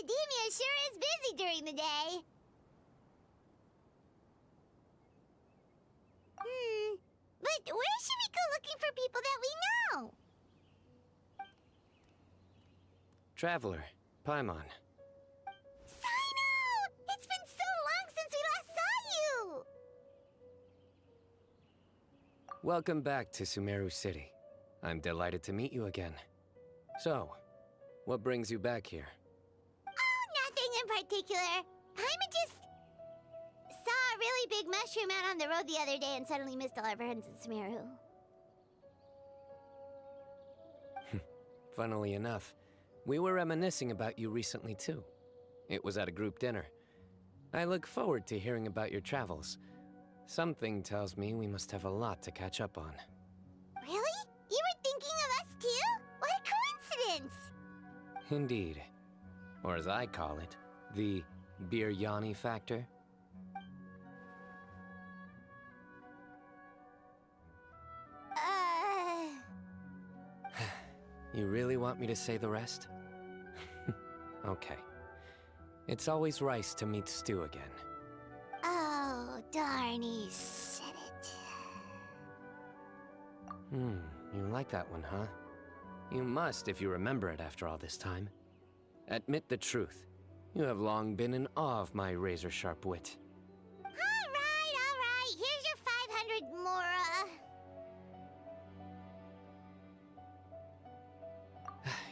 Academia sure is busy during the day. But where should we go looking for people that we know? Traveler, Paimon. Cyno! It's been so long since we last saw you! Welcome back to Sumeru City. I'm delighted to meet you again. So, what brings you back here? Oh, nothing in particular. Paimon just saw a really big mushroom out on the road the other day and suddenly missed all our friends in Sumeru. Funnily enough, we were reminiscing about you recently too. It was at a group dinner. I look forward to hearing about your travels. Something tells me we must have a lot to catch up on. Really? You were thinking of us too? What a coincidence! Indeed. Or as I call it, the biryani factor. You really want me to say the rest? Okay. It's always rice to meet stew again. Oh, darn, he said it. You like that one, huh? You must if you remember it after all this time. Admit the truth. You have long been in awe of my razor-sharp wit. All right. Here's your 500 mora.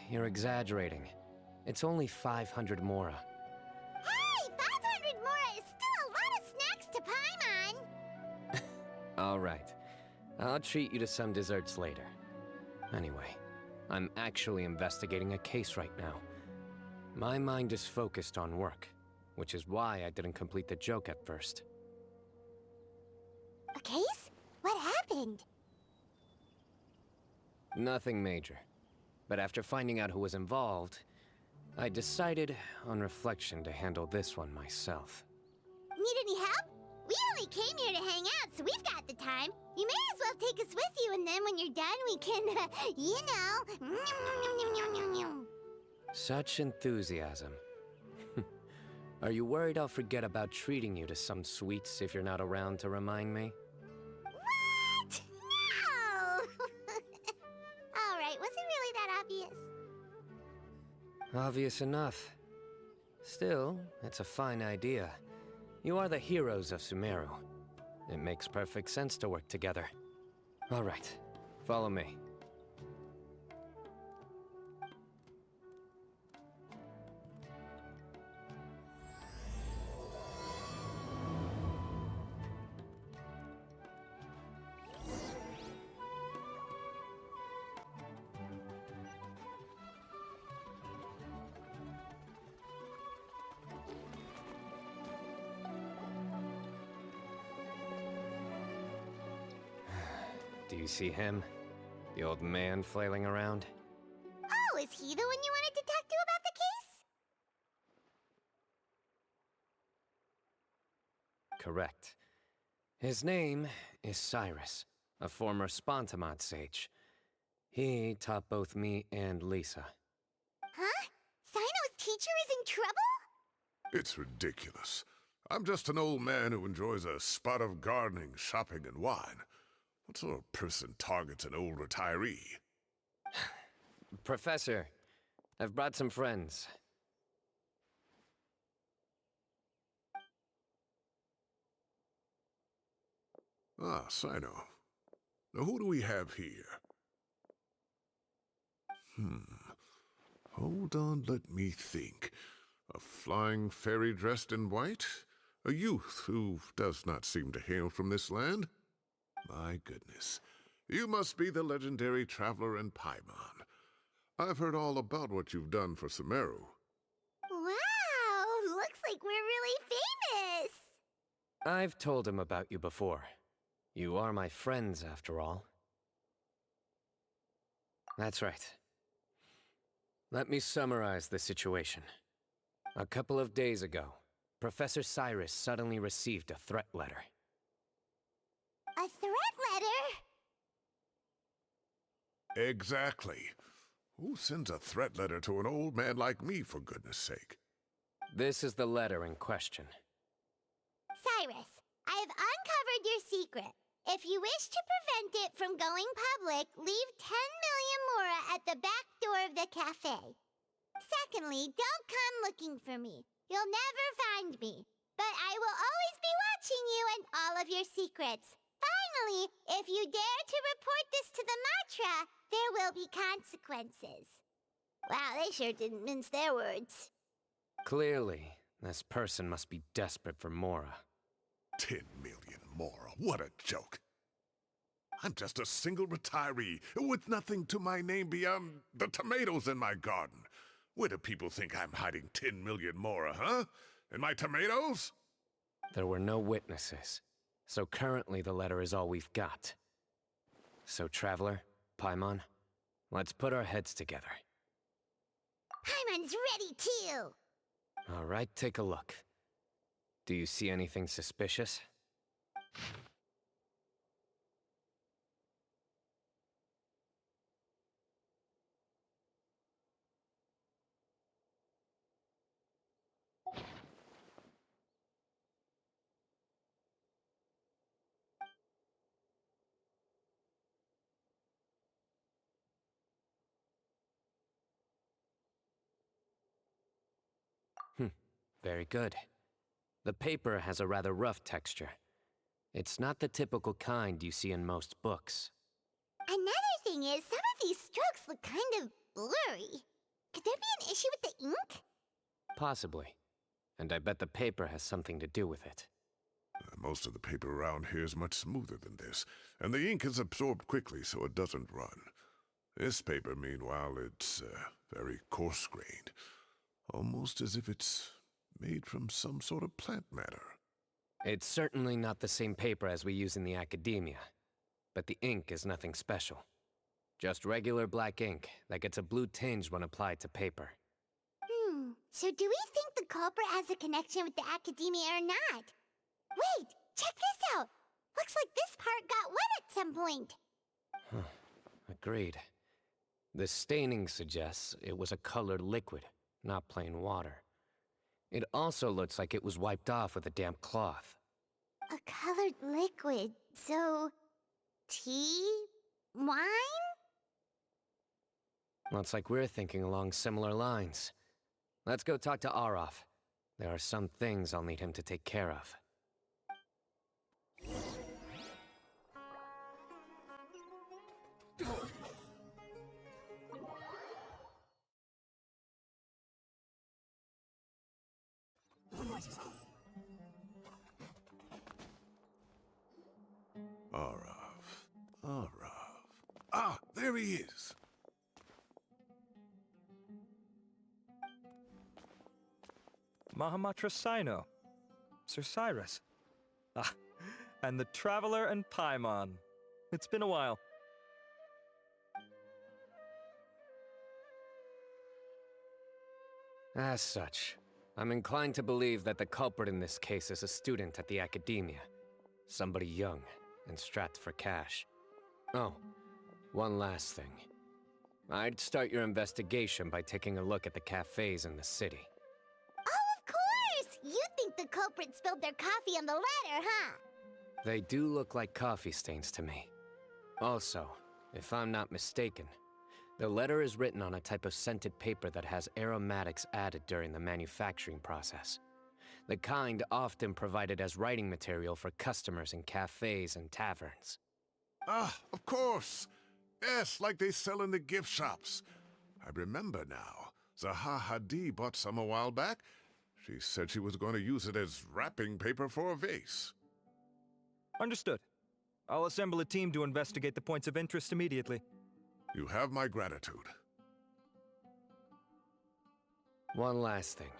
You're exaggerating. It's only 500 mora. Hey, 500 mora is still a lot of snacks to Paimon. All right. I'll treat you to some desserts later. Anyway, I'm actually investigating a case right now. My mind is focused on work, which is why I didn't complete the joke at first. A case? What happened? Nothing major. But after finding out who was involved, I decided, on reflection, to handle this one myself. Need any help? We only came here to hang out, so we've got the time. You may as well take us with you, and then when you're done, we can, Such enthusiasm. Are you worried I'll forget about treating you to some sweets if you're not around to remind me? What? No! All right, was it really that obvious? Obvious enough. Still, it's a fine idea. You are the heroes of Sumeru. It makes perfect sense to work together. All right, follow me. Do you see him? The old man flailing around? Oh, is he the one you wanted to talk to about the case? Correct. His name is Cyrus, a former Spontamod sage. He taught both me and Lisa. Huh? Cyno's teacher is in trouble? It's ridiculous. I'm just an old man who enjoys a spot of gardening, shopping, and wine. What sort of person targets an old retiree? Professor, I've brought some friends. Ah, Cyno. Now who do we have here? Hold on, let me think. A flying fairy dressed in white? A youth who does not seem to hail from this land? My goodness. You must be the legendary traveler in Paimon. I've heard all about what you've done for Sumeru. Wow, looks like we're really famous. I've told him about you before. You are my friends, after all. That's right. Let me summarize the situation. A couple of days ago, Professor Cyrus suddenly received a threat letter. A threat letter? Exactly. Who sends a threat letter to an old man like me, for goodness sake? This is the letter in question. Cyrus, I have uncovered your secret. If you wish to prevent it from going public, leave 10 million mora at the back door of the cafe. Secondly, don't come looking for me. You'll never find me. But I will always be watching you and all of your secrets. Finally, if you dare to report this to the Matra, there will be consequences. Wow, they sure didn't mince their words. Clearly, this person must be desperate for Mora. 10 million more. What a joke. I'm just a single retiree with nothing to my name beyond the tomatoes in my garden. Where do people think I'm hiding 10 million more, huh? In my tomatoes? There were no witnesses, so currently the letter is all we've got. So, Traveler, Paimon, let's put our heads together. Paimon's ready too! All right, take a look. Do you see anything suspicious? Very good. The paper has a rather rough texture. It's not the typical kind you see in most books. Another thing is, some of these strokes look kind of blurry. Could there be an issue with the ink? Possibly. And I bet the paper has something to do with it. Most of the paper around here is much smoother than this, and the ink is absorbed quickly so it doesn't run. This paper, meanwhile, it's very coarse-grained. Almost as if it's made from some sort of plant matter. It's certainly not the same paper as we use in the academia, but the ink is nothing special. Just regular black ink that gets a blue tinge when applied to paper. So do we think the culprit has a connection with the academia or not? Wait, check this out! Looks like this part got wet at some point. Agreed. The staining suggests it was a colored liquid, not plain water. It also looks like it was wiped off with a damp cloth. A colored liquid, so... tea? Wine? Looks like we're thinking along similar lines. Let's go talk to Arof. There are some things I'll need him to take care of. Arov. Ah, there he is. Mahamatra Cyno. Sir Cyrus. Ah, and the Traveler and Paimon. It's been a while. As such, I'm inclined to believe that the culprit in this case is a student at the academia. Somebody young and strapped for cash. Oh, one last thing. I'd start your investigation by taking a look at the cafes in the city. Oh, of course! You think the culprit spilled their coffee on the ladder, huh? They do look like coffee stains to me. Also, if I'm not mistaken, the letter is written on a type of scented paper that has aromatics added during the manufacturing process. The kind often provided as writing material for customers in cafes and taverns. Ah, of course. Yes, like they sell in the gift shops. I remember now. Zaha Hadi bought some a while back. She said she was going to use it as wrapping paper for a vase. Understood. I'll assemble a team to investigate the points of interest immediately. You have my gratitude. One last thing.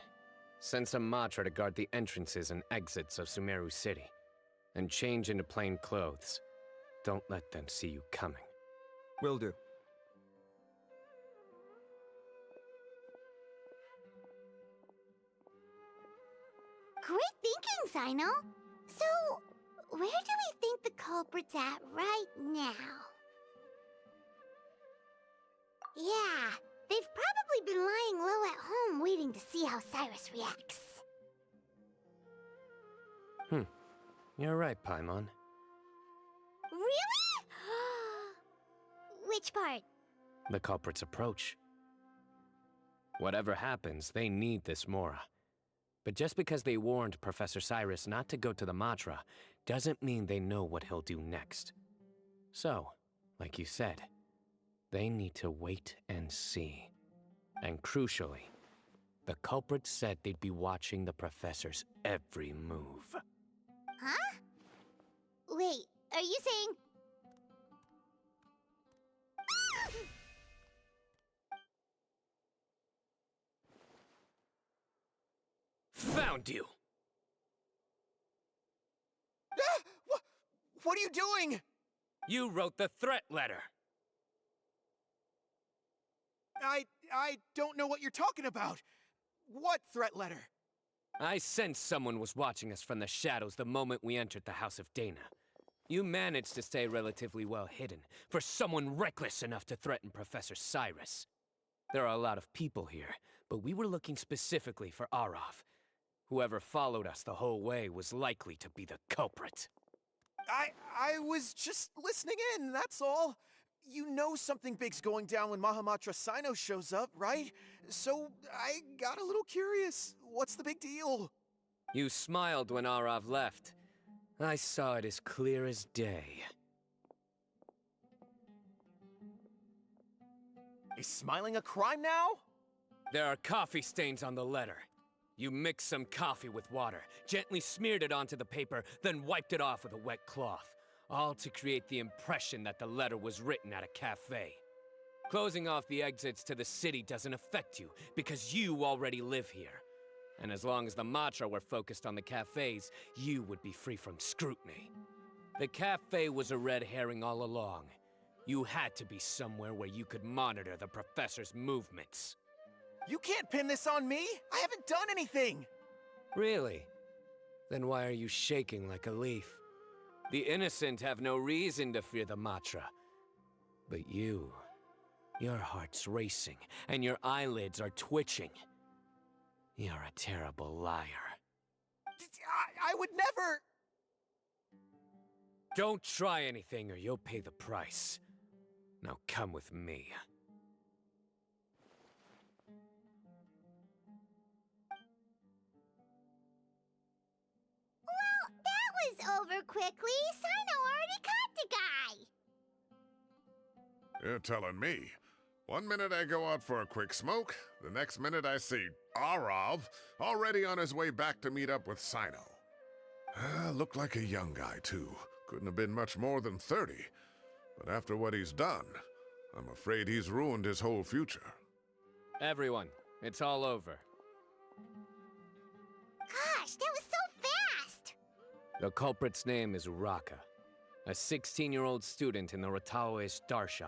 Send some Matra to guard the entrances and exits of Sumeru City. And change into plain clothes. Don't let them see you coming. Will do. Great thinking, Cyno. So, where do we think the culprit's at right now? Yeah, they've probably been lying low at home waiting to see how Cyrus reacts. You're right, Paimon. Really? Which part? The culprit's approach. Whatever happens, they need this Mora. But just because they warned Professor Cyrus not to go to the Matra, doesn't mean they know what he'll do next. So, like you said, they need to wait and see. And crucially, the culprit said they'd be watching the Professor's every move. Huh? Wait, are you saying... Found you! What are you doing? You wrote the threat letter! I don't know what you're talking about. What threat letter? I sensed someone was watching us from the shadows the moment we entered the House of Dana. You managed to stay relatively well hidden for someone reckless enough to threaten Professor Cyrus. There are a lot of people here, but we were looking specifically for Arav. Whoever followed us the whole way was likely to be the culprit. I was just listening in, that's all. You know something big's going down when Mahamatra Cyno shows up, right? So I got a little curious. What's the big deal? You smiled when Arav left. I saw it as clear as day. Is smiling a crime now? There are coffee stains on the letter. You mixed some coffee with water, gently smeared it onto the paper, then wiped it off with a wet cloth, all to create the impression that the letter was written at a cafe. Closing off the exits to the city doesn't affect you, because you already live here. And as long as the Matra were focused on the cafes, you would be free from scrutiny. The cafe was a red herring all along. You had to be somewhere where you could monitor the Professor's movements. You can't pin this on me! I haven't done anything! Really? Then why are you shaking like a leaf? The innocent have no reason to fear the Matra. But you, your heart's racing, and your eyelids are twitching. You're a terrible liar. I would never... Don't try anything or you'll pay the price. Now come with me. Well, that was over quickly. Cyno already caught the guy. You're telling me. One minute I go out for a quick smoke, the next minute I see Arav already on his way back to meet up with Cyno. Looked like a young guy, too. Couldn't have been much more than 30. But after what he's done, I'm afraid he's ruined his whole future. Everyone, it's all over. Gosh, that was so fast! The culprit's name is Raka, a 16-year-old student in the Rataoist Darshan.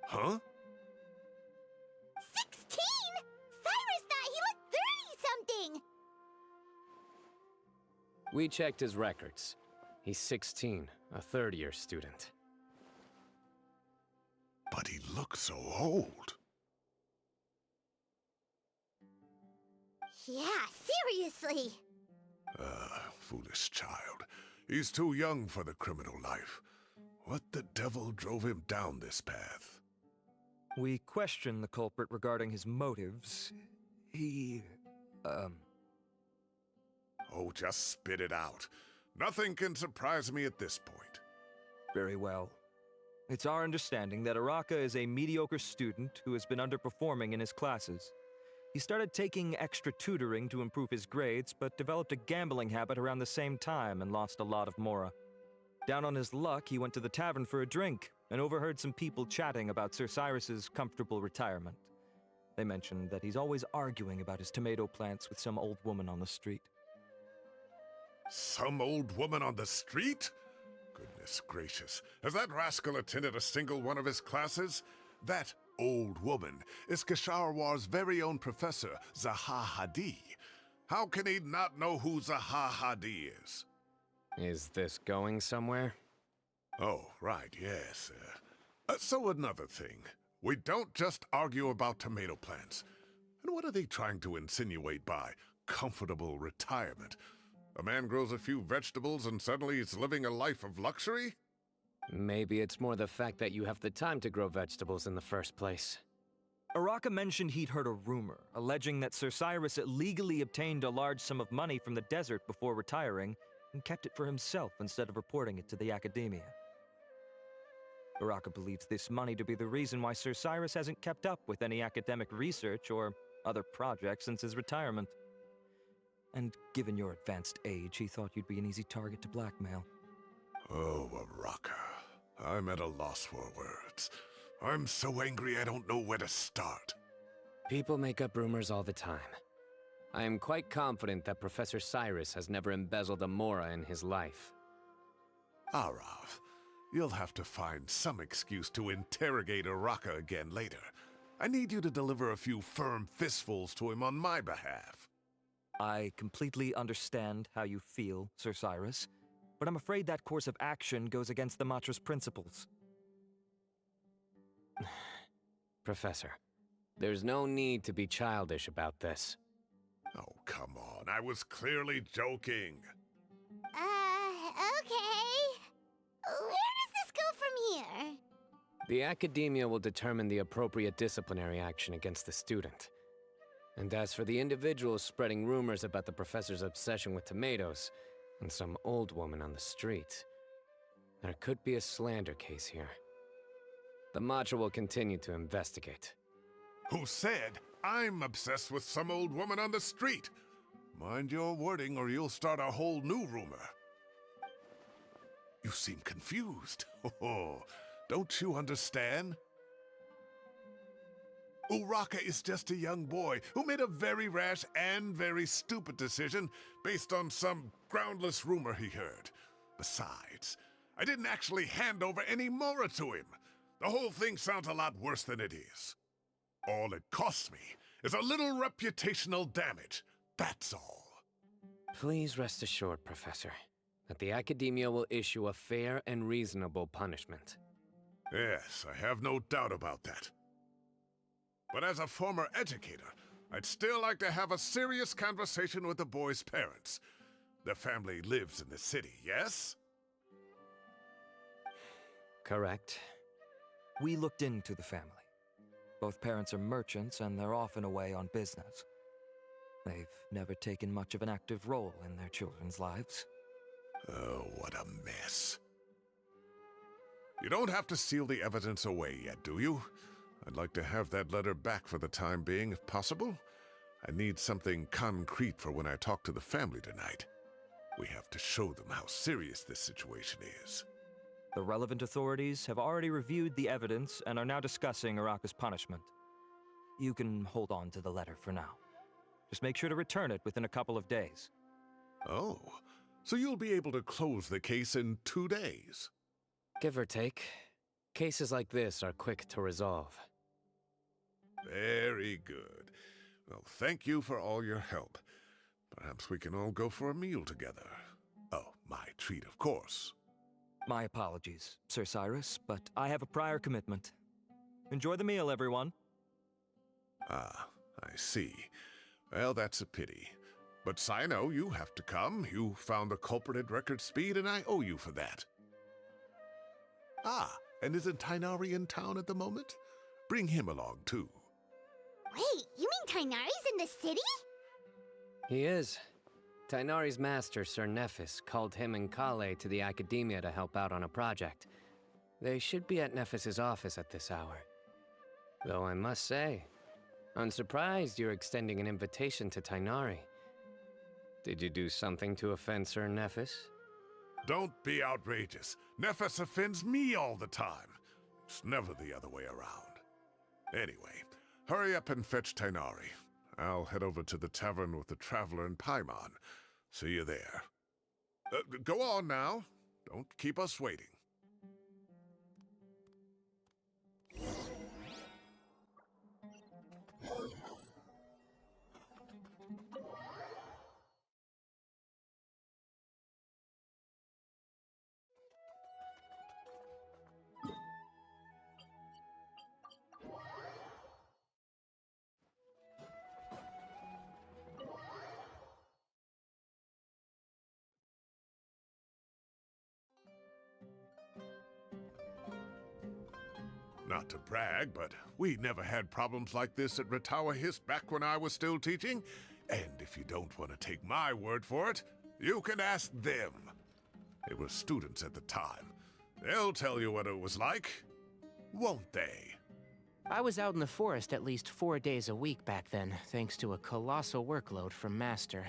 Huh? 16? Cyrus thought he looked 30-something! We checked his records. He's 16, a third-year student. But he looks so old. Yeah, seriously. Foolish child. He's too young for the criminal life. What the devil drove him down this path? We questioned the culprit regarding his motives. He, Oh, just spit it out. Nothing can surprise me at this point. Very well. It's our understanding that Araka is a mediocre student who has been underperforming in his classes. He started taking extra tutoring to improve his grades, but developed a gambling habit around the same time and lost a lot of Mora. Down on his luck, he went to the tavern for a drink and overheard some people chatting about Sir Cyrus's comfortable retirement. They mentioned that he's always arguing about his tomato plants with some old woman on the street. Some old woman on the street? Goodness gracious, has that rascal attended a single one of his classes? That old woman is Kasharwar's very own professor, Zaha Hadi. How can he not know who Zaha Hadi is? Is this going somewhere? Oh, right, yes. So another thing. We don't just argue about tomato plants. And what are they trying to insinuate by comfortable retirement? A man grows a few vegetables and suddenly he's living a life of luxury? Maybe it's more the fact that you have the time to grow vegetables in the first place. Araka mentioned he'd heard a rumor, alleging that Sir Cyrus illegally obtained a large sum of money from the desert before retiring and kept it for himself instead of reporting it to the academia. Araka believes this money to be the reason why Sir Cyrus hasn't kept up with any academic research or other projects since his retirement. And given your advanced age, he thought you'd be an easy target to blackmail. Oh, Araka. I'm at a loss for words. I'm so angry I don't know where to start. People make up rumors all the time. I am quite confident that Professor Cyrus has never embezzled a mora in his life. Arav, you'll have to find some excuse to interrogate Araka again later. I need you to deliver a few firm fistfuls to him on my behalf. I completely understand how you feel, Sir Cyrus, but I'm afraid that course of action goes against the Matra's principles. Professor, there's no need to be childish about this. Oh, come on. I was clearly joking. Okay. Where does this go from here? The academia will determine the appropriate disciplinary action against the student. And as for the individuals spreading rumors about the professor's obsession with tomatoes and some old woman on the street, there could be a slander case here. The Matra will continue to investigate. Who said I'm obsessed with some old woman on the street? Mind your wording or you'll start a whole new rumor. You seem confused. Oh, don't you understand? Uraka is just a young boy who made a very rash and very stupid decision based on some groundless rumor he heard. Besides, I didn't actually hand over any mora to him. The whole thing sounds a lot worse than it is. All it costs me is a little reputational damage. That's all. Please rest assured, Professor, that the academia will issue a fair and reasonable punishment. Yes, I have no doubt about that. But as a former educator, I'd still like to have a serious conversation with the boy's parents. Their family lives in the city, yes? Correct. We looked into the family. Both parents are merchants and they're often away on business. They've never taken much of an active role in their children's lives. Oh, what a mess. You don't have to seal the evidence away yet, do you? I'd like to have that letter back for the time being, if possible. I need something concrete for when I talk to the family tonight. We have to show them how serious this situation is. The relevant authorities have already reviewed the evidence and are now discussing Araka's punishment. You can hold on to the letter for now. Just make sure to return it within a couple of days. Oh, so you'll be able to close the case in 2 days? Give or take. Cases like this are quick to resolve. Very good. Well, thank you for all your help. Perhaps we can all go for a meal together. Oh, my treat, of course. My apologies, Sir Cyrus, but I have a prior commitment. Enjoy the meal, everyone. Ah, I see. Well, that's a pity. But Cyno, you have to come. You found the culprit at record speed, and I owe you for that. Ah, and isn't Tighnari in town at the moment? Bring him along, too. Wait, you mean Tighnari's in the city? He is. Tighnari's master, Sir Nephis, called him and Kale to the academia to help out on a project. They should be at Nephis's office at this hour. Though I must say, I'm surprised you're extending an invitation to Tighnari. Did you do something to offend Sir Nephis? Don't be outrageous. Nephis offends me all the time. It's never the other way around. Anyway, hurry up and fetch Tighnari. I'll head over to the tavern with the Traveler and Paimon. See you there. Go on now. Don't keep us waiting. Not to brag, but we never had problems like this at Ratawa Hist back when I was still teaching. And if you don't want to take my word for it, you can ask them. They were students at the time. They'll tell you what it was like, won't they? I was out in the forest at least 4 days a week back then, thanks to a colossal workload from Master.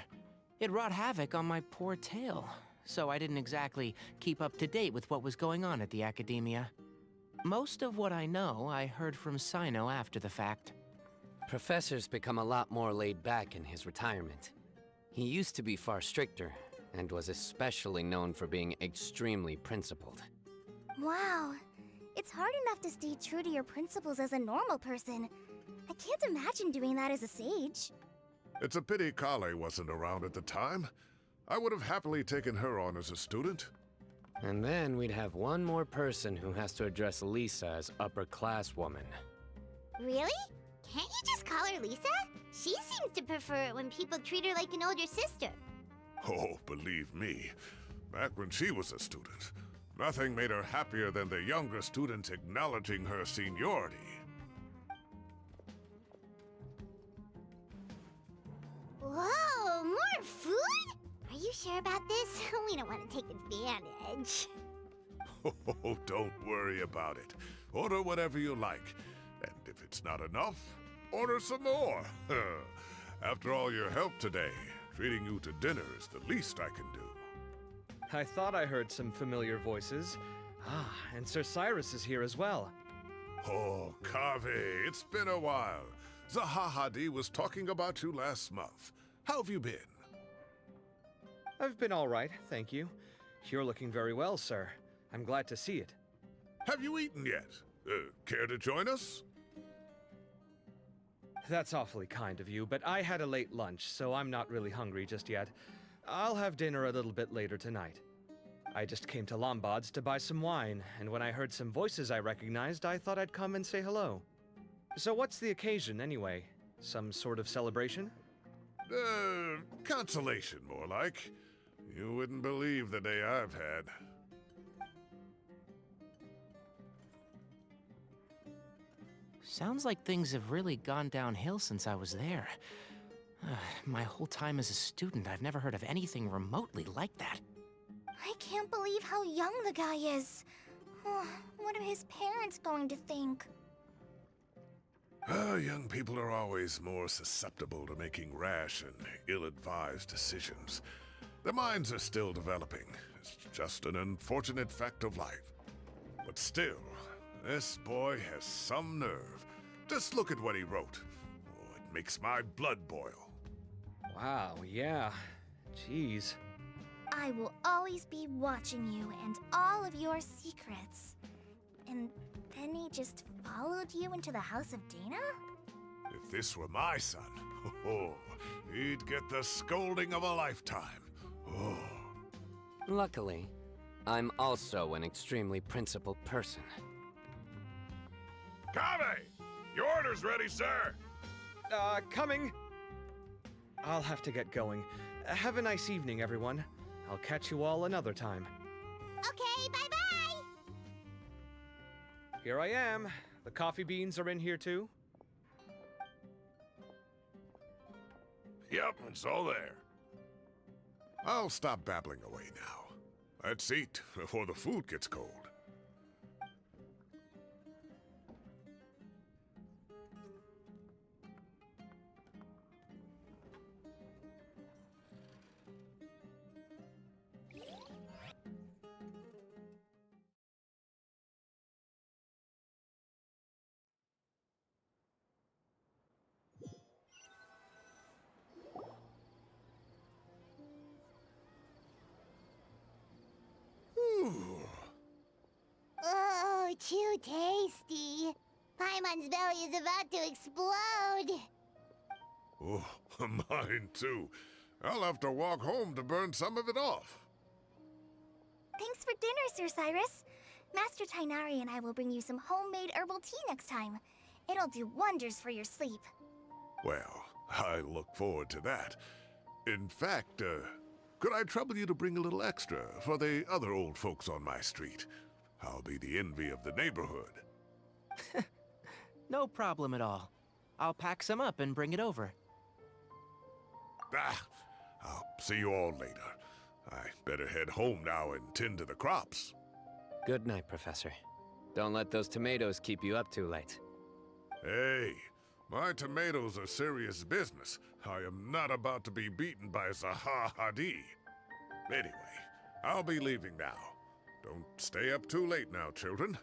It wrought havoc on my poor tail, so I didn't exactly keep up to date with what was going on at the Academia. Most of what I know, I heard from Cyno after the fact. Professor's become a lot more laid back in his retirement. He used to be far stricter, and was especially known for being extremely principled. Wow. It's hard enough to stay true to your principles as a normal person. I can't imagine doing that as a sage. It's a pity Kale wasn't around at the time. I would have happily taken her on as a student. And then we'd have one more person who has to address Lisa as upper-class woman. Really? Can't you just call her Lisa? She seems to prefer it when people treat her like an older sister. Oh, believe me, back when she was a student, nothing made her happier than the younger students acknowledging her seniority. Whoa, more food? Are you sure about this? We don't want to take advantage. Oh, don't worry about it. Order whatever you like. And if it's not enough, order some more. After all your help today, treating you to dinner is the least I can do. I thought I heard some familiar voices. Ah, and Sir Cyrus is here as well. Oh, Kaveh, it's been a while. Zahahadi was talking about you last month. How have you been? I've been all right, thank you. You're looking very well, sir. I'm glad to see it. Have you eaten yet? Care to join us? That's awfully kind of you, but I had a late lunch, so I'm not really hungry just yet. I'll have dinner a little bit later tonight. I just came to Lombard's to buy some wine, and when I heard some voices I recognized, I thought I'd come and say hello. So what's the occasion, anyway? Some sort of celebration? Consolation, more like. You wouldn't believe the day I've had. Sounds like things have really gone downhill since I was there. My whole time as a student, I've never heard of anything remotely like that. I can't believe how young the guy is. What are his parents going to think? Young people are always more susceptible to making rash and ill-advised decisions. Their minds are still developing. It's just an unfortunate fact of life. But still, this boy has some nerve. Just look at what he wrote. Oh, it makes my blood boil. Wow, yeah. Jeez. I will always be watching you and all of your secrets. And then he just followed you into the house of Dana? If this were my son, he'd get the scolding of a lifetime. Oh. Luckily, I'm also an extremely principled person. Kaveh! Your order's ready, sir! Coming! I'll have to get going. Have a nice evening, everyone. I'll catch you all another time. Okay, bye-bye! Here I am. The coffee beans are in here too. Yep, it's all there. I'll stop babbling away now. Let's eat before the food gets cold. Oh, too tasty. Paimon's belly is about to explode. Oh, mine too. I'll have to walk home to burn some of it off. Thanks for dinner, Sir Cyrus. Master Tainari and I will bring you some homemade herbal tea next time. It'll do wonders for your sleep. Well, I look forward to that. In fact, could I trouble you to bring a little extra for the other old folks on my street? I'll be the envy of the neighborhood. No problem at all. I'll pack some up and bring it over. Ah, I'll see you all later. I better head home now and tend to the crops. Good night, Professor. Don't let those tomatoes keep you up too late. Hey, my tomatoes are serious business. I am not about to be beaten by Zaha Hadid. Anyway, I'll be leaving now. Don't stay up too late now, children.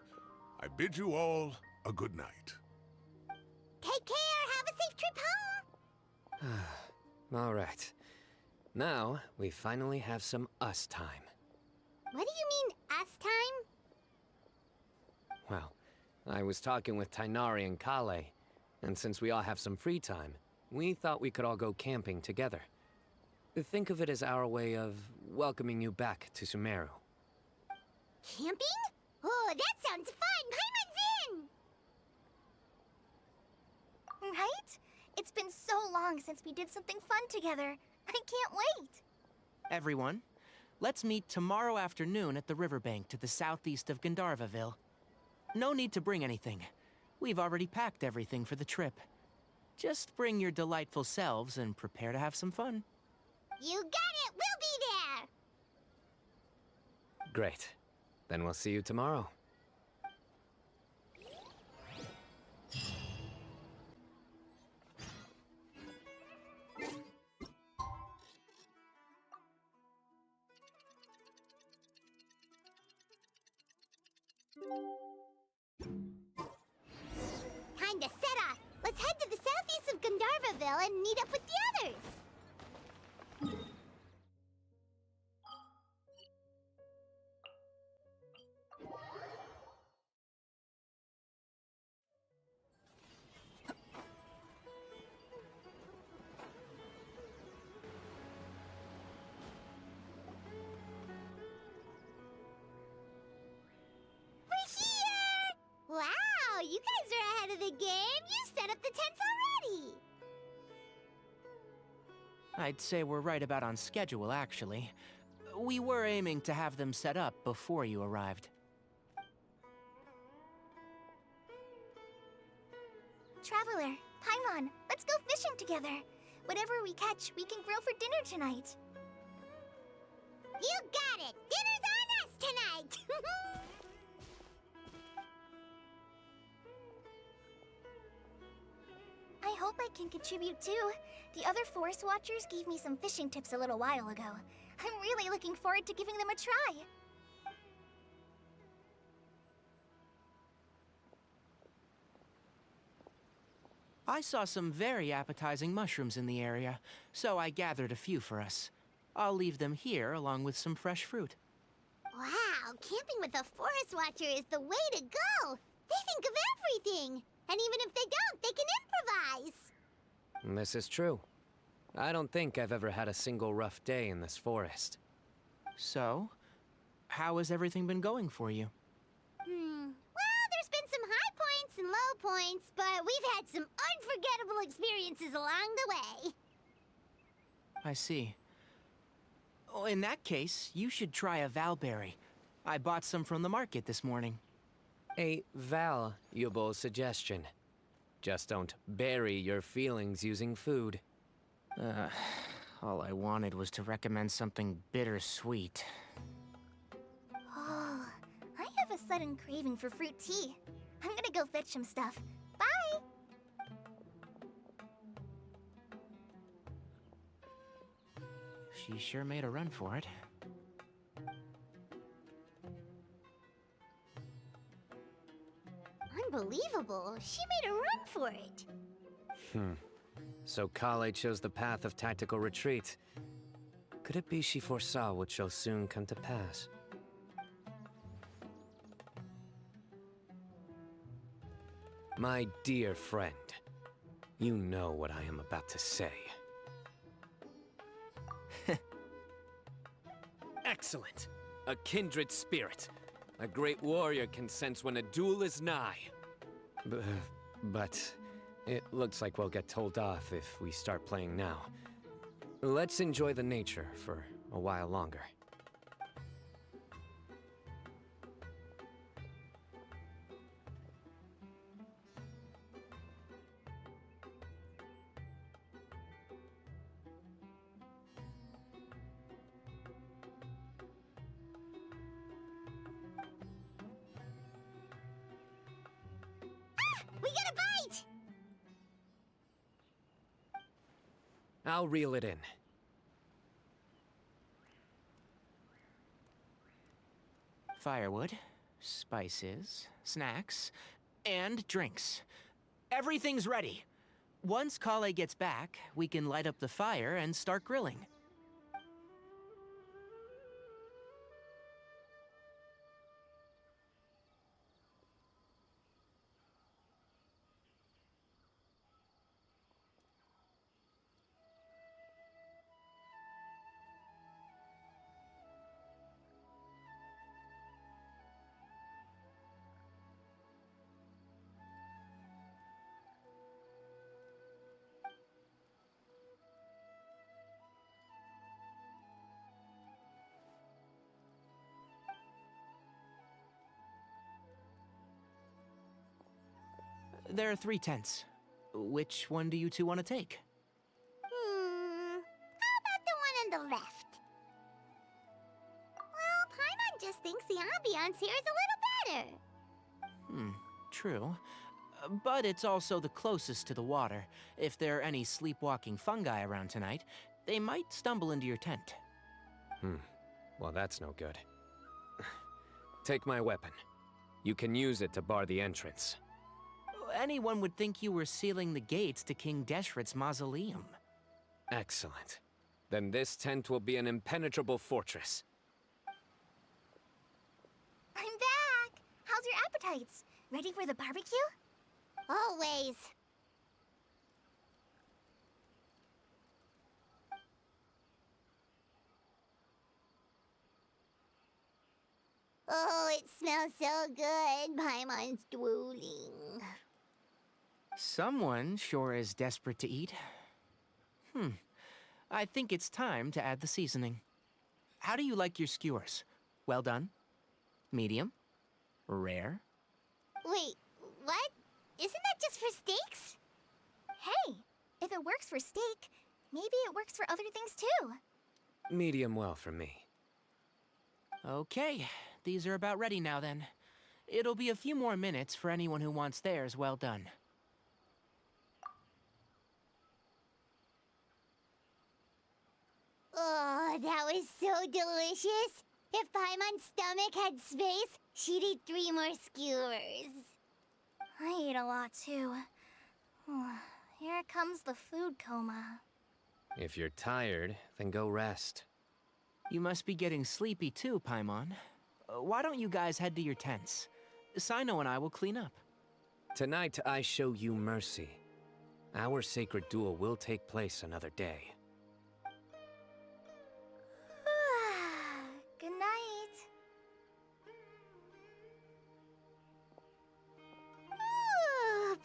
I bid you all a good night. Take care. Have a safe trip home. All right. Now, we finally have some us time. What do you mean, us time? Well, I was talking with Tainari and Kale, and since we all have some free time, we thought we could all go camping together. Think of it as our way of welcoming you back to Sumeru. Camping? Oh, that sounds fun. Paimon's in! Right? It's been so long since we did something fun together. I can't wait. Everyone, let's meet tomorrow afternoon at the riverbank to the southeast of Gandharvaville. No need to bring anything. We've already packed everything for the trip. Just bring your delightful selves and prepare to have some fun. You got it. We'll be there. Great. Then we'll see you tomorrow. Time to set off. Let's head to the southeast of Gandharvaville and meet up with the others. We're here! Wow, you guys are ahead of the game. You set up the tents already. I'd say we're right about on schedule, actually. We were aiming to have them set up before you arrived. Traveler, Paimon, let's go fishing together. Whatever we catch, we can grill for dinner tonight. You got it. Dinner's on us tonight. I hope I can contribute too. The other forest watchers gave me some fishing tips a little while ago. I'm really looking forward to giving them a try. I saw some very appetizing mushrooms in the area, so I gathered a few for us. I'll leave them here along with some fresh fruit. Wow, camping with a forest watcher is the way to go. They think of everything. And even if they don't, they can improvise. This is true. I don't think I've ever had a single rough day in this forest. So, how has everything been going for you? Well, there's been some high points and low points, but we've had some unforgettable experiences along the way. I see. Oh, in that case, you should try a valberry. I bought some from the market this morning. A valuable suggestion. Just don't bury your feelings using food. All I wanted was to recommend something bittersweet. Oh, I have a sudden craving for fruit tea. I'm gonna go fetch some stuff. Bye! She sure made a run for it. Unbelievable. She made a run for it. So Kale chose the path of tactical retreat. Could it be she foresaw what shall soon come to pass? My dear friend, you know what I am about to say. Excellent! A kindred spirit. A great warrior can sense when a duel is nigh. But it looks like we'll get told off if we start playing now. Let's enjoy the nature for a while longer. We got a bite! I'll reel it in. Firewood, spices, snacks, and drinks. Everything's ready. Once Kale gets back, we can light up the fire and start grilling. There are 3 tents. Which one do you two want to take? How about the one on the left? Well, Paimon just thinks the ambiance here is a little better. True. But it's also the closest to the water. If there are any sleepwalking fungi around tonight, they might stumble into your tent. Well, that's no good. Take my weapon. You can use it to bar the entrance. Anyone would think you were sealing the gates to King Deshret's mausoleum. Excellent. Then this tent will be an impenetrable fortress. I'm back! How's your appetites? Ready for the barbecue? Always. Oh, it smells so good. Paimon's drooling. Someone sure is desperate to eat. I think it's time to add the seasoning. How do you like your skewers? Well done? Medium? Rare? Wait, what? Isn't that just for steaks? Hey, if it works for steak, maybe it works for other things too. Medium well for me. Okay, these are about ready now then. It'll be a few more minutes for anyone who wants theirs well done. Oh, that was so delicious. If Paimon's stomach had space, she'd eat 3 more skewers. I ate a lot too. Here comes the food coma. If you're tired, then go rest. You must be getting sleepy too, Paimon. Why don't you guys head to your tents? Cyno and I will clean up. Tonight, I show you mercy. Our sacred duel will take place another day. Good night.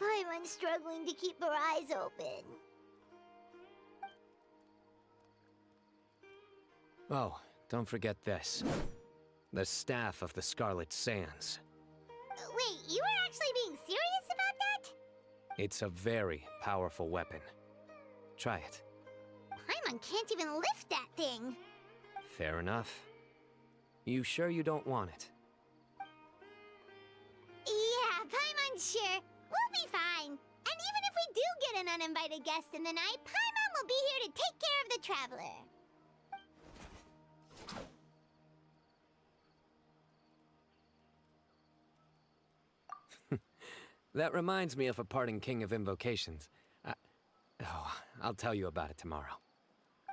Paimon's struggling to keep her eyes open. Oh, don't forget this. The Staff of the Scarlet Sands. Wait, you were actually being serious about that? It's a very powerful weapon. Try it. Paimon can't even lift that thing. Fair enough. You sure you don't want it? Yeah, Paimon's sure. We'll be fine. And even if we do get an uninvited guest in the night, Paimon will be here to take care of the traveler. That reminds me of a parting king of invocations. I'll tell you about it tomorrow.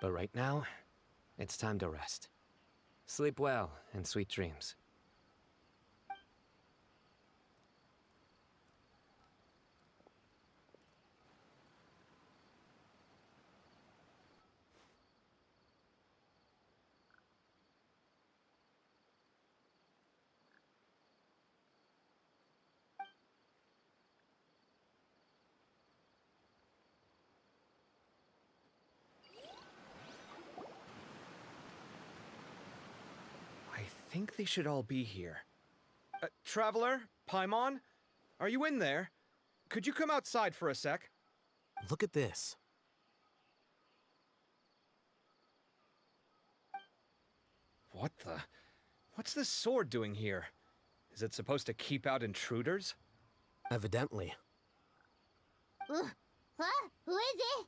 But right now, it's time to rest. Sleep well and sweet dreams. I think they should all be here. Traveler? Paimon? Are you in there? Could you come outside for a sec? Look at this. What the? What's this sword doing here? Is it supposed to keep out intruders? Evidently. Huh? Who is it?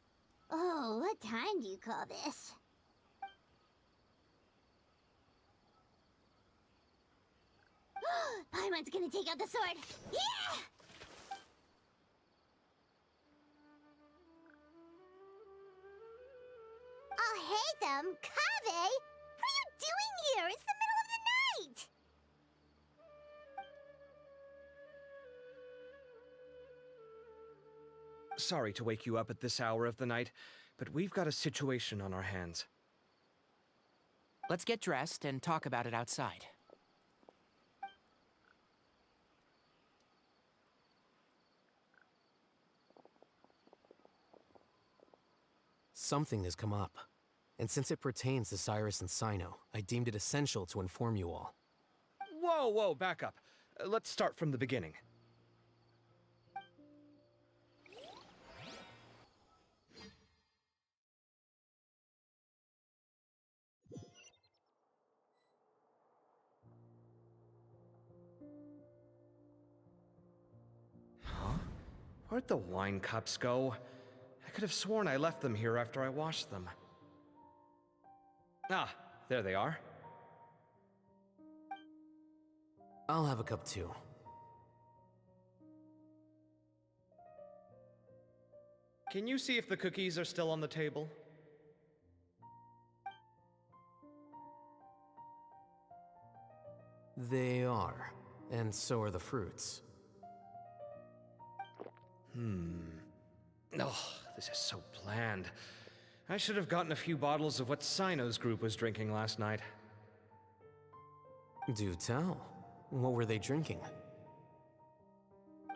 Oh, what time do you call this? Paimon's gonna take out the sword. Yeah! Oh, hey them, Kave! What are you doing here? It's the middle of the night! Sorry to wake you up at this hour of the night, but we've got a situation on our hands. Let's get dressed and talk about it outside. Something has come up. And since it pertains to Cyrus and Cyno, I deemed it essential to inform you all. Whoa, back up. Let's start from the beginning. Huh? Where'd the wine cups go? I could have sworn I left them here after I washed them. Ah, there they are. I'll have a cup too. Can you see if the cookies are still on the table? They are. And so are the fruits. Oh, this is so bland. I should have gotten a few bottles of what Cyno's group was drinking last night. Do tell. What were they drinking?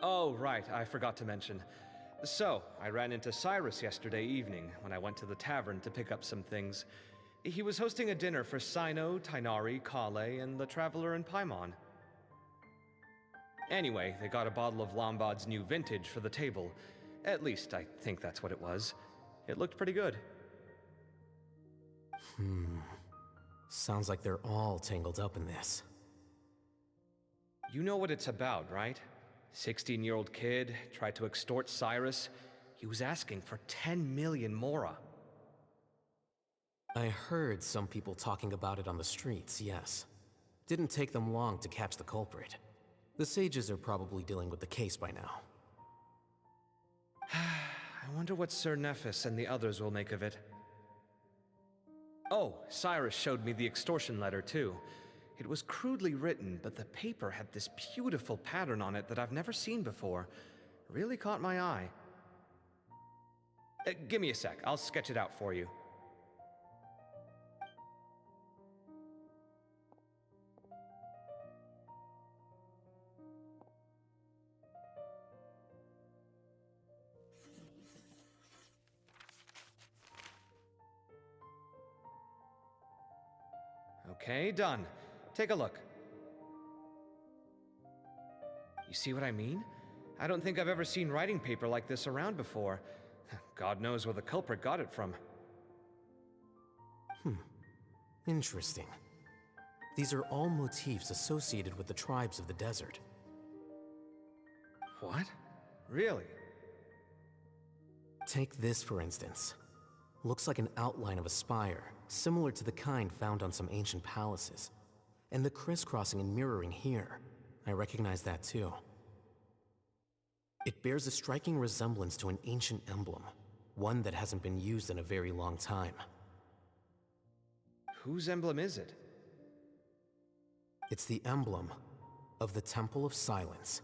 Oh, right, I forgot to mention. So, I ran into Cyrus yesterday evening when I went to the tavern to pick up some things. He was hosting a dinner for Cyno, Tighnari, Kale, and the Traveler and Paimon. Anyway, they got a bottle of Lombard's new vintage for the table. At least, I think that's what it was. It looked pretty good. Sounds like they're all tangled up in this. You know what it's about, right? 16-year-old kid tried to extort Cyrus. He was asking for 10 million mora. I heard some people talking about it on the streets, yes. Didn't take them long to catch the culprit. The sages are probably dealing with the case by now. I wonder what Sir Nephis and the others will make of it. Oh, Cyrus showed me the extortion letter, too. It was crudely written, but the paper had this beautiful pattern on it that I've never seen before. Really caught my eye. Give me a sec, I'll sketch it out for you. Okay, done. Take a look. You see what I mean? I don't think I've ever seen writing paper like this around before. God knows where the culprit got it from. Interesting. These are all motifs associated with the tribes of the desert. What? Really? Take this, for instance. Looks like an outline of a spire, similar to the kind found on some ancient palaces. And the crisscrossing and mirroring here, I recognize that too. It bears a striking resemblance to an ancient emblem, one that hasn't been used in a very long time. Whose emblem is it? It's the emblem of the Temple of Silence.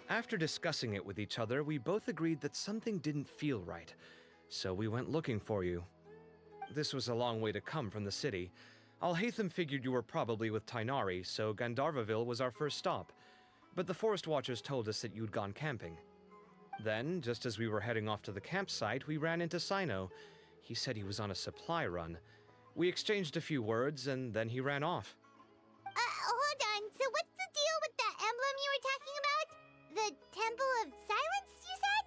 After discussing it with each other, we both agreed that something didn't feel right, so we went looking for you. This was a long way to come from the city. Alhaitham figured you were probably with Tighnari, so Gandharvaville was our first stop. But the Forest Watchers told us that you'd gone camping. Then, just as we were heading off to the campsite, we ran into Cyno. He said he was on a supply run. We exchanged a few words, and then he ran off. Hold on. So what's the deal with that emblem you were talking about? The Temple of Silence, you said?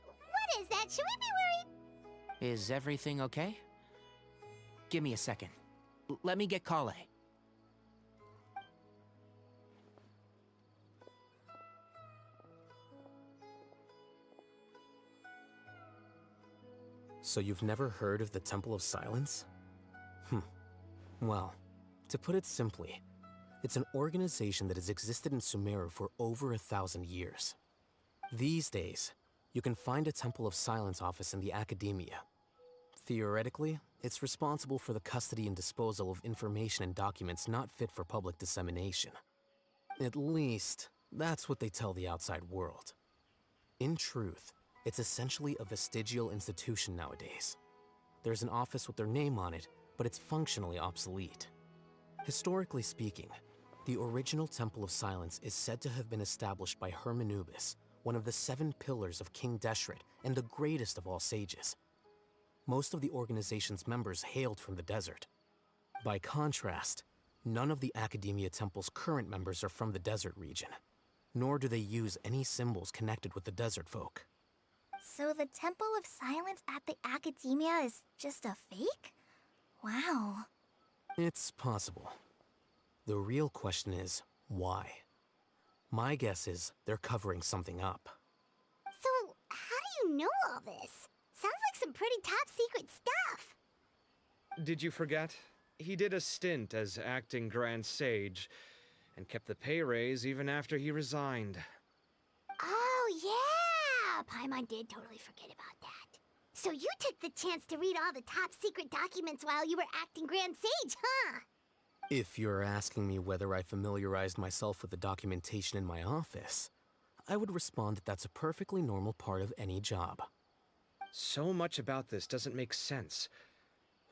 What is that? Should we be worried? Is everything okay? Give me a second. Let me get Kale. So you've never heard of the Temple of Silence? Well, to put it simply, it's an organization that has existed in Sumeru for over 1,000 years. These days, you can find a Temple of Silence office in the academia. Theoretically, it's responsible for the custody and disposal of information and documents not fit for public dissemination. At least, that's what they tell the outside world. In truth, it's essentially a vestigial institution nowadays. There's an office with their name on it, but it's functionally obsolete. Historically speaking, the original Temple of Silence is said to have been established by Hermanubis, one of the 7 pillars of King Deshret and the greatest of all sages. Most of the organization's members hailed from the desert. By contrast, none of the Academia Temple's current members are from the desert region, nor do they use any symbols connected with the desert folk. So the Temple of Silence at the Academia is just a fake? Wow. It's possible. The real question is, why? My guess is they're covering something up. So, how do you know all this? Sounds like some pretty top secret stuff. Did you forget? He did a stint as acting Grand Sage, and kept the pay raise even after he resigned. Oh, yeah! Paimon did totally forget about that. So you took the chance to read all the top secret documents while you were acting Grand Sage, huh? If you're asking me whether I familiarized myself with the documentation in my office, I would respond that that's a perfectly normal part of any job. So much about this doesn't make sense.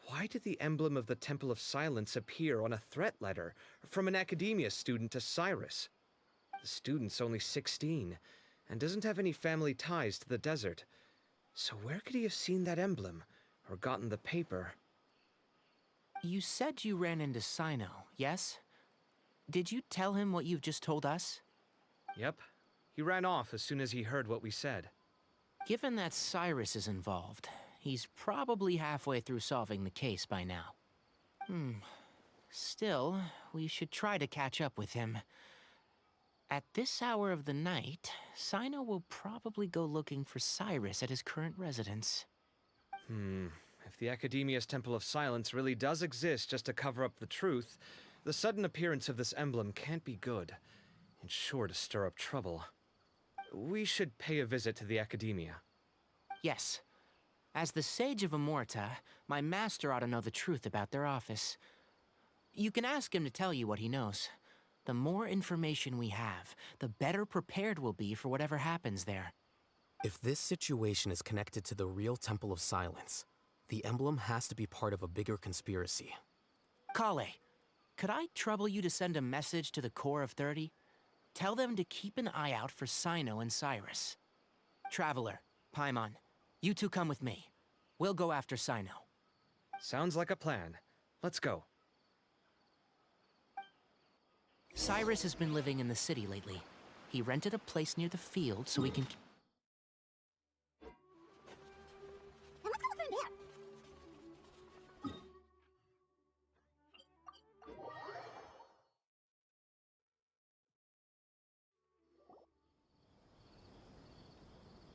Why did the emblem of the Temple of Silence appear on a threat letter from an Academia student to Cyrus? The student's only 16, and doesn't have any family ties to the desert. So where could he have seen that emblem, or gotten the paper? You said you ran into Cyno, yes? Did you tell him what you've just told us? Yep. He ran off as soon as he heard what we said. Given that Cyrus is involved, he's probably halfway through solving the case by now. Still, we should try to catch up with him. At this hour of the night, Cyno will probably go looking for Cyrus at his current residence. If the Academia's Temple of Silence really does exist just to cover up the truth, the sudden appearance of this emblem can't be good. It's sure to stir up trouble. We should pay a visit to the Academia. Yes. As the Sage of Amorta, my master ought to know the truth about their office. You can ask him to tell you what he knows. The more information we have, the better prepared we'll be for whatever happens there. If this situation is connected to the real Temple of Silence, the emblem has to be part of a bigger conspiracy. Kale, could I trouble you to send a message to the Core of 30? Tell them to keep an eye out for Cyno and Cyrus. Traveler, Paimon, you two come with me. We'll go after Cyno. Sounds like a plan. Let's go. Cyrus has been living in the city lately. He rented a place near the field so he can...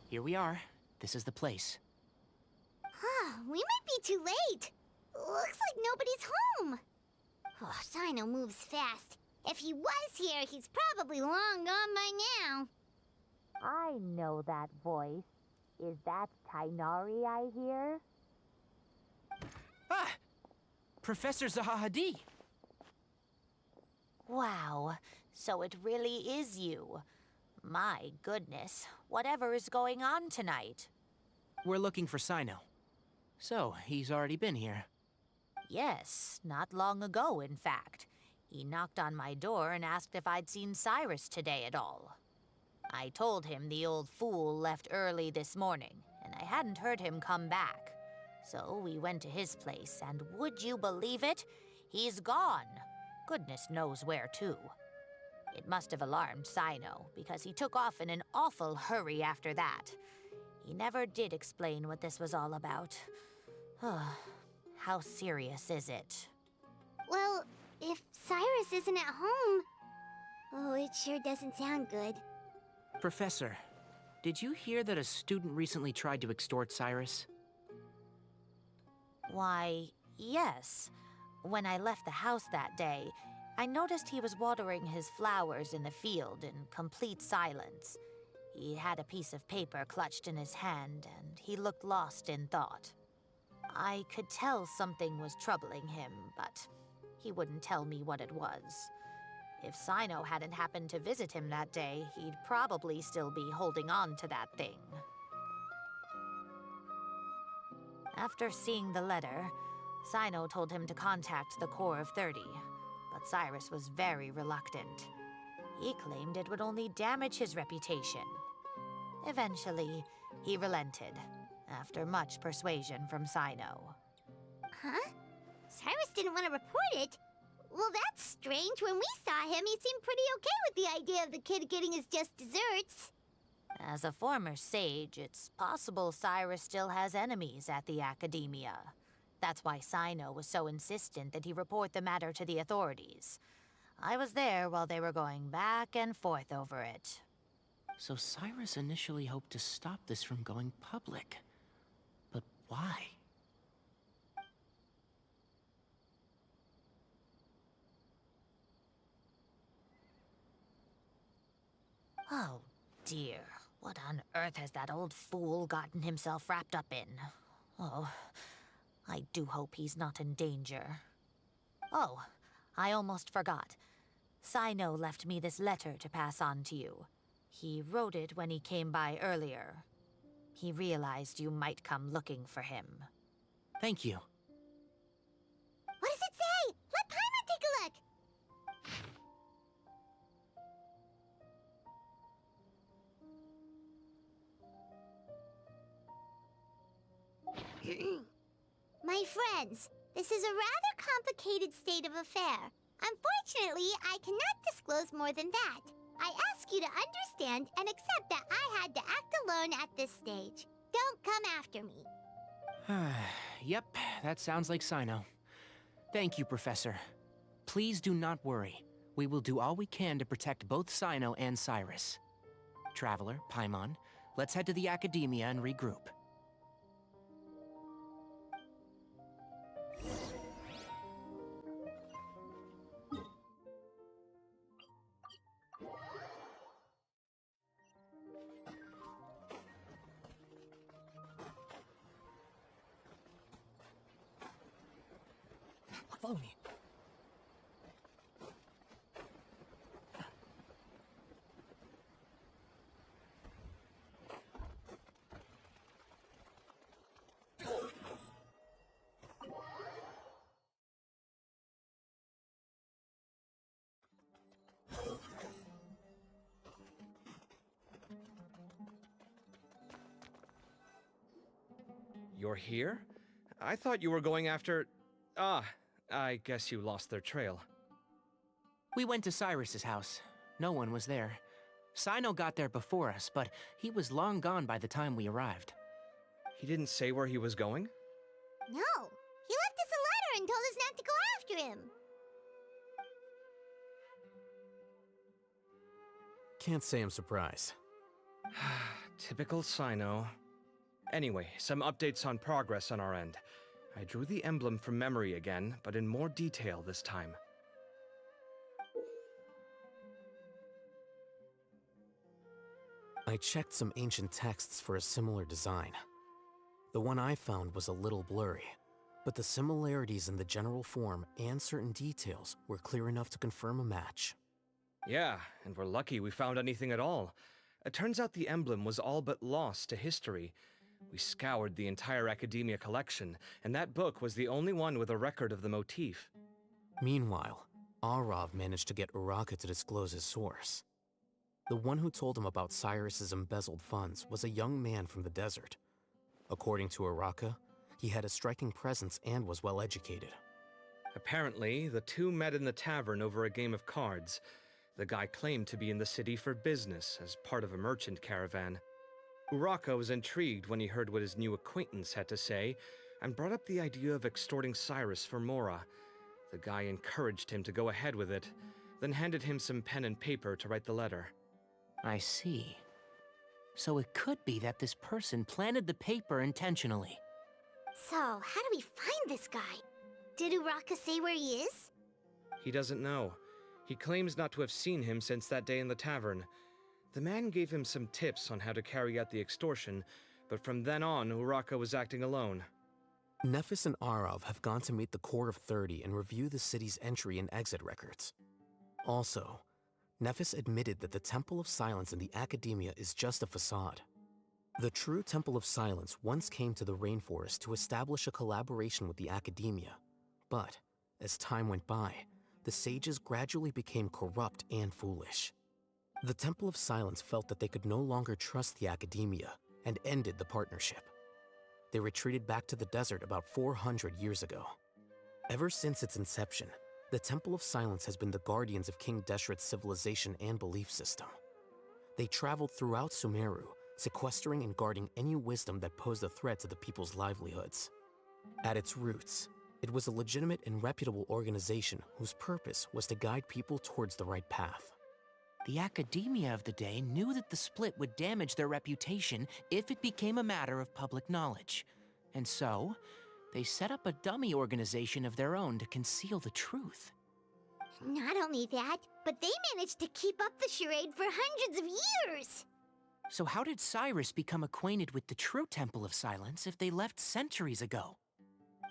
Here we are. This is the place. We might be too late. Looks like nobody's home. Oh, Cyno moves fast. If he was here, he's probably long gone by now. I know that voice. Is that Tainari I hear? Ah! Professor Zahahadi! Wow, so it really is you. My goodness, whatever is going on tonight? We're looking for Cyno. So, he's already been here. Yes, not long ago, in fact. He knocked on my door and asked if I'd seen Cyrus today at all. I told him the old fool left early this morning, and I hadn't heard him come back. So we went to his place, and would you believe it? He's gone. Goodness knows where to. It must have alarmed Cyno, because he took off in an awful hurry after that. He never did explain what this was all about. How serious is it? Well, if Cyrus isn't at home... Oh, it sure doesn't sound good. Professor, did you hear that a student recently tried to extort Cyrus? Why, yes. When I left the house that day, I noticed he was watering his flowers in the field in complete silence. He had a piece of paper clutched in his hand, and he looked lost in thought. I could tell something was troubling him, but he wouldn't tell me what it was. If Cyno hadn't happened to visit him that day, he'd probably still be holding on to that thing. After seeing the letter, Cyno told him to contact the Corps of 30, but Cyrus was very reluctant. He claimed it would only damage his reputation. Eventually, he relented, after much persuasion from Cyno. Huh? Cyrus didn't want to report it? Well, that's strange. When we saw him, he seemed pretty okay with the idea of the kid getting his just desserts. As a former sage, it's possible Cyrus still has enemies at the Academia. That's why Cyno was so insistent that he report the matter to the authorities. I was there while they were going back and forth over it. So Cyrus initially hoped to stop this from going public. But why? Oh, dear. What on earth has that old fool gotten himself wrapped up in? Oh, I do hope he's not in danger. Oh, I almost forgot. Cyno left me this letter to pass on to you. He wrote it when he came by earlier. He realized you might come looking for him. Thank you. What does it say? Let Paimon take a look. My friends, this is a rather complicated state of affair. Unfortunately, I cannot disclose more than that. I ask you to understand and accept that I had to act alone at this stage. Don't come after me. Yep, that sounds like Cyno. Thank you, Professor. Please do not worry. We will do all we can to protect both Cyno and Cyrus. Traveler, Paimon, let's head to the Academia and regroup. Follow me. You're here? I thought you were going after... Ah, I guess you lost their trail. We went to Cyrus's house. No one was there. Cyno got there before us, but he was long gone by the time we arrived. He didn't say where he was going? No, he left us a letter and told us not to go after him. Can't say I'm surprised. Typical Cyno. Anyway, some updates on progress on our end. I drew the emblem from memory again, but in more detail this time. I checked some ancient texts for a similar design. The one I found was a little blurry, but the similarities in the general form and certain details were clear enough to confirm a match. Yeah, and we're lucky we found anything at all. It turns out the emblem was all but lost to history. We scoured the entire Academia collection, and that book was the only one with a record of the motif. Meanwhile, Arav managed to get Uraka to disclose his source. The one who told him about Cyrus's embezzled funds was a young man from the desert. According to Uraka, he had a striking presence and was well educated. Apparently, the two met in the tavern over a game of cards. The guy claimed to be in the city for business, as part of a merchant caravan. Uraka was intrigued when he heard what his new acquaintance had to say, and brought up the idea of extorting Cyrus for Mora. The guy encouraged him to go ahead with it, then handed him some pen and paper to write the letter. I see. So it could be that this person planted the paper intentionally. So, how do we find this guy? Did Uraka say where he is? He doesn't know. He claims not to have seen him since that day in the tavern. The man gave him some tips on how to carry out the extortion, but from then on, Uraka was acting alone. Nephis and Arav have gone to meet the Core of 30 and review the city's entry and exit records. Also, Nephis admitted that the Temple of Silence in the Academia is just a facade. The true Temple of Silence once came to the rainforest to establish a collaboration with the Academia, but as time went by, the sages gradually became corrupt and foolish. The Temple of Silence felt that they could no longer trust the Academia and ended the partnership. They retreated back to the desert about 400 years ago. Ever since its inception, the Temple of Silence has been the guardians of King Deshret's civilization and belief system. They traveled throughout Sumeru, sequestering and guarding any wisdom that posed a threat to the people's livelihoods. At its roots, it was a legitimate and reputable organization whose purpose was to guide people towards the right path. The Academia of the day knew that the split would damage their reputation if it became a matter of public knowledge. And so, they set up a dummy organization of their own to conceal the truth. Not only that, but they managed to keep up the charade for hundreds of years! So how did Cyrus become acquainted with the true Temple of Silence if they left centuries ago?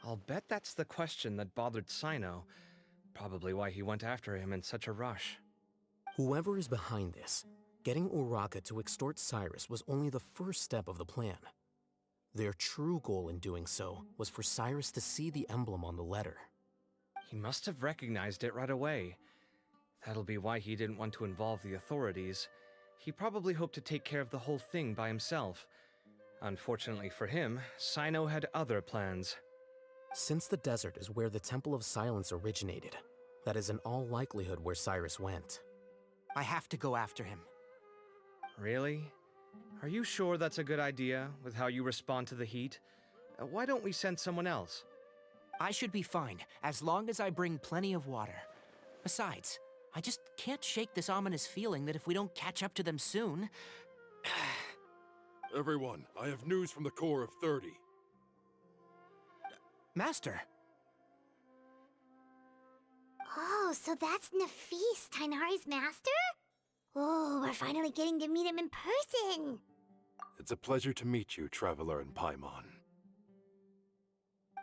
I'll bet that's the question that bothered Cyno. Probably why he went after him in such a rush. Whoever is behind this, getting Uraka to extort Cyrus was only the first step of the plan. Their true goal in doing so was for Cyrus to see the emblem on the letter. He must have recognized it right away. That'll be why he didn't want to involve the authorities. He probably hoped to take care of the whole thing by himself. Unfortunately for him, Cyno had other plans. Since the desert is where the Temple of Silence originated, that is in all likelihood where Cyrus went. I have to go after him. Really? Are you sure that's a good idea, with how you respond to the heat? Why don't we send someone else? I should be fine, as long as I bring plenty of water. Besides, I just can't shake this ominous feeling that if we don't catch up to them soon... Everyone, I have news from the Core of 30. Master! Oh, so that's Nafis, Tainari's master? Oh, we're finally getting to meet him in person! It's a pleasure to meet you, Traveler in Paimon.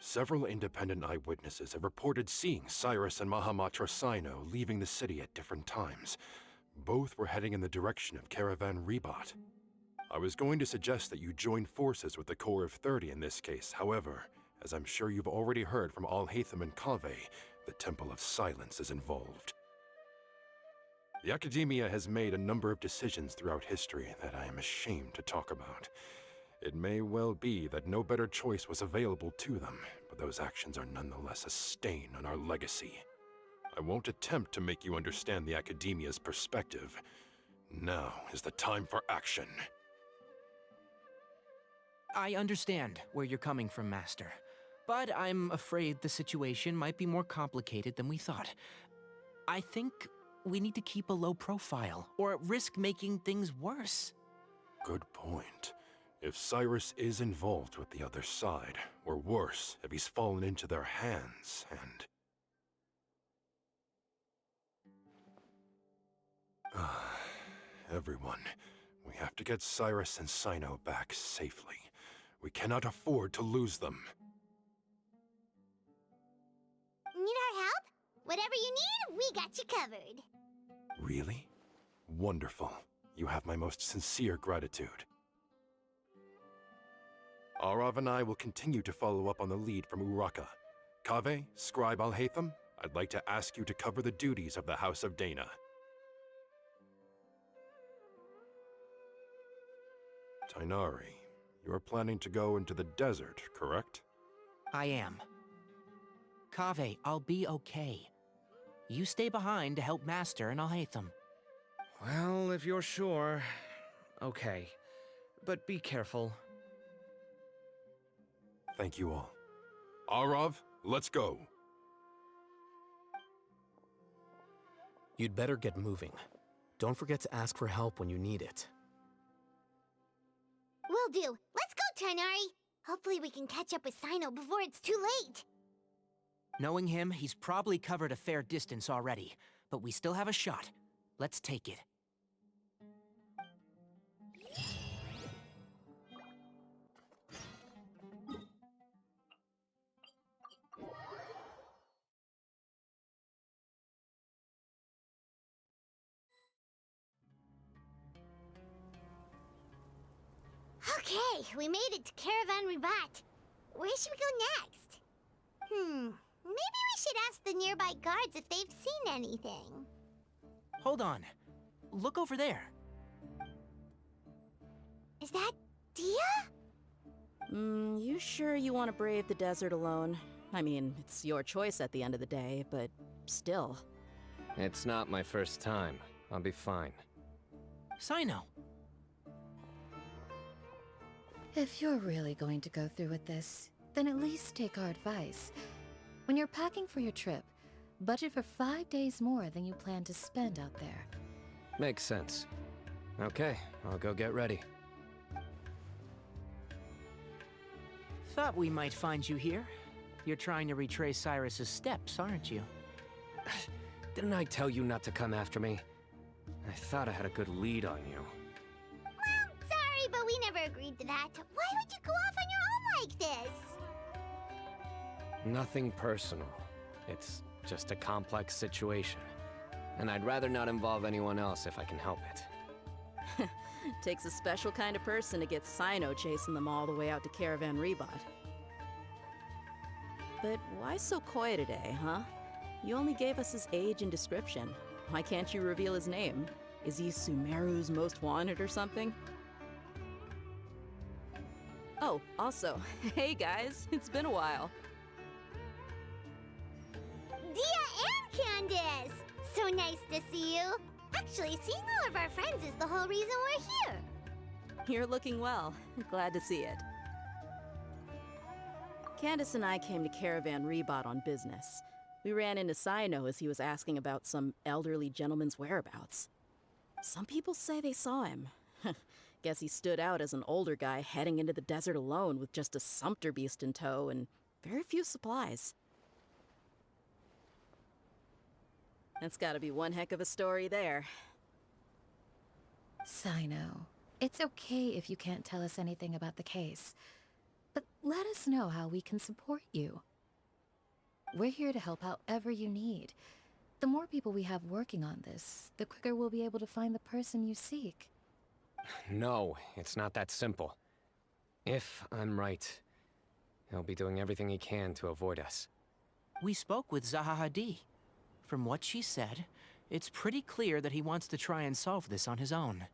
Several independent eyewitnesses have reported seeing Cyrus and Mahamatra Cyno leaving the city at different times. Both were heading in the direction of Caravan Rebat. I was going to suggest that you join forces with the Core of 30 in this case. However, as I'm sure you've already heard from Alhaitham and Kaveh, the Temple of Silence is involved. The Academia has made a number of decisions throughout history that I am ashamed to talk about. It may well be that no better choice was available to them, but those actions are nonetheless a stain on our legacy. I won't attempt to make you understand the Academia's perspective. Now is the time for action. I understand where you're coming from, Master. But I'm afraid the situation might be more complicated than we thought. I think we need to keep a low profile, or risk making things worse. Good point. If Cyrus is involved with the other side, or worse, if he's fallen into their hands, and... Everyone, we have to get Cyrus and Cyno back safely. We cannot afford to lose them. Need our help? Whatever you need, we got you covered. Really? Wonderful. You have my most sincere gratitude. Arav and I will continue to follow up on the lead from Uraka. Kaveh, Scribe Alhaitham, I'd like to ask you to cover the duties of the House of Dana. Tainari, you are planning to go into the desert, correct? I am. Kaveh, I'll be okay. You stay behind to help Master and Alhaitham. Well, if you're sure... Okay. but be careful. Thank you all. Arav, let's go. You'd better get moving. Don't forget to ask for help when you need it. Will do. Let's go, Tainari. Hopefully we can catch up with Cyno before it's too late. Knowing him, he's probably covered a fair distance already, but we still have a shot. Let's take it. Okay, we made it to Caravan Ribat. Where should we go next? Maybe we should ask the nearby guards if they've seen anything. Hold on. Look over there. Is that Dia? You sure you want to brave the desert alone? I mean, it's your choice at the end of the day, but still. It's not my first time. I'll be fine. Cyno. If you're really going to go through with this, then at least take our advice. When you're packing for your trip, budget for 5 days more than you plan to spend out there. Makes sense. Okay, I'll go get ready. Thought we might find you here. You're trying to retrace Cyrus's steps, aren't you? Didn't I tell you not to come after me? I thought I had a good lead on you. Well, sorry, but we never agreed to that. Why would you go off on your own like this? Nothing personal. It's just a complex situation. And I'd rather not involve anyone else if I can help it. Takes a special kind of person to get Cyno chasing them all the way out to Caravan Ribat. But why so coy today, huh? You only gave us his age and description. Why can't you reveal his name? Is he Sumeru's most wanted or something? Oh, also, hey guys, it's been a while. Dia and Candace! So nice to see you. Actually, seeing all of our friends is the whole reason we're here. You're looking well. Glad to see it. Candace and I came to Caravan Ribat on business. We ran into Cyno as he was asking about some elderly gentleman's whereabouts. Some people say they saw him. Guess he stood out as an older guy heading into the desert alone with just a sumpter beast in tow and very few supplies. That's gotta be one heck of a story there. Cyno, it's okay if you can't tell us anything about the case. But let us know how we can support you. We're here to help however you need. The more people we have working on this, the quicker we'll be able to find the person you seek. No, it's not that simple. If I'm right, he'll be doing everything he can to avoid us. We spoke with Zaha Hadid. From what she said, it's pretty clear that he wants to try and solve this on his own.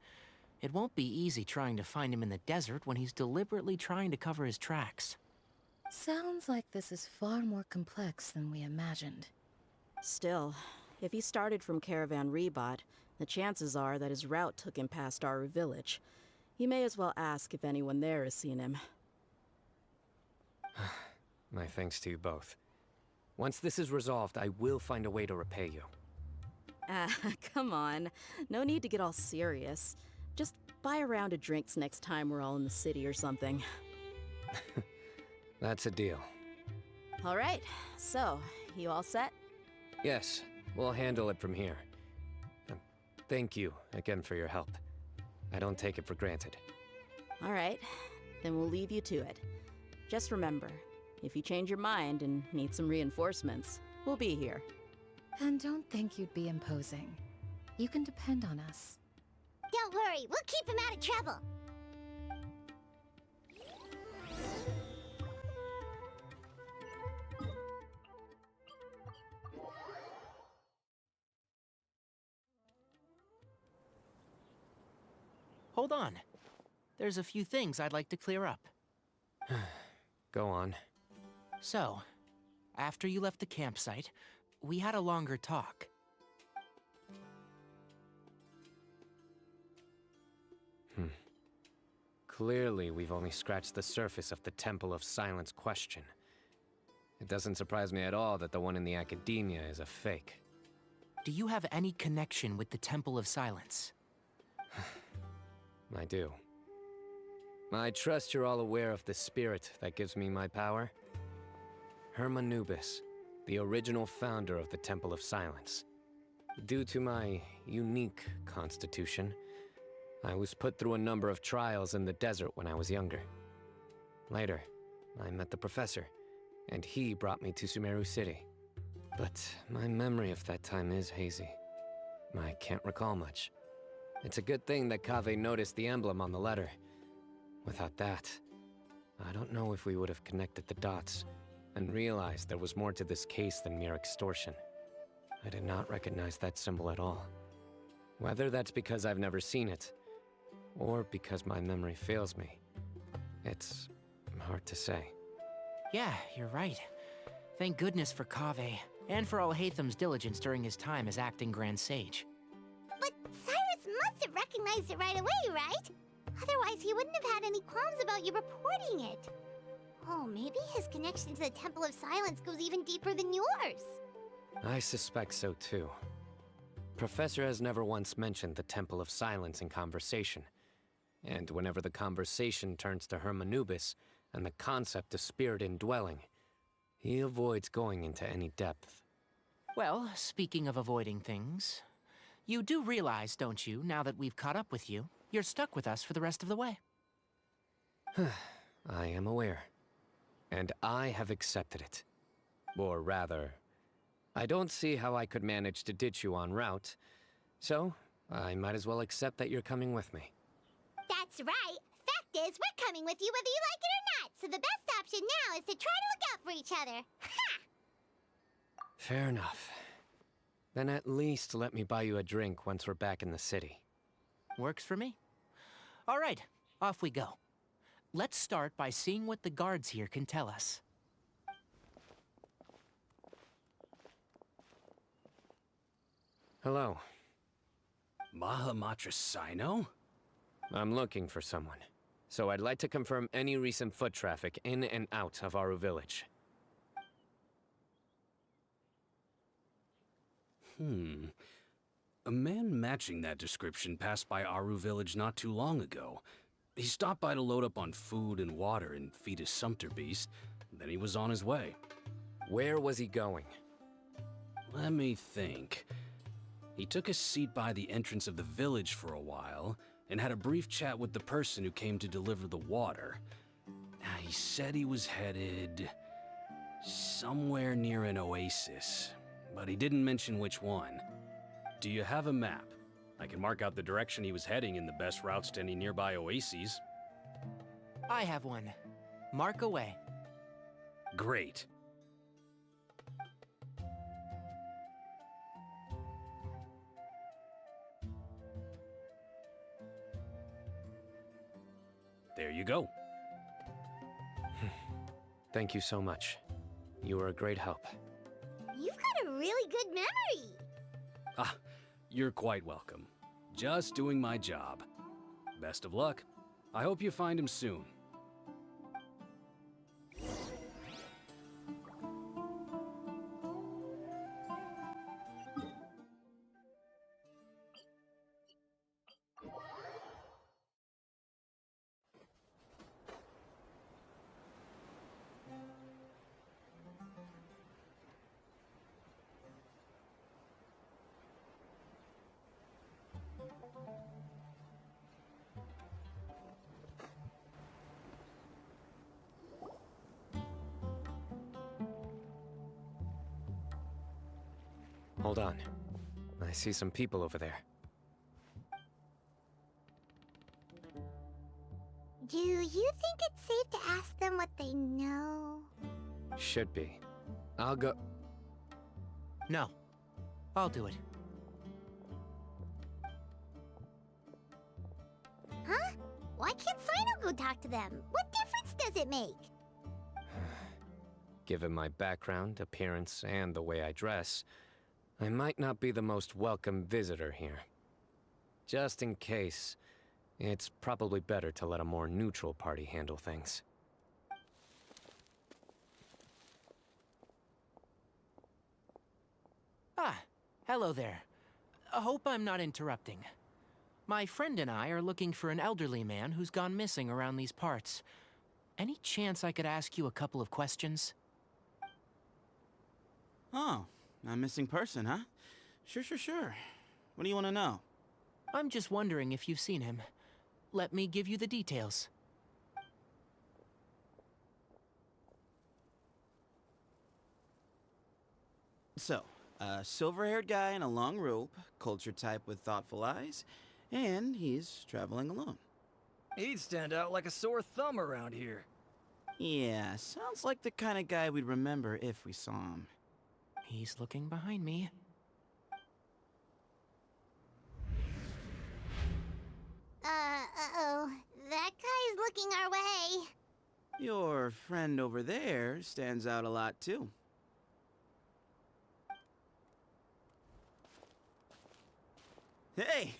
It won't be easy trying to find him in the desert when he's deliberately trying to cover his tracks. Sounds like this is far more complex than we imagined. Still, if he started from Caravan Ribat, the chances are that his route took him past our village. You may as well ask if anyone there has seen him. My thanks to you both. Once this is resolved, I will find a way to repay you. Ah, come on. No need to get all serious. Just buy a round of drinks next time we're all in the city or something. That's a deal. All right, so, you all set? Yes, we'll handle it from here. Thank you again for your help. I don't take it for granted. All right, then we'll leave you to it. Just remember, if you change your mind and need some reinforcements, we'll be here. And don't think you'd be imposing. You can depend on us. Don't worry, we'll keep him out of trouble. Hold on. There's a few things I'd like to clear up. Go on. So, after you left the campsite, we had a longer talk. Clearly, we've only scratched the surface of the Temple of Silence question. It doesn't surprise me at all that the one in the Academia is a fake. Do you have any connection with the Temple of Silence? I do. I trust you're all aware of the spirit that gives me my power. Hermanubis, the original founder of the Temple of Silence. Due to my unique constitution, I was put through a number of trials in the desert when I was younger. Later, I met the professor, and he brought me to Sumeru City. But my memory of that time is hazy. I can't recall much. It's a good thing that Kaveh noticed the emblem on the letter. Without that, I don't know if we would have connected the dots and realized there was more to this case than mere extortion. I did not recognize that symbol at all. Whether that's because I've never seen it, or because my memory fails me, it's hard to say. Yeah, you're right. Thank goodness for Kaveh, and for Alhaitham's diligence during his time as acting Grand Sage. But Cyrus must have recognized it right away, right? Otherwise, he wouldn't have had any qualms about you reporting it. Oh, maybe his connection to the Temple of Silence goes even deeper than yours. I suspect so too. Professor has never once mentioned the Temple of Silence in conversation. And whenever the conversation turns to Hermanubis and the concept of spirit indwelling, he avoids going into any depth. Well, speaking of avoiding things, you do realize, don't you, now that we've caught up with you, you're stuck with us for the rest of the way. I am aware. And I have accepted it. Or rather, I don't see how I could manage to ditch you en route, so I might as well accept that you're coming with me. That's right. Fact is, we're coming with you whether you like it or not, so the best option now is to try to look out for each other. Ha! Fair enough. Then at least let me buy you a drink once we're back in the city. Works for me. All right, off we go. Let's start by seeing what the guards here can tell us. Hello. Mahamatra Cyno? I'm looking for someone, so I'd like to confirm any recent foot traffic in and out of Aru Village. A man matching that description passed by Aru Village not too long ago. He stopped by to load up on food and water and feed his sumpter beast, then he was on his way. Where was he going? Let me think. He took a seat by the entrance of the village for a while, and had a brief chat with the person who came to deliver the water. He said he was headed somewhere near an oasis, but he didn't mention which one. Do you have a map? I can mark out the direction he was heading and the best routes to any nearby oases. I have one. Mark away. Great. There you go. Thank you so much. You were a great help. You've got a really good memory. Ah, you're quite welcome. Just doing my job. Best of luck. I hope you find him soon. Hold on. I see some people over there. Do you think it's safe to ask them what they know? Should be. I'll go... No. I'll do it. Huh? Why can't Cyno go talk to them? What difference does it make? Given my background, appearance, and the way I dress, I might not be the most welcome visitor here. Just in case, It's probably better to let a more neutral party handle things. Ah, hello there. I hope I'm not interrupting. My friend and I are looking for an elderly man who's gone missing around these parts. Any chance I could ask you a couple of questions? Oh, a missing person, huh? Sure. What do you want to know? I'm just wondering if you've seen him. Let me give you the details. So, a silver-haired guy in a long robe, culture type with thoughtful eyes, and he's traveling alone. He'd stand out like a sore thumb around here. Yeah, sounds like the kind of guy we'd remember if we saw him. He's looking behind me. Uh-oh. That guy's looking our way. Your friend over there stands out a lot, too. Hey,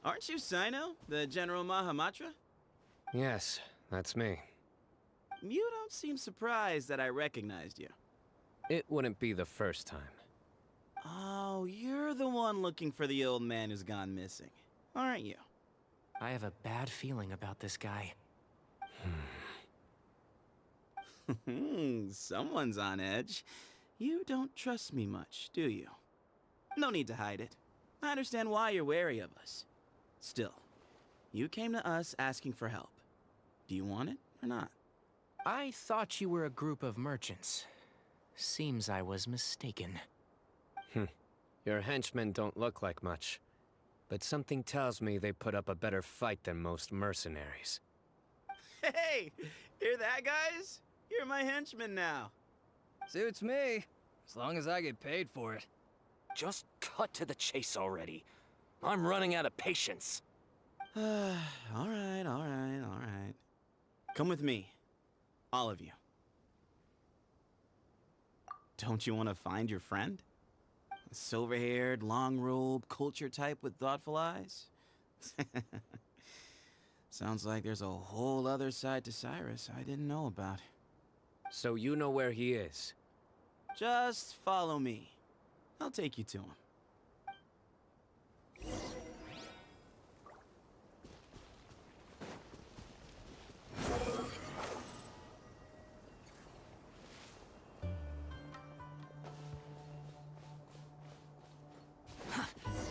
aren't you Cyno, the General Mahamatra? Yes, that's me. You don't seem surprised that I recognized you. It wouldn't be the first time. Oh, you're the one looking for the old man who's gone missing, aren't you? I have a bad feeling about this guy. Someone's on edge. You don't trust me much, do you? No need to hide it. I understand why you're wary of us. Still, you came to us asking for help. Do you want it or not? I thought you were a group of merchants. Seems I was mistaken. Your henchmen don't look like much, but something tells me they put up a better fight than most mercenaries. Hey! Hear that, guys? You're my henchman now. Suits me, as long as I get paid for it. Just cut to the chase already. I'm running out of patience. All right. Come with me. All of you. Don't you want to find your friend? A silver-haired, long-robed, culture type with thoughtful eyes? Sounds like there's a whole other side to Cyrus I didn't know about. So you know where he is? Just follow me. I'll take you to him.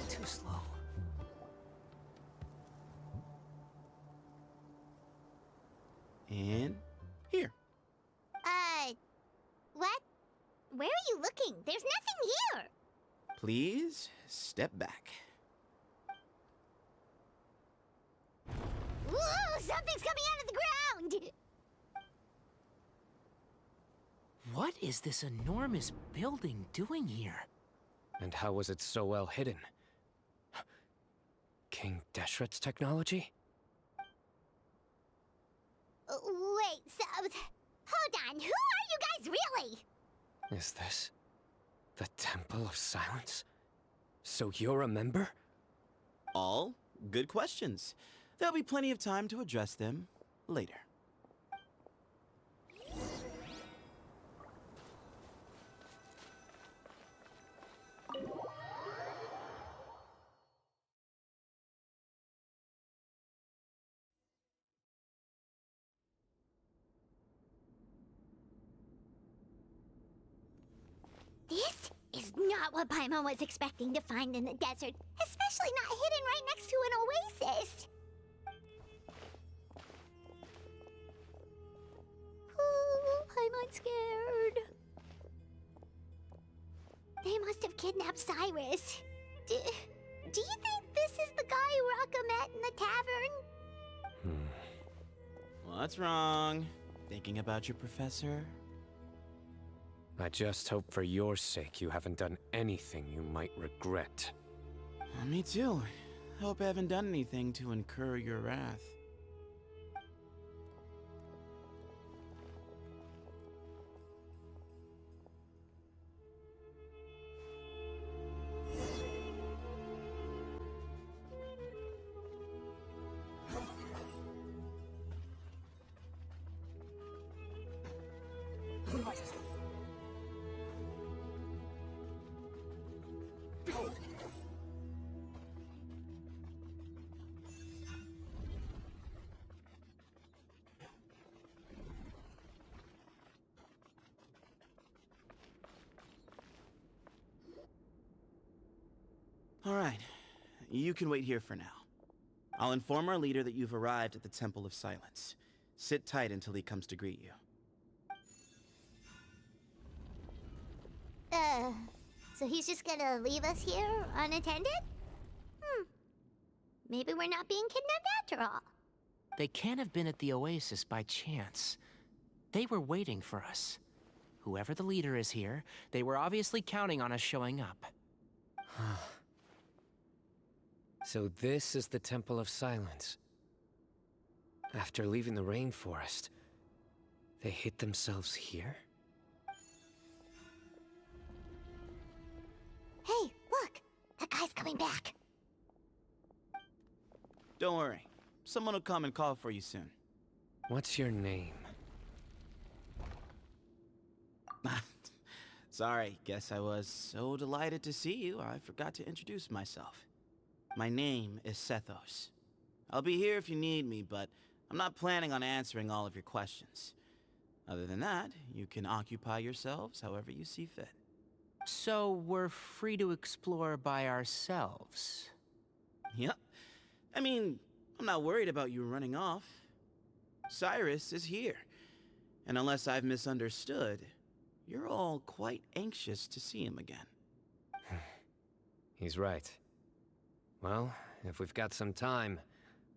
Too slow. And here. What? Where are you looking? There's nothing here. Please step back. Whoa, something's coming out of the ground! What is this enormous building doing here? And how was it so well hidden? King Deshret's technology? Wait, so... Hold on, who are you guys really? Is this the Temple of Silence? So you're a member? All good questions. There'll be plenty of time to address them later. This is not what Paimon was expecting to find in the desert, especially not hidden right next to an oasis. Oh, Paimon's scared. They must have kidnapped Cyrus. Do you think this is the guy Raka met in the tavern? What's wrong? Thinking about your professor? I just hope for your sake you haven't done anything you might regret. Me too. Hope I haven't done anything to incur your wrath. All right, you can wait here for now. I'll inform our leader that you've arrived at the Temple of Silence. Sit tight until he comes to greet you. So he's just gonna leave us here unattended? Maybe we're not being kidnapped after all. They can't have been at the Oasis by chance. They were waiting for us. Whoever the leader is here, they were obviously counting on us showing up. So this is the Temple of Silence. After leaving the rainforest, they hid themselves here? Hey, look! That guy's coming back. Don't worry. Someone will come and call for you soon. What's your name? Sorry, guess I was so delighted to see you, I forgot to introduce myself. My name is Sethos. I'll be here if you need me, but I'm not planning on answering all of your questions. Other than that, you can occupy yourselves however you see fit. So we're free to explore by ourselves? Yep. I mean, I'm not worried about you running off. Cyrus is here. And unless I've misunderstood, you're all quite anxious to see him again. He's right. Well, if we've got some time,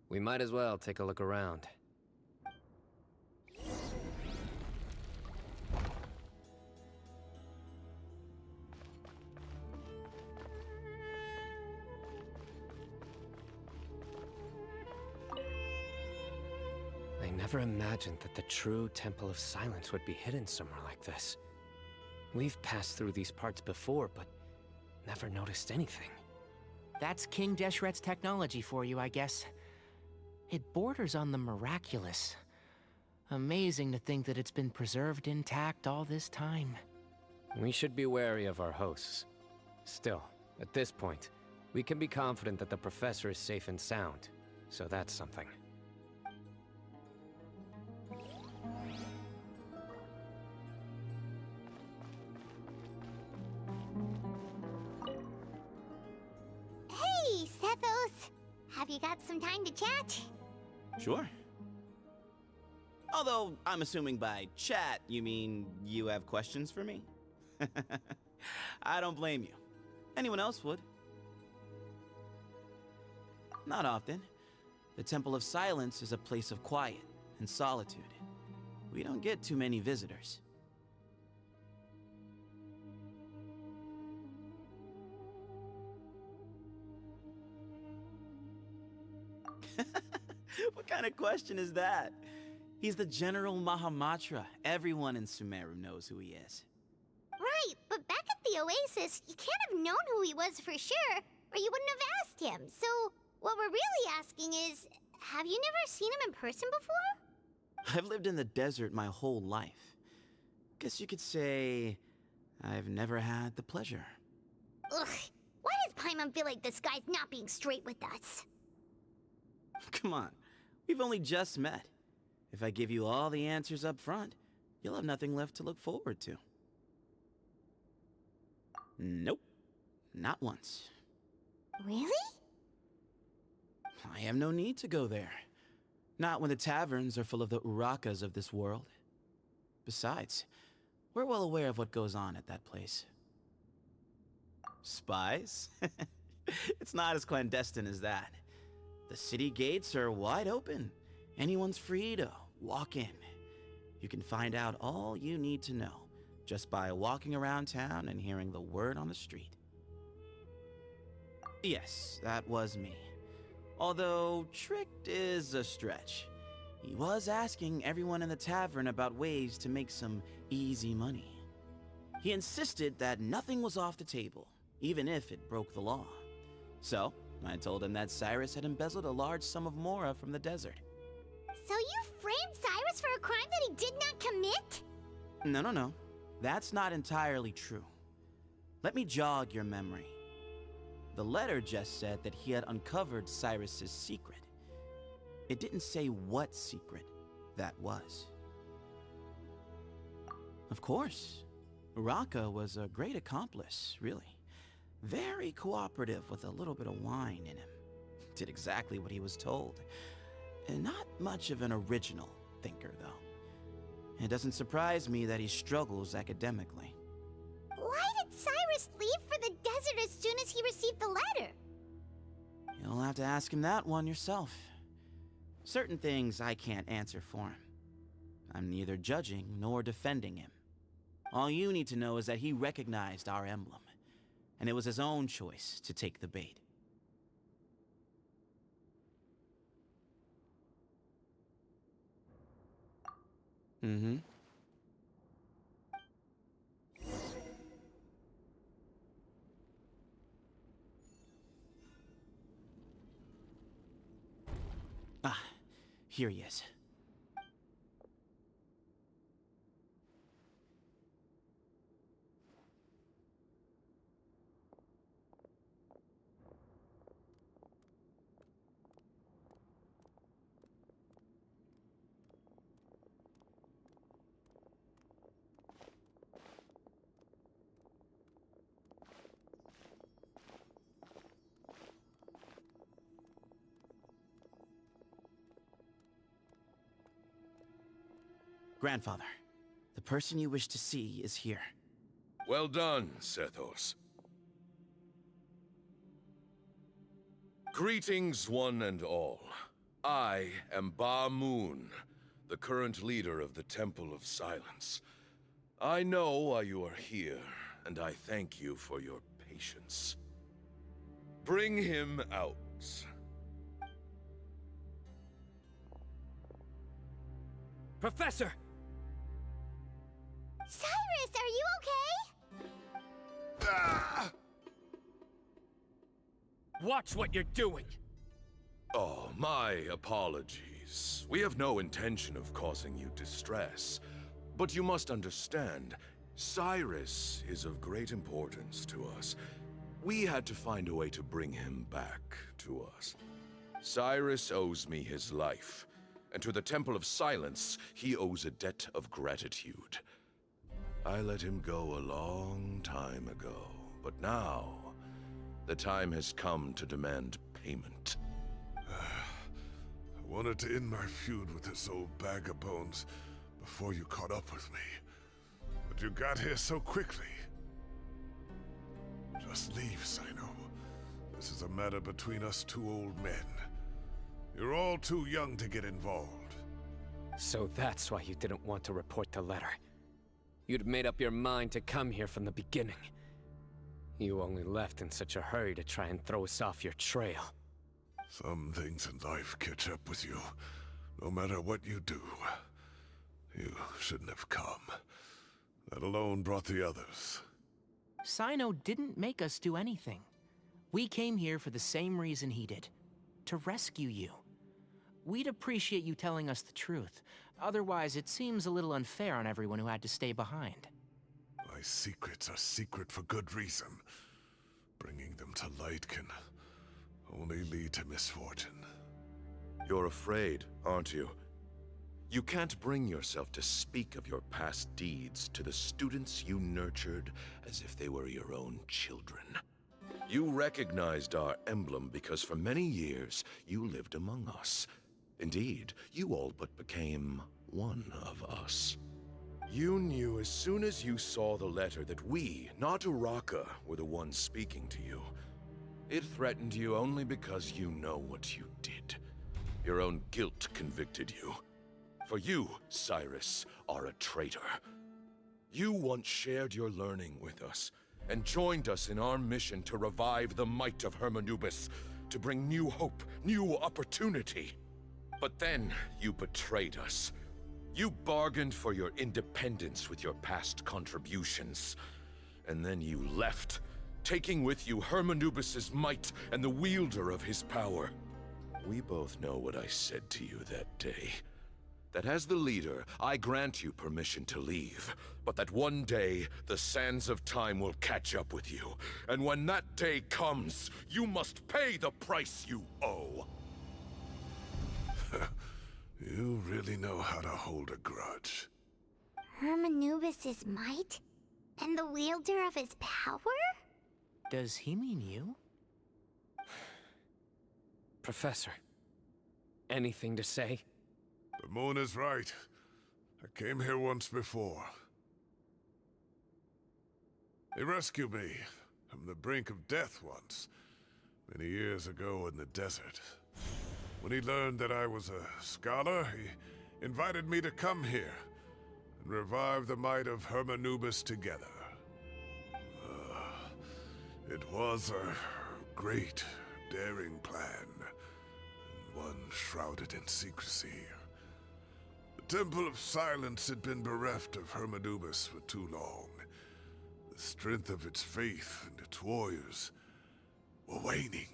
we might as well take a look around. I never imagined that the true Temple of Silence would be hidden somewhere like this. We've passed through these parts before, but never noticed anything. That's King Deshret's technology for you, I guess. It borders on the miraculous. Amazing to think that it's been preserved intact all this time. We should be wary of our hosts. Still, at this point, we can be confident that the professor is safe and sound, so that's something. Hey, Sethos! Have you got some time to chat? Sure. Although, I'm assuming by chat, you mean you have questions for me? I don't blame you. Anyone else would. Not often. The Temple of Silence is a place of quiet and solitude. We don't get too many visitors. What kind of question is that? He's the General Mahamatra. Everyone in Sumeru knows who he is. Right, but back at the Oasis, you can't have known who he was for sure, or you wouldn't have asked him. So, what we're really asking is, have you never seen him in person before? I've lived in the desert my whole life. Guess you could say I've never had the pleasure. Ugh, why does Paimon feel like this guy's not being straight with us? Come on, we've only just met. If I give you all the answers up front, you'll have nothing left to look forward to. Nope, not once. Really? I have no need to go there. Not when the taverns are full of the Urakas of this world. Besides, we're well aware of what goes on at that place. Spies? It's not as clandestine as that. The city gates are wide open. Anyone's free to walk in. You can find out all you need to know just by walking around town and hearing the word on the street. Yes, that was me. Although tricked is a stretch. He was asking everyone in the tavern about ways to make some easy money. He insisted that nothing was off the table, even if it broke the law. So, I told him that Cyrus had embezzled a large sum of mora from the desert. So you framed Cyrus for a crime that he did not commit? No. That's not entirely true. Let me jog your memory. The letter just said that he had uncovered Cyrus's secret. It didn't say what secret that was. Of course, Uraka was a great accomplice, really. Very cooperative with a little bit of wine in him. Did exactly what he was told. And not much of an original thinker, though. It doesn't surprise me that he struggles academically. Why did Cyrus leave for the desert as soon as he received the letter? You'll have to ask him that one yourself. Certain things I can't answer for him. I'm neither judging nor defending him. All you need to know is that he recognized our emblem, and it was his own choice to take the bait. Mm-hmm. Ah, here he is. Grandfather, the person you wish to see is here. Well done, Sethos. Greetings, one and all. I am Ba Moon, the current leader of the Temple of Silence. I know why you are here, and I thank you for your patience. Bring him out. Professor! Cyrus, are you okay? Ah! Watch what you're doing! Oh, my apologies. We have no intention of causing you distress. But you must understand, Cyrus is of great importance to us. We had to find a way to bring him back to us. Cyrus owes me his life, and to the Temple of Silence, he owes a debt of gratitude. I let him go a long time ago, but now, the time has come to demand payment. I wanted to end my feud with this old bag of bones before you caught up with me. But you got here so quickly. Just leave, Cyno. This is a matter between us two old men. You're all too young to get involved. So that's why you didn't want to report the letter. You'd made up your mind to come here from the beginning. You only left in such a hurry to try and throw us off your trail. Some things in life catch up with you, no matter what you do. You shouldn't have come. That alone brought the others. Cyno didn't make us do anything. We came here for the same reason he did. To rescue you. We'd appreciate you telling us the truth. Otherwise, it seems a little unfair on everyone who had to stay behind. My secrets are secret for good reason. Bringing them to light can only lead to misfortune. You're afraid, aren't you? You can't bring yourself to speak of your past deeds to the students you nurtured as if they were your own children. You recognized our emblem because for many years you lived among us. Indeed, you all but became one of us. You knew as soon as you saw the letter that we, not Uraka, were the ones speaking to you. It threatened you only because you know what you did. Your own guilt convicted you. For you, Cyrus, are a traitor. You once shared your learning with us, and joined us in our mission to revive the might of Hermanubis, to bring new hope, new opportunity. But then, you betrayed us. You bargained for your independence with your past contributions. And then you left, taking with you Hermanubis' might and the wielder of his power. We both know what I said to you that day. that as the leader, I grant you permission to leave, but that one day, the sands of time will catch up with you. And when that day comes, you must pay the price you owe. You really know how to hold a grudge. Hermanubis' might? And the wielder of his power? Does he mean you? Professor, anything to say? The moon is right. I came here once before. He rescued me from the brink of death once, many years ago in the desert. When he learned that I was a scholar, he invited me to come here and revive the might of Hermanubis together. It was a great, daring plan, and one shrouded in secrecy. The Temple of Silence had been bereft of Hermanubis for too long. The strength of its faith and its warriors were waning.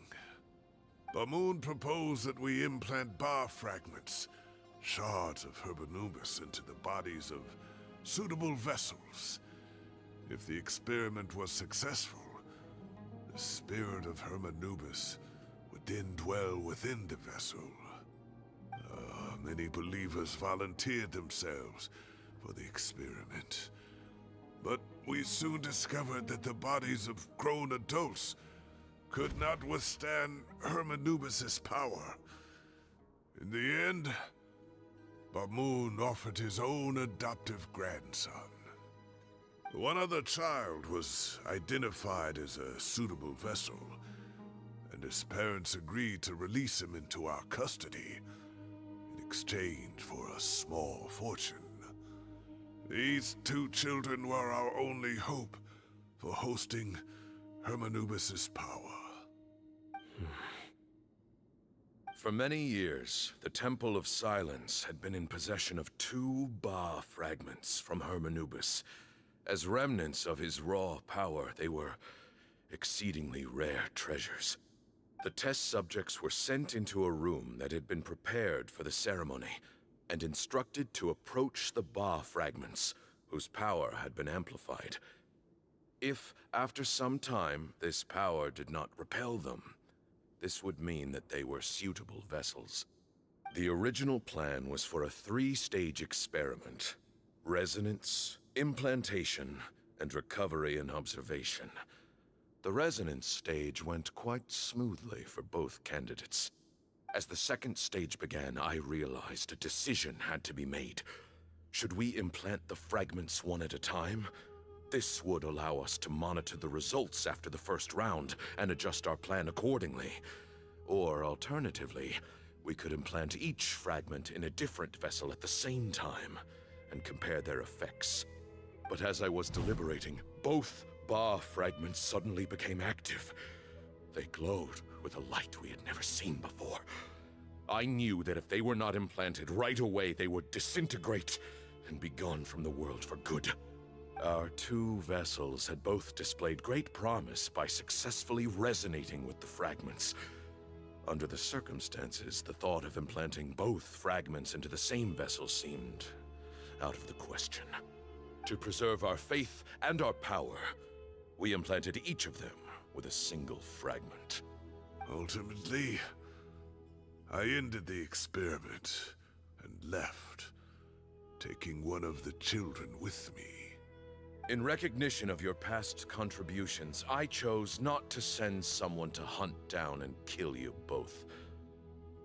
Bamoon proposed that we implant bar fragments, shards of Hermanubis, into the bodies of suitable vessels. If the experiment was successful, the spirit of Hermanubis would then dwell within the vessel. Many believers volunteered themselves for the experiment. But we soon discovered that the bodies of grown adults could not withstand Hermanubis' power. In the end, Bamoon offered his own adoptive grandson. One other child was identified as a suitable vessel, and his parents agreed to release him into our custody in exchange for a small fortune. These two children were our only hope for hosting Hermanubis' power. For many years, the Temple of Silence had been in possession of 2 Ba fragments from Hermanubis. As remnants of his raw power, they were exceedingly rare treasures. The test subjects were sent into a room that had been prepared for the ceremony, and instructed to approach the Ba fragments, whose power had been amplified. If, after some time, this power did not repel them, this would mean that they were suitable vessels. The original plan was for a 3-stage experiment: resonance, implantation, and recovery and observation. The resonance stage went quite smoothly for both candidates. As the 2nd stage began, I realized a decision had to be made. Should we implant the fragments one at a time? This would allow us to monitor the results after the first round and adjust our plan accordingly. Or alternatively, we could implant each fragment in a different vessel at the same time and compare their effects. But as I was deliberating, both Ba fragments suddenly became active. They glowed with a light we had never seen before. I knew that if they were not implanted right away, they would disintegrate and be gone from the world for good. Our 2 vessels had both displayed great promise by successfully resonating with the fragments. Under the circumstances, the thought of implanting both fragments into the same vessel seemed out of the question. To preserve our faith and our power, we implanted each of them with a single fragment. Ultimately, I ended the experiment and left, taking one of the children with me. In recognition of your past contributions, I chose not to send someone to hunt down and kill you both.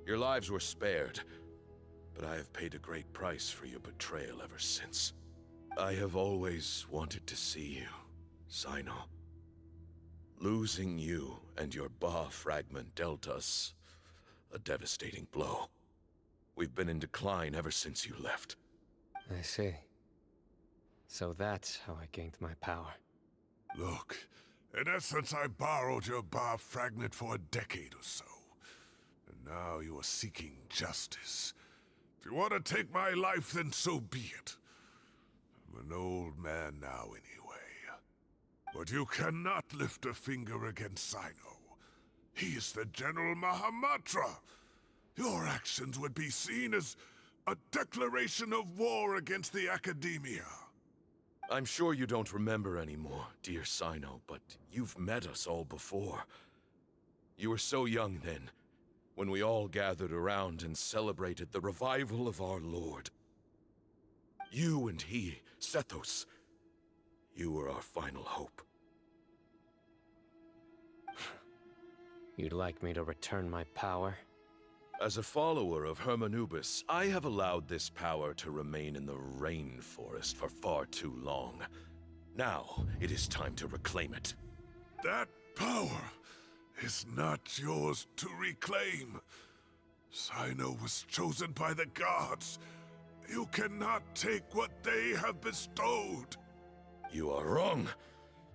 Your lives were spared, but I have paid a great price for your betrayal ever since. I have always wanted to see you, Cyno. Losing you and your Ba fragment dealt us a devastating blow. We've been in decline ever since you left. I see. So that's how I gained my power. Look, in essence, I borrowed your Ba fragment for a decade or so. And now you are seeking justice. If you want to take my life, then so be it. I'm an old man now anyway. But you cannot lift a finger against Cyno. He is the General Mahamatra. Your actions would be seen as A declaration of war against the Academia. I'm sure you don't remember anymore, dear Cyno, but you've met us all before. You were so young then, when we all gathered around and celebrated the revival of our Lord. You and he, Sethos, you were our final hope. You'd like me to return my power? As a follower of Hermanubis, I have allowed this power to remain in the rainforest for far too long. Now, it is time to reclaim it. That power is not yours to reclaim. Cyno was chosen by the gods. You cannot take what they have bestowed. You are wrong.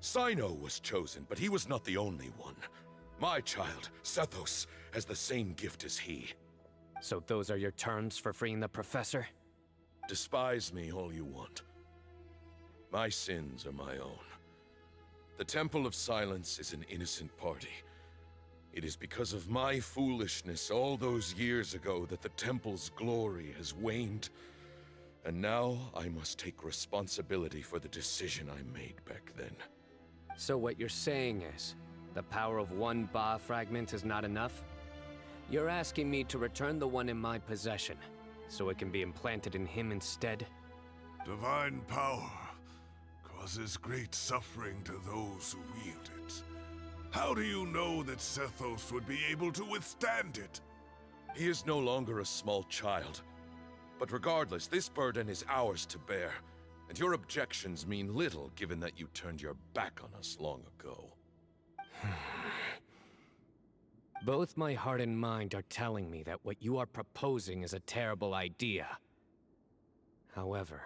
Cyno was chosen, but he was not the only one. My child, Sethos, has the same gift as he. So those are your terms for freeing the professor? Despise me all you want. My sins are my own. The Temple of Silence is an innocent party. It is because of my foolishness all those years ago that the Temple's glory has waned. And now I must take responsibility for the decision I made back then. So what you're saying is, the power of one Ba fragment is not enough? You're asking me to return the one in my possession, so it can be implanted in him instead? Divine power causes great suffering to those who wield it. How do you know that Sethos would be able to withstand it? He is no longer a small child. But regardless, this burden is ours to bear, and your objections mean little given that you turned your back on us long ago. Both my heart and mind are telling me that what you are proposing is a terrible idea. However...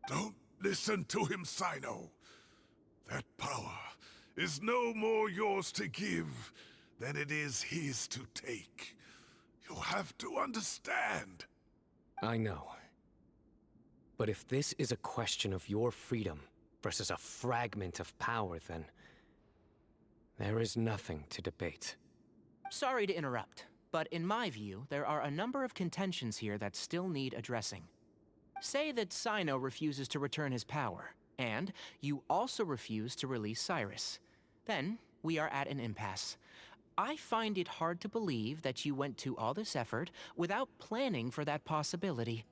Don't listen to him, Cyno. That power is no more yours to give than it is his to take. You have to understand. I know. But if this is a question of your freedom versus a fragment of power, then... there is nothing to debate. Sorry to interrupt, but in my view, there are a number of contentions here that still need addressing. Say that Cyno refuses to return his power, and you also refuse to release Cyrus. Then, we are at an impasse. I find it hard to believe that you went to all this effort without planning for that possibility.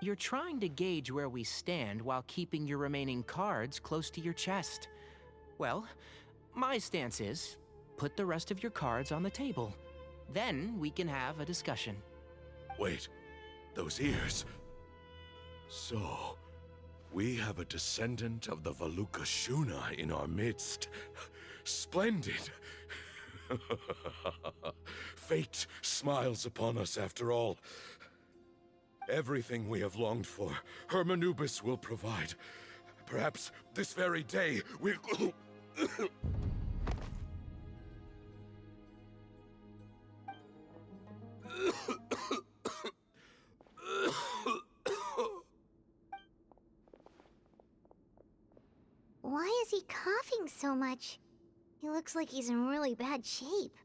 You're trying to gauge where we stand while keeping your remaining cards close to your chest. Well, my stance is, put the rest of your cards on the table. Then we can have a discussion. Wait, those ears... So, we have a descendant of the Valukashuna in our midst. Splendid! Fate smiles upon us after all. Everything we have longed for, Hermanubis will provide. Perhaps this very day we'll... Why is he coughing so much? He looks like he's in really bad shape.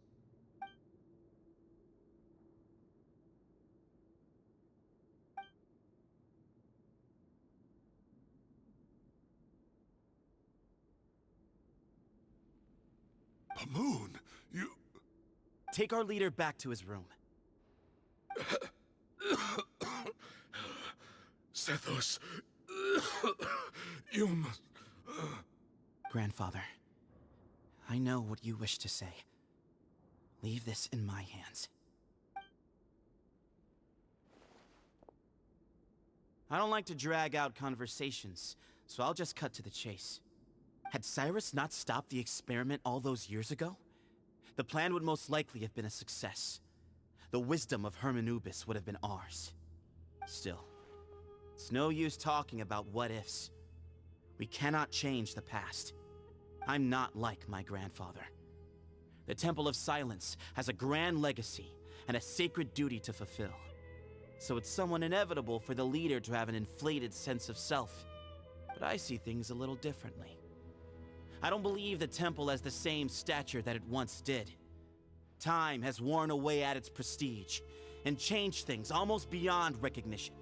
Moon, you... Take our leader back to his room. Sethos, you must... Grandfather, I know what you wish to say. Leave this in my hands. I don't like to drag out conversations, so I'll just cut to the chase. Had Cyrus not stopped the experiment all those years ago, the plan would most likely have been a success. The wisdom of Hermanubis would have been ours. Still, it's no use talking about what-ifs. We cannot change the past. I'm not like my grandfather. The Temple of Silence has a grand legacy and a sacred duty to fulfill. So it's somewhat inevitable for the leader to have an inflated sense of self. But I see things a little differently. I don't believe the temple has the same stature that it once did. Time has worn away at its prestige, and change things almost beyond recognition.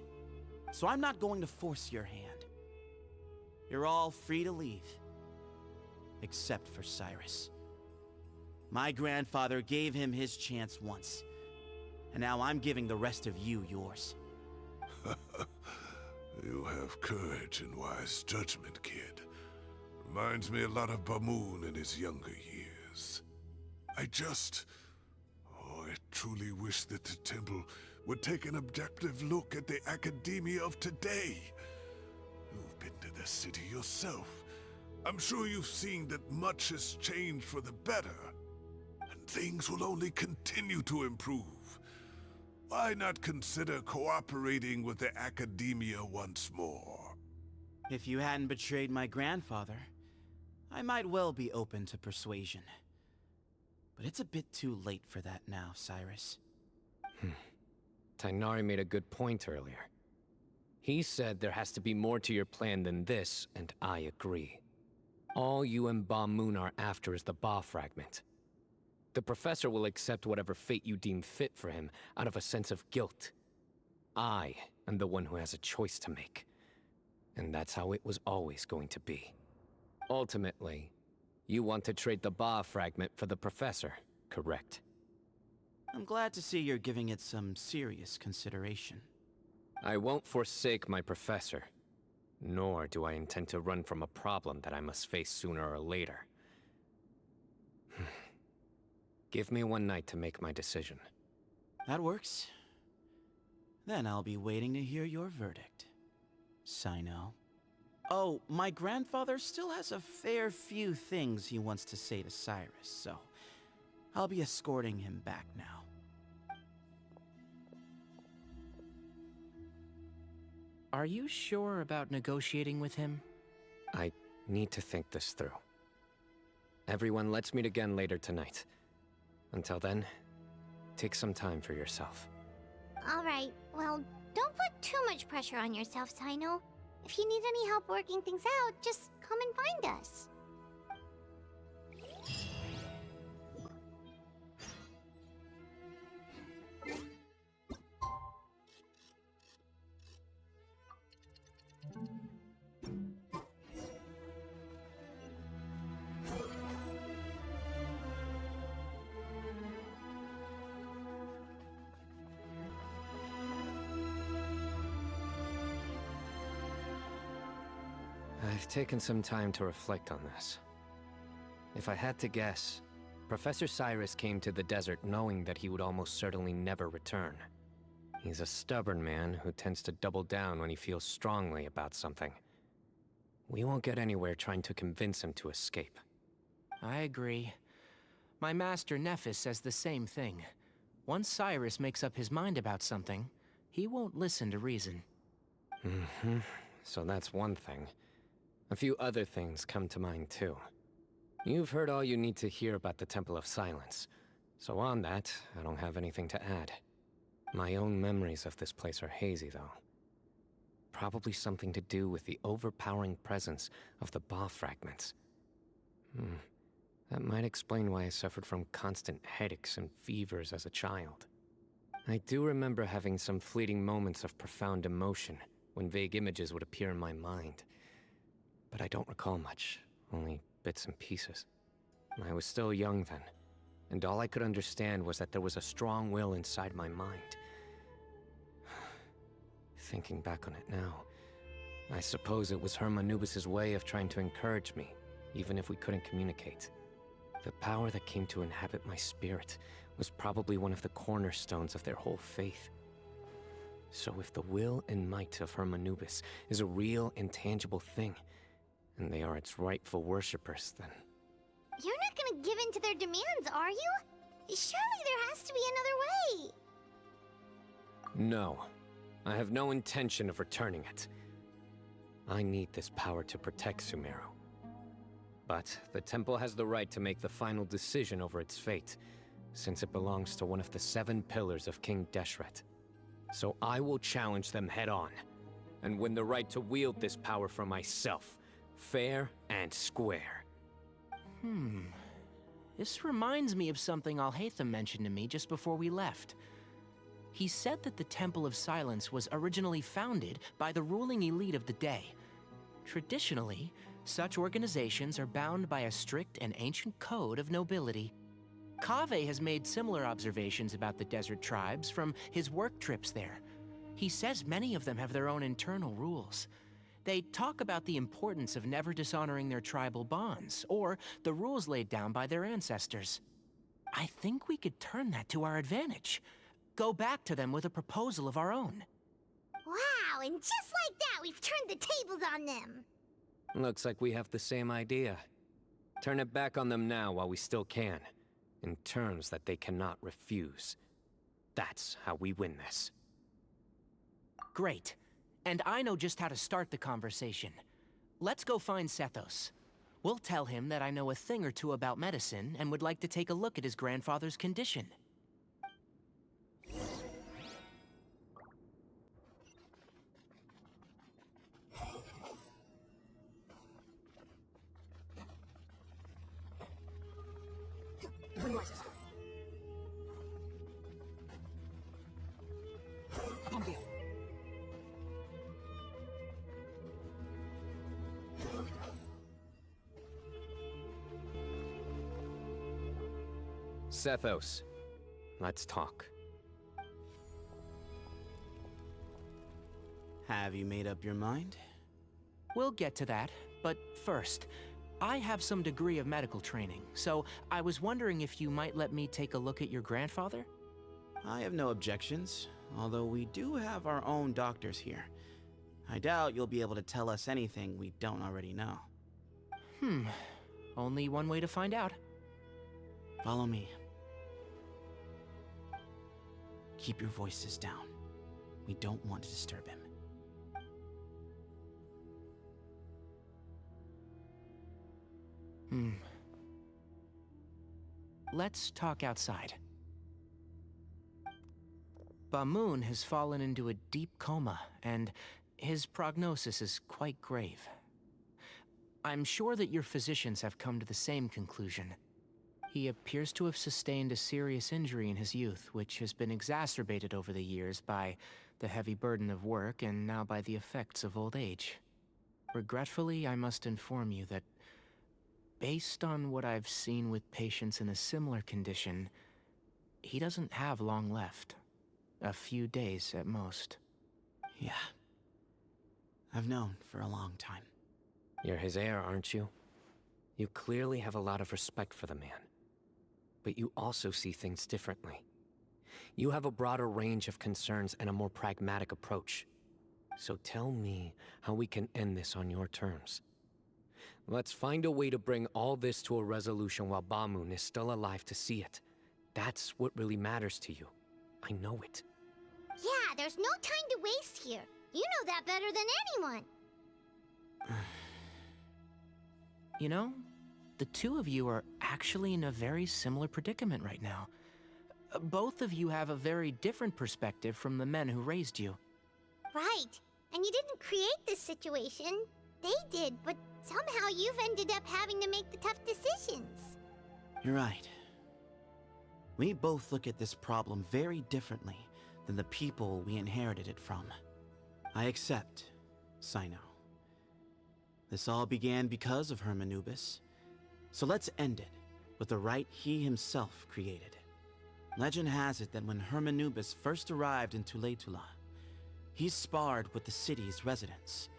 So I'm not going to force your hand. You're all free to leave. Except for Cyrus. My grandfather gave him his chance once, and now I'm giving the rest of you yours. You have courage and wise judgment, kid. Reminds me a lot of Bamoon in his younger years. I truly wish that the temple would take an objective look at the academia of today. You've been to the city yourself. I'm sure you've seen that much has changed for the better, and things will only continue to improve. Why not consider cooperating with the academia once more? If you hadn't betrayed my grandfather, I might well be open to persuasion. But it's a bit too late for that now, Cyrus. Tighnari made a good point earlier. He said there has to be more to your plan than this, and I agree. All you and Ba-Moon are after is the Ba fragment. The professor will accept whatever fate you deem fit for him out of a sense of guilt. I am the one who has a choice to make. And that's how it was always going to be. Ultimately, you want to trade the Ba fragment for the professor, correct? I'm glad to see you're giving it some serious consideration. I won't forsake my professor, nor do I intend to run from a problem that I must face sooner or later. Give me one night to make my decision. That works. Then I'll be waiting to hear your verdict, Cyno. Oh, my grandfather still has a fair few things he wants to say to Cyrus, so I'll be escorting him back now. Are you sure about negotiating with him? I need to think this through. Everyone, let's meet again later tonight. Until then, take some time for yourself. All right, well, don't put too much pressure on yourself, Cyno. If you need any help working things out, just come and find us. I've taken some time to reflect on this. If I had to guess, Professor Cyrus came to the desert knowing that he would almost certainly never return. He's a stubborn man who tends to double down when he feels strongly about something. We won't get anywhere trying to convince him to escape. I agree. My master Nephis says the same thing. Once Cyrus makes up his mind about something, he won't listen to reason. So that's one thing. A few other things come to mind too. You've heard all you need to hear about the Temple of Silence, so on that, I don't have anything to add. My own memories of this place are hazy, though. Probably something to do with the overpowering presence of the Ba fragments. That might explain why I suffered from constant headaches and fevers as a child. I do remember having some fleeting moments of profound emotion when vague images would appear in my mind. But I don't recall much, only bits and pieces. I was still young then, and all I could understand was that there was a strong will inside my mind. Thinking back on it now, I suppose it was Herm Anubis' way of trying to encourage me, even if we couldn't communicate. The power that came to inhabit my spirit was probably one of the cornerstones of their whole faith. So if the will and might of Herm Anubis is a real, intangible thing, and they are its rightful worshippers, then... You're not gonna give in to their demands, are you? Surely there has to be another way. No. I have no intention of returning it. I need this power to protect Sumeru. But the temple has the right to make the final decision over its fate, since it belongs to one of the 7 pillars of King Deshret. So I will challenge them head-on, and win the right to wield this power for myself, fair and square. This reminds me of something Alhaitham mentioned to me just before we left. He said that the Temple of Silence was originally founded by the ruling elite of the day. Traditionally, such organizations are bound by a strict and ancient code of nobility. Kaveh has made similar observations about the desert tribes from his work trips there. He says many of them have their own internal rules. They talk about the importance of never dishonoring their tribal bonds, or the rules laid down by their ancestors. I think we could turn that to our advantage. Go back to them with a proposal of our own. Wow, and just like that, we've turned the tables on them. Looks like we have the same idea. Turn it back on them now while we still can, in terms that they cannot refuse. That's how we win this. Great. And I know just how to start the conversation. Let's go find Sethos. We'll tell him that I know a thing or two about medicine and would like to take a look at his grandfather's condition. Sethos, let's talk. Have you made up your mind? We'll get to that, but first, I have some degree of medical training, so I was wondering if you might let me take a look at your grandfather? I have no objections, although we do have our own doctors here. I doubt you'll be able to tell us anything we don't already know. Only one way to find out. Follow me. Keep your voices down. We don't want to disturb him. Let's talk outside. Bamoon has fallen into a deep coma, and his prognosis is quite grave. I'm sure that your physicians have come to the same conclusion. He appears to have sustained a serious injury in his youth, which has been exacerbated over the years by the heavy burden of work and now by the effects of old age. Regretfully, I must inform you that, based on what I've seen with patients in a similar condition, he doesn't have long left. A few days at most. Yeah. I've known for a long time. You're his heir, aren't you? You clearly have a lot of respect for the man. But you also see things differently. You have a broader range of concerns and a more pragmatic approach. So tell me how we can end this on your terms. Let's find a way to bring all this to a resolution while Bamoon is still alive to see it. That's what really matters to you. I know it. Yeah, there's no time to waste here. You know that better than anyone. You know, the two of you are actually in a very similar predicament right now. Both of you have a very different perspective from the men who raised you. Right. And you didn't create this situation. They did, but somehow you've ended up having to make the tough decisions. You're right. We both look at this problem very differently than the people we inherited it from. I accept, Cyno. This all began because of Hermanubis. So let's end it with the rite he himself created. Legend has it that when Hermanubis first arrived in Tuletula, he sparred with the city's residents.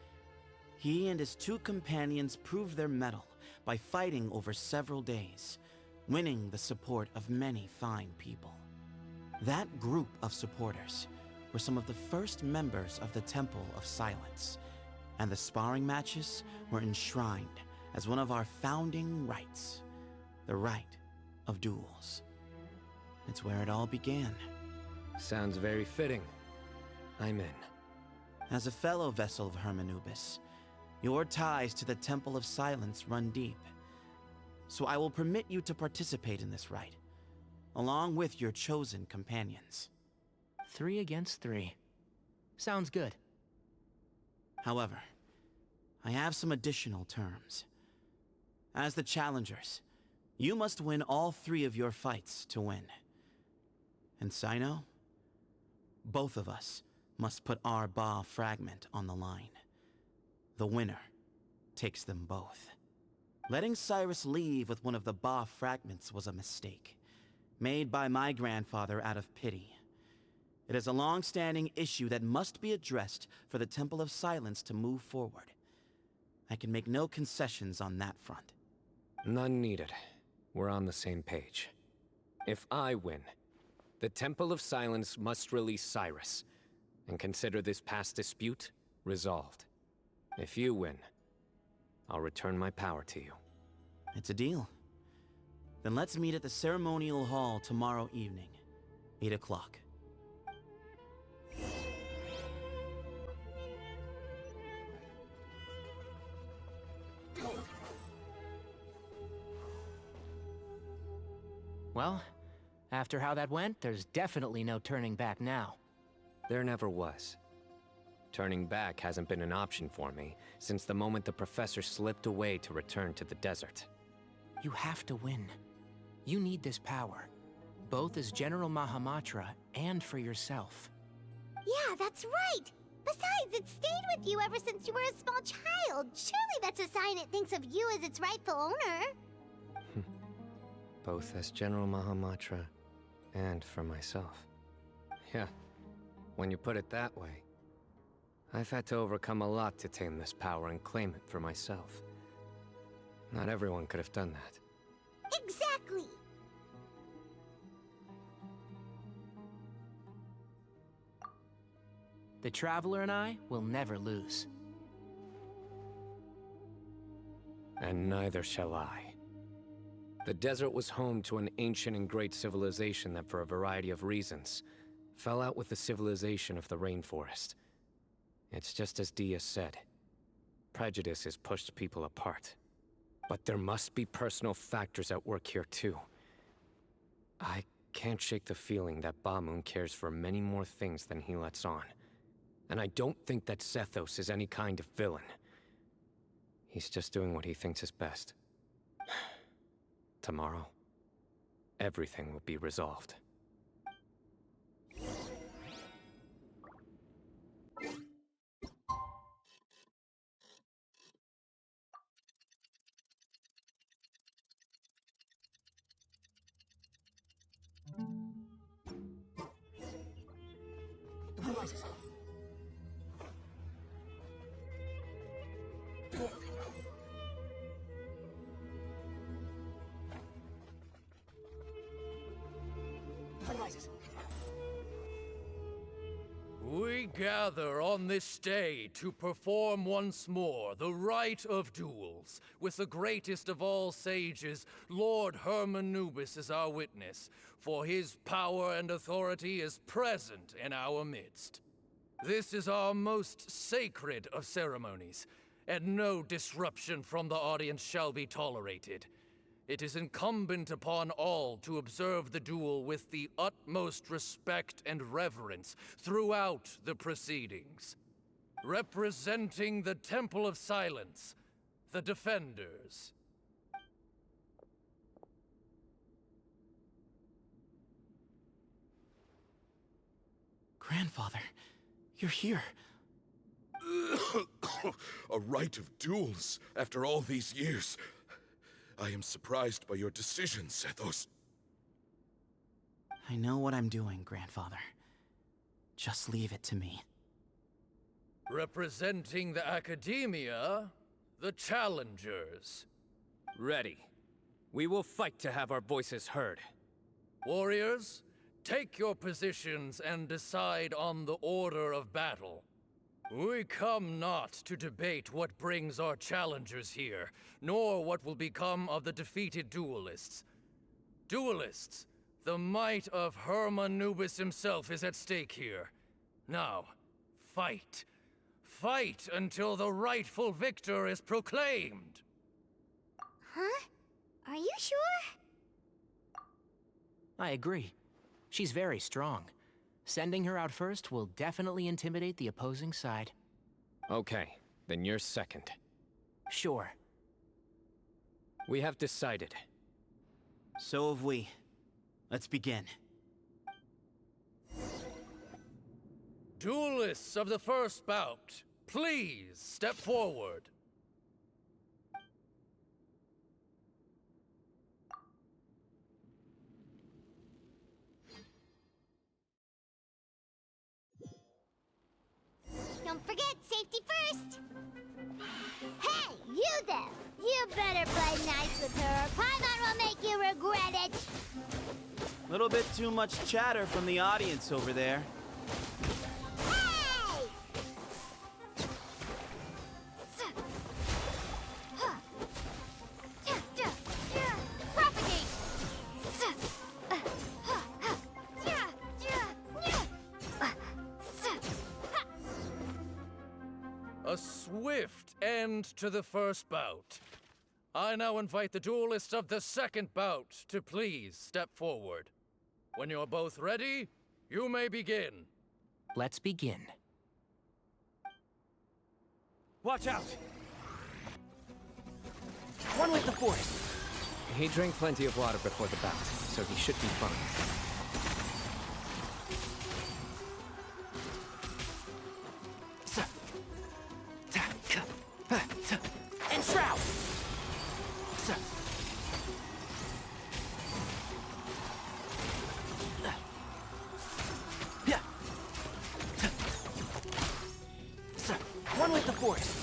He and his two companions proved their mettle by fighting over several days, winning the support of many fine people. That group of supporters were some of the first members of the Temple of Silence, and the sparring matches were enshrined as one of our founding rites, the rite of duels. It's where it all began. Sounds very fitting. I'm in. As a fellow vessel of Hermanubis, your ties to the Temple of Silence run deep. So I will permit you to participate in this rite, along with your chosen companions. 3 against 3. Sounds good. However, I have some additional terms. As the challengers, you must win all 3 of your fights to win. And Cyno, Both of us must put our Ba fragment on the line. The winner takes them both. Letting Cyrus leave with one of the Ba fragments was a mistake, made by my grandfather out of pity. It is a long-standing issue that must be addressed for the Temple of Silence to move forward. I can make no concessions on that front. None needed. We're on the same page. If I win, the Temple of Silence must release Cyrus, and consider this past dispute resolved. If you win, I'll return my power to you. It's a deal. Then let's meet at the ceremonial hall tomorrow evening, 8 o'clock. Well, after how that went, there's definitely no turning back now. There never was. Turning back hasn't been an option for me since the moment the professor slipped away to return to the desert. You have to win. You need this power, both as General Mahamatra and for yourself. Yeah, that's right! Besides, it stayed with you ever since you were a small child. Surely that's a sign it thinks of you as its rightful owner. Both as General Mahamatra and for myself. Yeah, when you put it that way. I've had to overcome a lot to tame this power and claim it for myself. Not everyone could have done that. Exactly! The Traveler and I will never lose. And neither shall I. The desert was home to an ancient and great civilization that, for a variety of reasons, fell out with the civilization of the rainforest. It's just as Dia said. Prejudice has pushed people apart. But there must be personal factors at work here too. I can't shake the feeling that Bamoon cares for many more things than he lets on. And I don't think that Sethos is any kind of villain. He's just doing what he thinks is best. Tomorrow, everything will be resolved. We gather on this day to perform once more the rite of duels, with the greatest of all sages, Lord Hermanubis, as our witness, for his power and authority is present in our midst. This is our most sacred of ceremonies, and no disruption from the audience shall be tolerated. It is incumbent upon all to observe the duel with the utmost respect and reverence throughout the proceedings. Representing the Temple of Silence, the Defenders. Grandfather, you're here. A rite of duels after all these years. I am surprised by your decision, Sethos. I know what I'm doing, Grandfather. Just leave it to me. Representing the Academia, the Challengers. Ready. We will fight to have our voices heard. Warriors, take your positions and decide on the order of battle. We come not to debate what brings our challengers here, nor what will become of the defeated duelists. Duelists, the might of Hermanubis himself is at stake here. Now, fight. Fight until the rightful victor is proclaimed. Huh? Are you sure? I agree. She's very strong. Sending her out first will definitely intimidate the opposing side. Okay, then you're second. Sure. We have decided. So have we. Let's begin. Duelists of the first bout, please step forward. Don't forget, safety first! Hey, you there! You better play nice with her, or Paimon will make you regret it! Little bit too much chatter from the audience over there. Hey! Propagate! A swift end to the first bout. I now invite the duelists of the second bout to please step forward. When you're both ready, you may begin. Let's begin. Watch out! One with the force! He drank plenty of water before the bout, so he should be fine. And shroud! One with the force!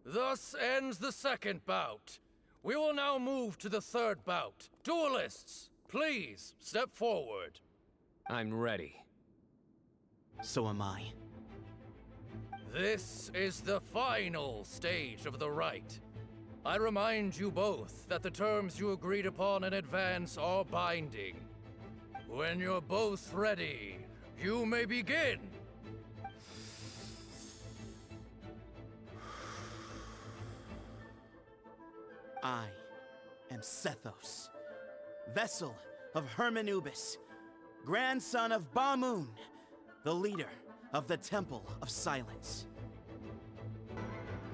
Thus ends the second bout. We will now move to the third bout. Duelists, please step forward. I'm ready. So am I. This is the final stage of the rite. I remind you both that the terms you agreed upon in advance are binding. When you're both ready, you may begin. I am Sethos, vessel of Hermanubis, grandson of Bamoon, the leader of the Temple of Silence.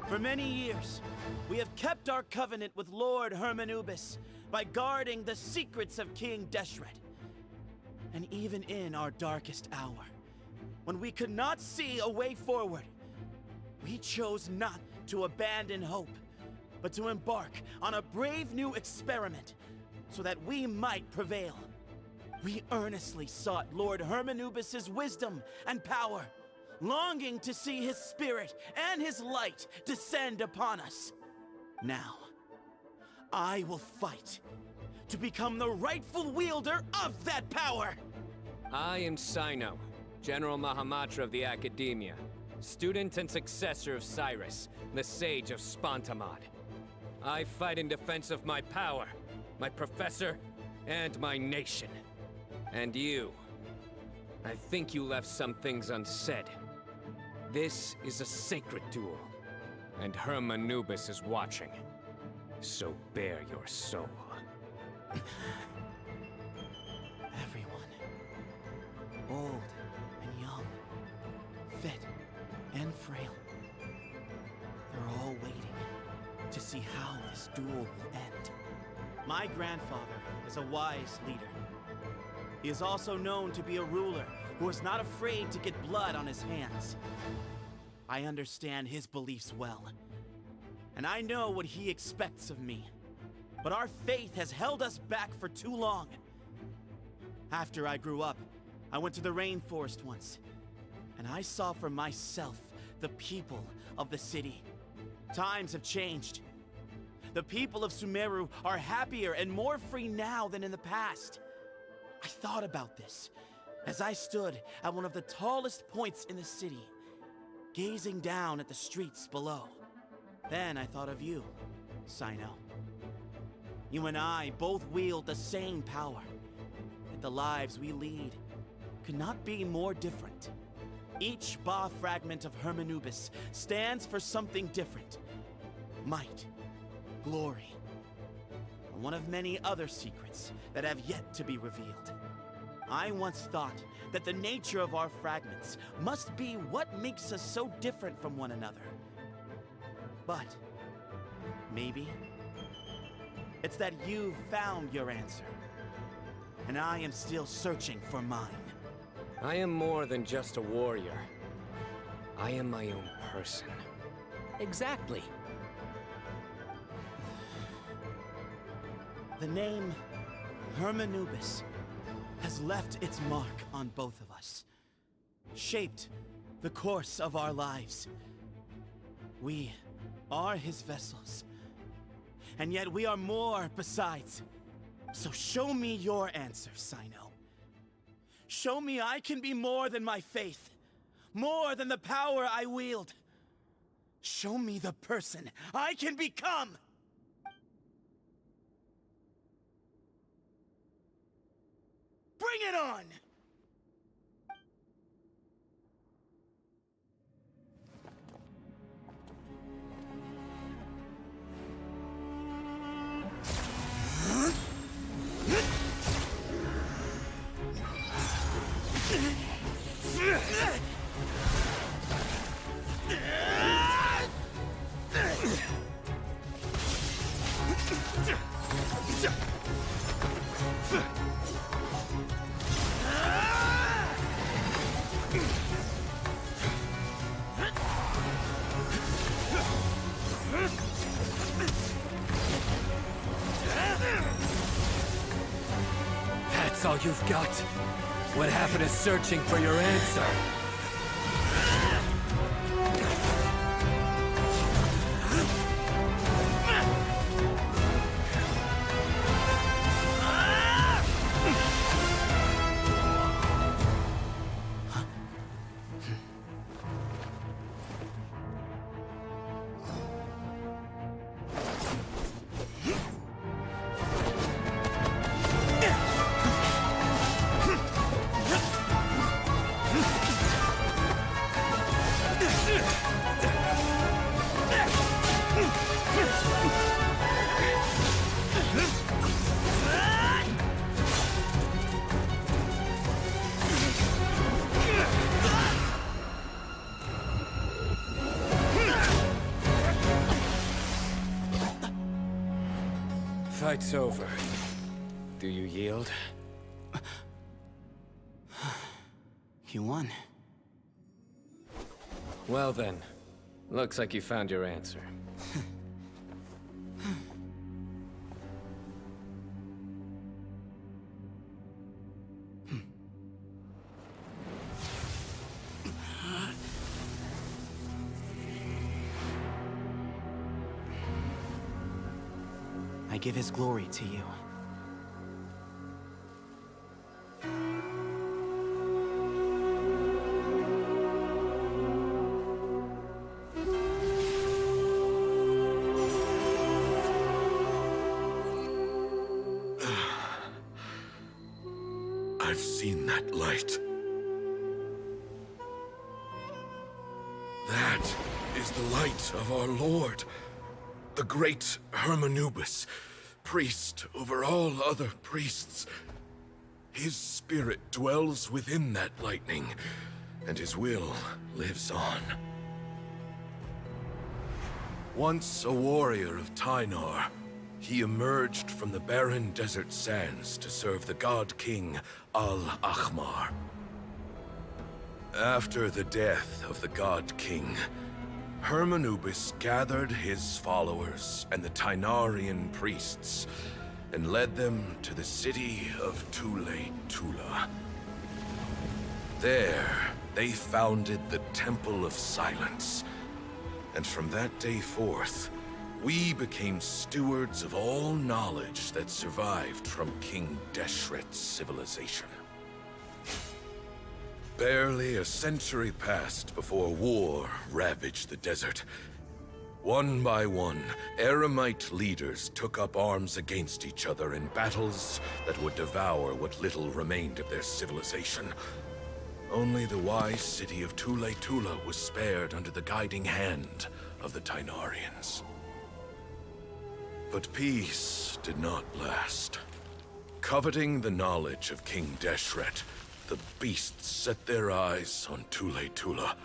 For many years, we have kept our covenant with Lord Hermanubis by guarding the secrets of King Deshret. And even in our darkest hour, when we could not see a way forward, we chose not to abandon hope, but to embark on a brave new experiment so that we might prevail. We earnestly sought Lord Hermanubis' wisdom and power, longing to see his spirit and his light descend upon us. Now, I will fight to become the rightful wielder of that power! I am Cyno, General Mahamatra of the Academia, student and successor of Cyrus, the Sage of Spantamad. I fight in defense of my power, my professor, and my nation. And you. I think you left some things unsaid. This is a sacred duel, and Hermanubis is watching. So bare your soul. Everyone, old and young, fit and frail, they're all waiting to see how this duel will end. My grandfather is a wise leader. He is also known to be a ruler who is not afraid to get blood on his hands. I understand his beliefs well, and I know what he expects of me. But our faith has held us back for too long. After I grew up, I went to the rainforest once, and I saw for myself the people of the city. Times have changed. The people of Sumeru are happier and more free now than in the past. I thought about this as I stood at one of the tallest points in the city, gazing down at the streets below. Then I thought of you, Cyno. You and I both wield the same power, and the lives we lead could not be more different. Each Ba fragment of Hermanubis stands for something different. Might, glory, and one of many other secrets that have yet to be revealed. I once thought that the nature of our fragments must be what makes us so different from one another. But maybe it's that you've found your answer, and I am still searching for mine. I am more than just a warrior. I am my own person. Exactly. The name Hermanubis has left its mark on both of us, shaped the course of our lives. We are his vessels, and yet we are more besides. So show me your answer, Cyno. Show me I can be more than my faith, more than the power I wield. Show me the person I can become! Bring it on! That's all you've got? What happened to searching for your answer? Fight's over. Do you yield? You won. Well then, looks like you found your answer. I give his glory to you. I've seen that light. That is the light of our Lord, the great Hermanubis, priest over all other priests. His spirit dwells within that lightning, and his will lives on. Once a warrior of Tynar, he emerged from the barren desert sands to serve the god king Al-Ahmar. After the death of the god king, Hermanubis gathered his followers and the Tynarian priests and led them to the city of Tule-Tula. There, they founded the Temple of Silence, and from that day forth, we became stewards of all knowledge that survived from King Deshret's civilization. Barely a century passed before war ravaged the desert. One by one, Eremite leaders took up arms against each other in battles that would devour what little remained of their civilization. Only the wise city of Tule-Tula was spared under the guiding hand of the Tynarians. But peace did not last. Coveting the knowledge of King Deshret, the beasts set their eyes on Tule Tula.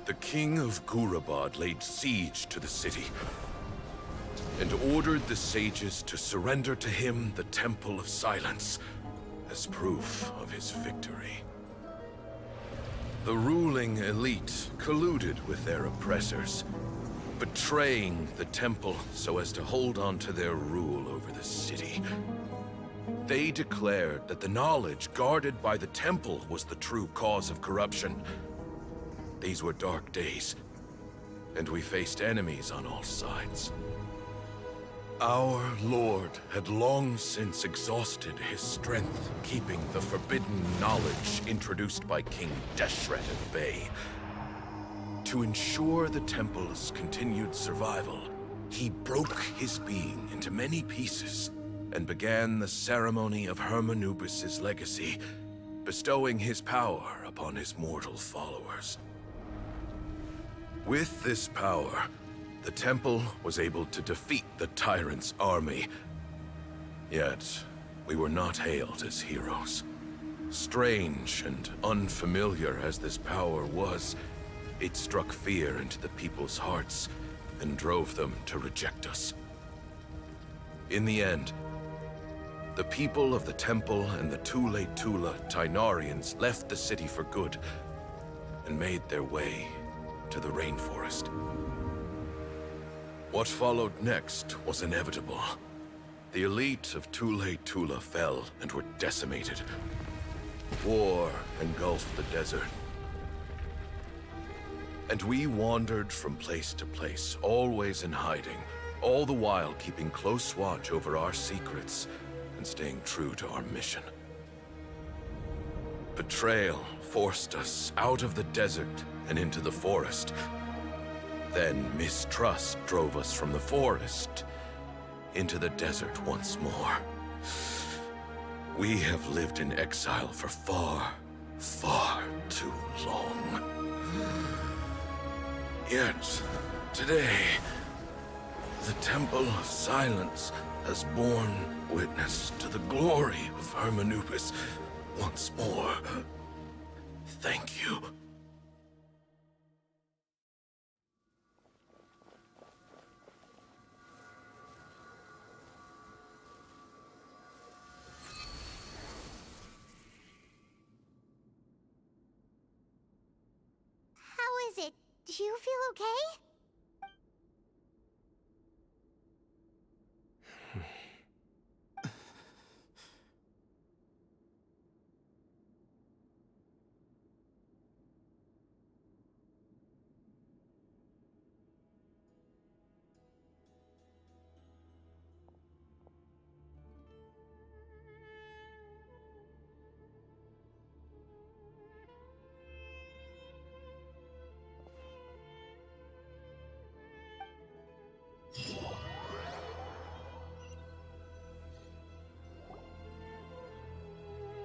The king of Gurabad laid siege to the city and ordered the sages to surrender to him the Temple of Silence as proof of his victory. The ruling elite colluded with their oppressors, betraying the temple so as to hold on to their rule over the city. They declared that the knowledge guarded by the temple was the true cause of corruption. These were dark days, and we faced enemies on all sides. Our lord had long since exhausted his strength, keeping the forbidden knowledge introduced by King Deshret at bay. To ensure the temple's continued survival, he broke his being into many pieces and began the ceremony of Hermanubis' legacy, bestowing his power upon his mortal followers. With this power, the temple was able to defeat the tyrant's army. Yet, we were not hailed as heroes. Strange and unfamiliar as this power was, it struck fear into the people's hearts and drove them to reject us. In the end, the people of the temple and the Tule Tula Tainarians left the city for good and made their way to the rainforest. What followed next was inevitable. The elite of Tule Tula fell and were decimated. War engulfed the desert. And we wandered from place to place, always in hiding, all the while keeping close watch over our secrets and staying true to our mission. Betrayal forced us out of the desert and into the forest. Then mistrust drove us from the forest into the desert once more. We have lived in exile for far, far too long. Yet, today, the Temple of Silence has borne witness to the glory of Hermanubis once more. Thank you. How is it? Do you feel okay?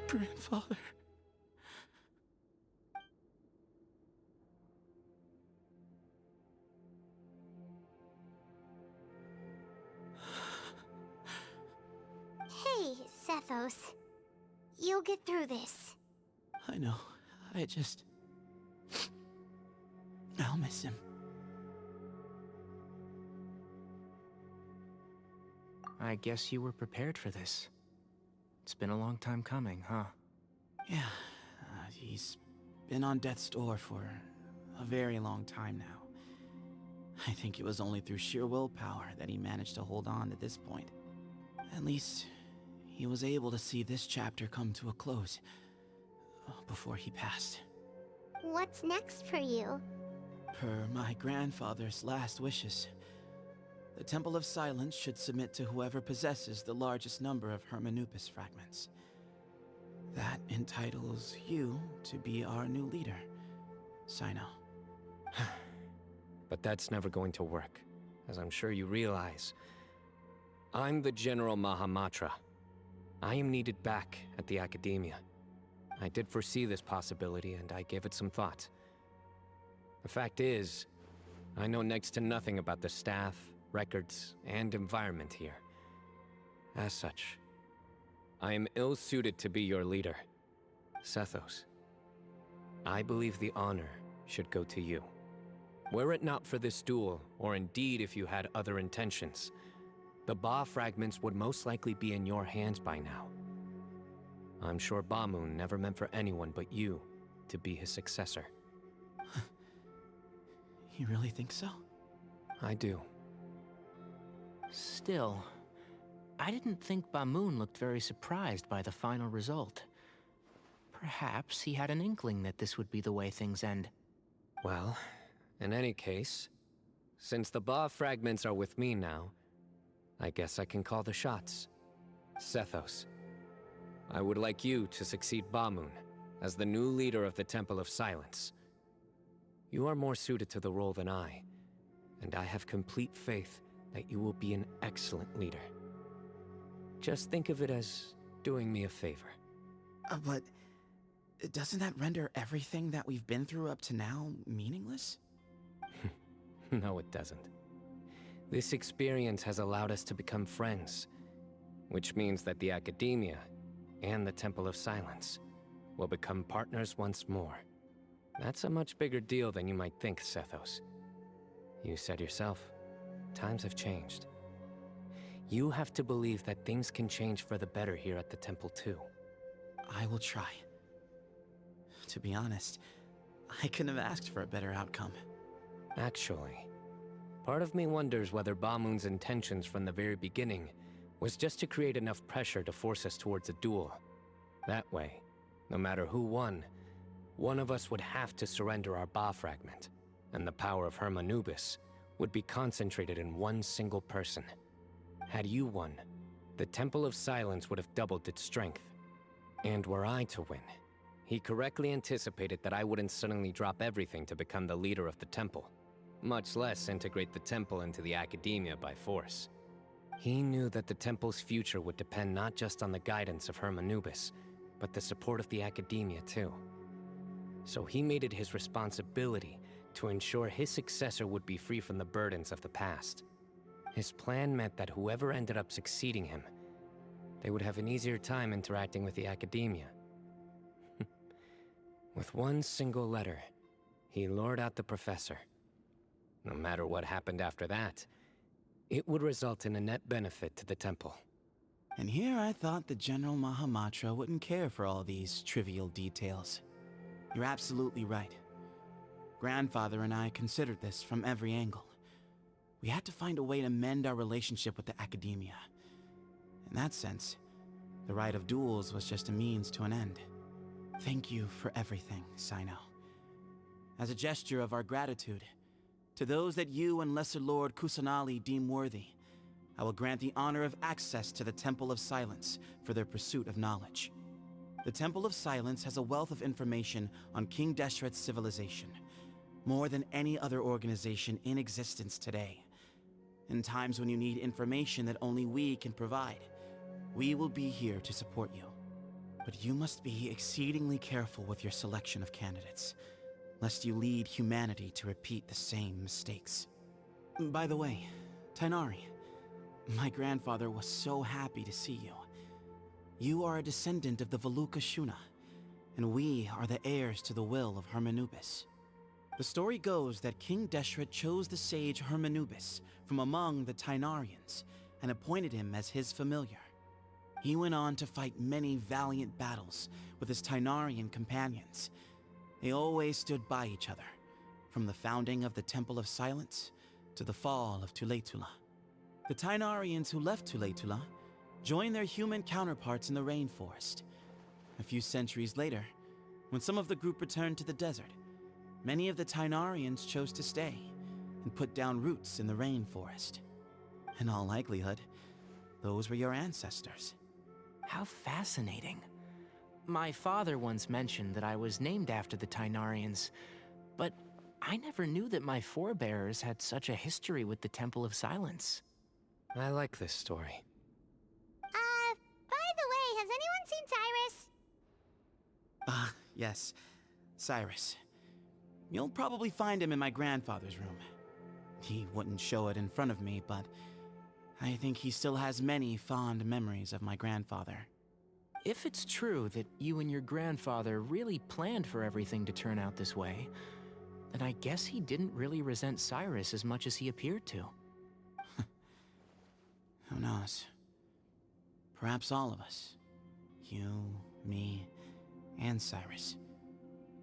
Grandfather. Hey, Cephos. You'll get through this. I know. I'll miss him. I guess you were prepared for this. It's been a long time coming, huh? Yeah, he's been on death's door for a very long time now. I think it was only through sheer willpower that he managed to hold on to this point. At least, he was able to see this chapter come to a close before he passed. What's next for you? Per my grandfather's last wishes, the Temple of Silence should submit to whoever possesses the largest number of Hermanubis fragments. That entitles you to be our new leader, Cyno. But that's never going to work, as I'm sure you realize. I'm the General Mahamatra. I am needed back at the Academia. I did foresee this possibility, and I gave it some thought. The fact is, I know next to nothing about the staff, records, and environment here. As such, I am ill-suited to be your leader. Sethos, I believe the honor should go to you. Were it not for this duel, or indeed if you had other intentions, the Ba fragments would most likely be in your hands by now. I'm sure Bamun never meant for anyone but you to be his successor. You really think so? I do. Still, I didn't think Bamun looked very surprised by the final result. Perhaps he had an inkling that this would be the way things end. Well, in any case, since the Ba fragments are with me now, I guess I can call the shots. Sethos, I would like you to succeed Bamun as the new leader of the Temple of Silence. You are more suited to the role than I, and I have complete faith that you will be an excellent leader. Just think of it as doing me a favor. But doesn't that render everything that we've been through up to now meaningless? No, it doesn't. This experience has allowed us to become friends, which means that the Academia and the Temple of Silence will become partners once more. That's a much bigger deal than you might think, Sethos. You said yourself, times have changed. You have to believe that things can change for the better here at the Temple too. I will try. To be honest, I couldn't have asked for a better outcome. Actually, part of me wonders whether Bamun's intentions from the very beginning was just to create enough pressure to force us towards a duel. That way, no matter who won, one of us would have to surrender our Ba fragment, and the power of Hermanubis would be concentrated in one single person. Had you won, the Temple of Silence would have doubled its strength. And were I to win, he correctly anticipated that I wouldn't suddenly drop everything to become the leader of the temple, much less integrate the temple into the Academia by force. He knew that the temple's future would depend not just on the guidance of Hermanubis, but the support of the Academia too. So he made it his responsibility to ensure his successor would be free from the burdens of the past. His plan meant that whoever ended up succeeding him, they would have an easier time interacting with the Academia. With one single letter, he lured out the professor. No matter what happened after that, it would result in a net benefit to the temple. And here I thought the General Mahamatra wouldn't care for all these trivial details. You're absolutely right. Grandfather and I considered this from every angle. We had to find a way to mend our relationship with the Academia. In that sense, the right of duels was just a means to an end. Thank you for everything, Cyno. As a gesture of our gratitude, to those that you and Lesser Lord Kusanali deem worthy, I will grant the honor of access to the Temple of Silence for their pursuit of knowledge. The Temple of Silence has a wealth of information on King Deshret's civilization, more than any other organization in existence today. In times when you need information that only we can provide, we will be here to support you. But you must be exceedingly careful with your selection of candidates, lest you lead humanity to repeat the same mistakes. By the way, Tainari, my grandfather was so happy to see you. You are a descendant of the Veluca Shuna, and we are the heirs to the will of Hermanubis. The story goes that King Deshret chose the sage Hermanubis from among the Tainarians and appointed him as his familiar. He went on to fight many valiant battles with his Tainarian companions. They always stood by each other, from the founding of the Temple of Silence to the fall of Tuletula. The Tainarians who left Tuletula joined their human counterparts in the rainforest. A few centuries later, when some of the group returned to the desert, many of the Tainarians chose to stay and put down roots in the rainforest. In all likelihood, those were your ancestors. How fascinating. My father once mentioned that I was named after the Tainarians, but I never knew that my forebears had such a history with the Temple of Silence. I like this story. By the way, has anyone seen Cyrus? Yes, Cyrus. You'll probably find him in my grandfather's room. He wouldn't show it in front of me, but I think he still has many fond memories of my grandfather. if it's true that you and your grandfather really planned for everything to turn out this way, then I guess he didn't really resent Cyrus as much as he appeared to. Who knows? Perhaps all of us. You, me, and Cyrus.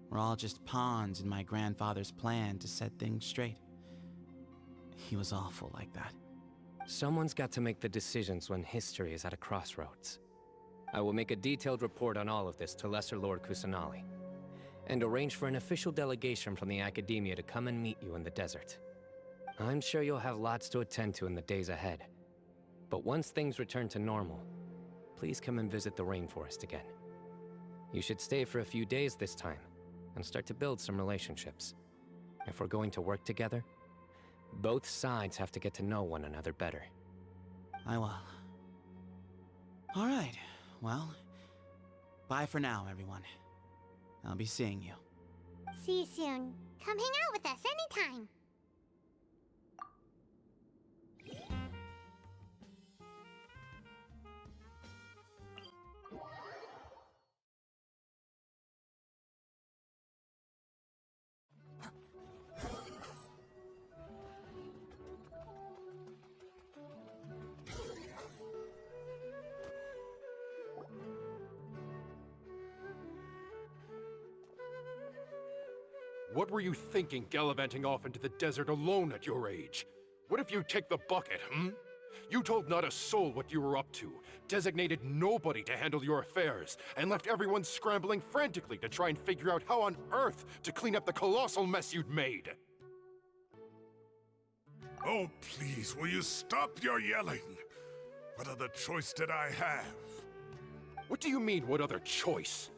We're all just pawns in my grandfather's plan to set things straight. He was awful like that. Someone's got to make the decisions when history is at a crossroads. I will make a detailed report on all of this to Lesser Lord Kusanali, and arrange for an official delegation from the Academia to come and meet you in the desert. I'm sure you'll have lots to attend to in the days ahead. But once things return to normal, please come and visit the rainforest again. You should stay for a few days this time, and start to build some relationships. If we're going to work together, both sides have to get to know one another better. I will. All right, well, bye for now, everyone. I'll be seeing you. See you soon. Come hang out with us anytime. What were you thinking gallivanting off into the desert alone at your age? What if you take the bucket, You told not a soul what you were up to, designated nobody to handle your affairs, and left everyone scrambling frantically to try and figure out how on earth to clean up the colossal mess you'd made. Oh, please, will you stop your yelling? What other choice did I have? What do you mean, what other choice?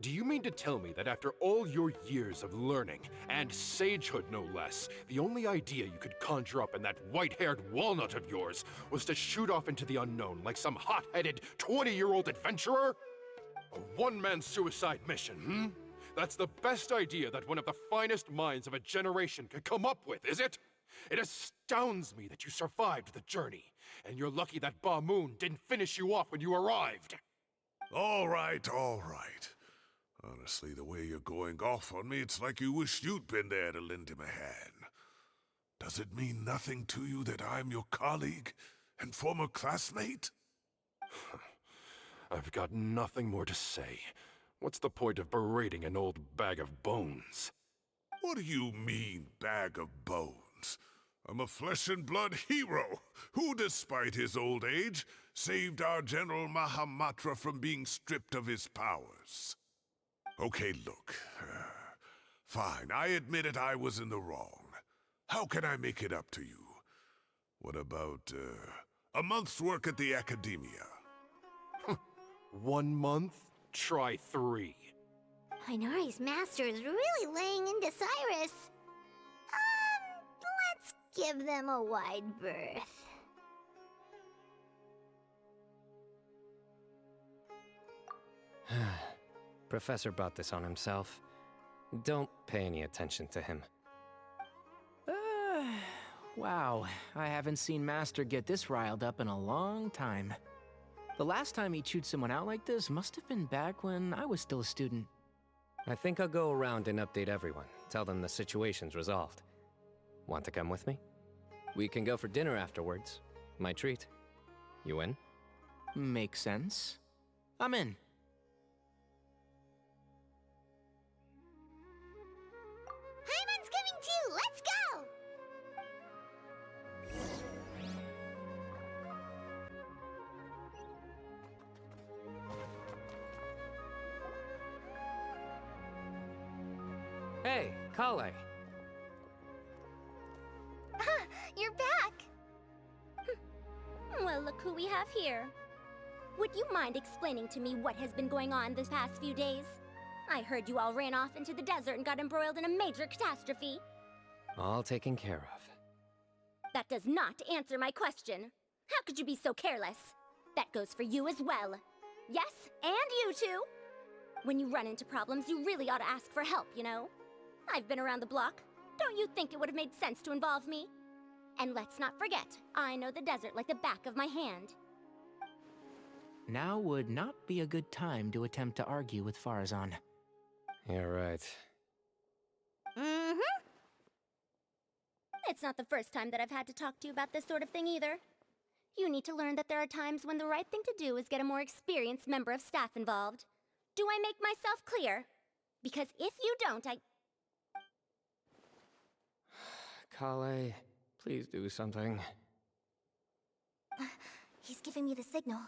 Do you mean to tell me that after all your years of learning, and sagehood no less, the only idea you could conjure up in that white-haired walnut of yours was to shoot off into the unknown like some hot-headed 20-year-old adventurer? A one-man suicide mission, That's the best idea that one of the finest minds of a generation could come up with, is it? It astounds me that you survived the journey, and you're lucky that Ba Moon didn't finish you off when you arrived. All right, all right. Honestly, the way you're going off on me, it's like you wish you'd been there to lend him a hand. Does it mean nothing to you that I'm your colleague and former classmate? I've got nothing more to say. What's the point of berating an old bag of bones? What do you mean, bag of bones? I'm a flesh-and-blood hero who, despite his old age, saved our General Mahamatra from being stripped of his powers. Okay, look. Fine, I admit it, I was in the wrong. How can I make it up to you? What about, a month's work at the Academia? 1 month? Try 3. Hinari's master is really laying into Cyrus. Let's give them a wide berth. Professor brought this on himself. Don't pay any attention to him. Wow, I haven't seen Master get this riled up in a long time. The last time he chewed someone out like this must have been back when I was still a student. I think I'll go around and update everyone, tell them the situation's resolved. Want to come with me? We can go for dinner afterwards. My treat. You in? Makes sense. I'm in. Hyman's coming too! Let's go! Hey, Kale. You're back! Well, look who we have here. Would you mind explaining to me what has been going on this past few days? I heard you all ran off into the desert and got embroiled in a major catastrophe. All taken care of. That does not answer my question. How could you be so careless? That goes for you as well. Yes, and you too. When you run into problems, you really ought to ask for help, you know? I've been around the block. Don't you think it would have made sense to involve me? And let's not forget, I know the desert like the back of my hand. Now would not be a good time to attempt to argue with Farazan. You're right. Mm-hmm. It's not the first time that I've had to talk to you about this sort of thing either. You need to learn that there are times when the right thing to do is get a more experienced member of staff involved. Do I make myself clear? Because if you don't, Kale, please do something. He's giving me the signal.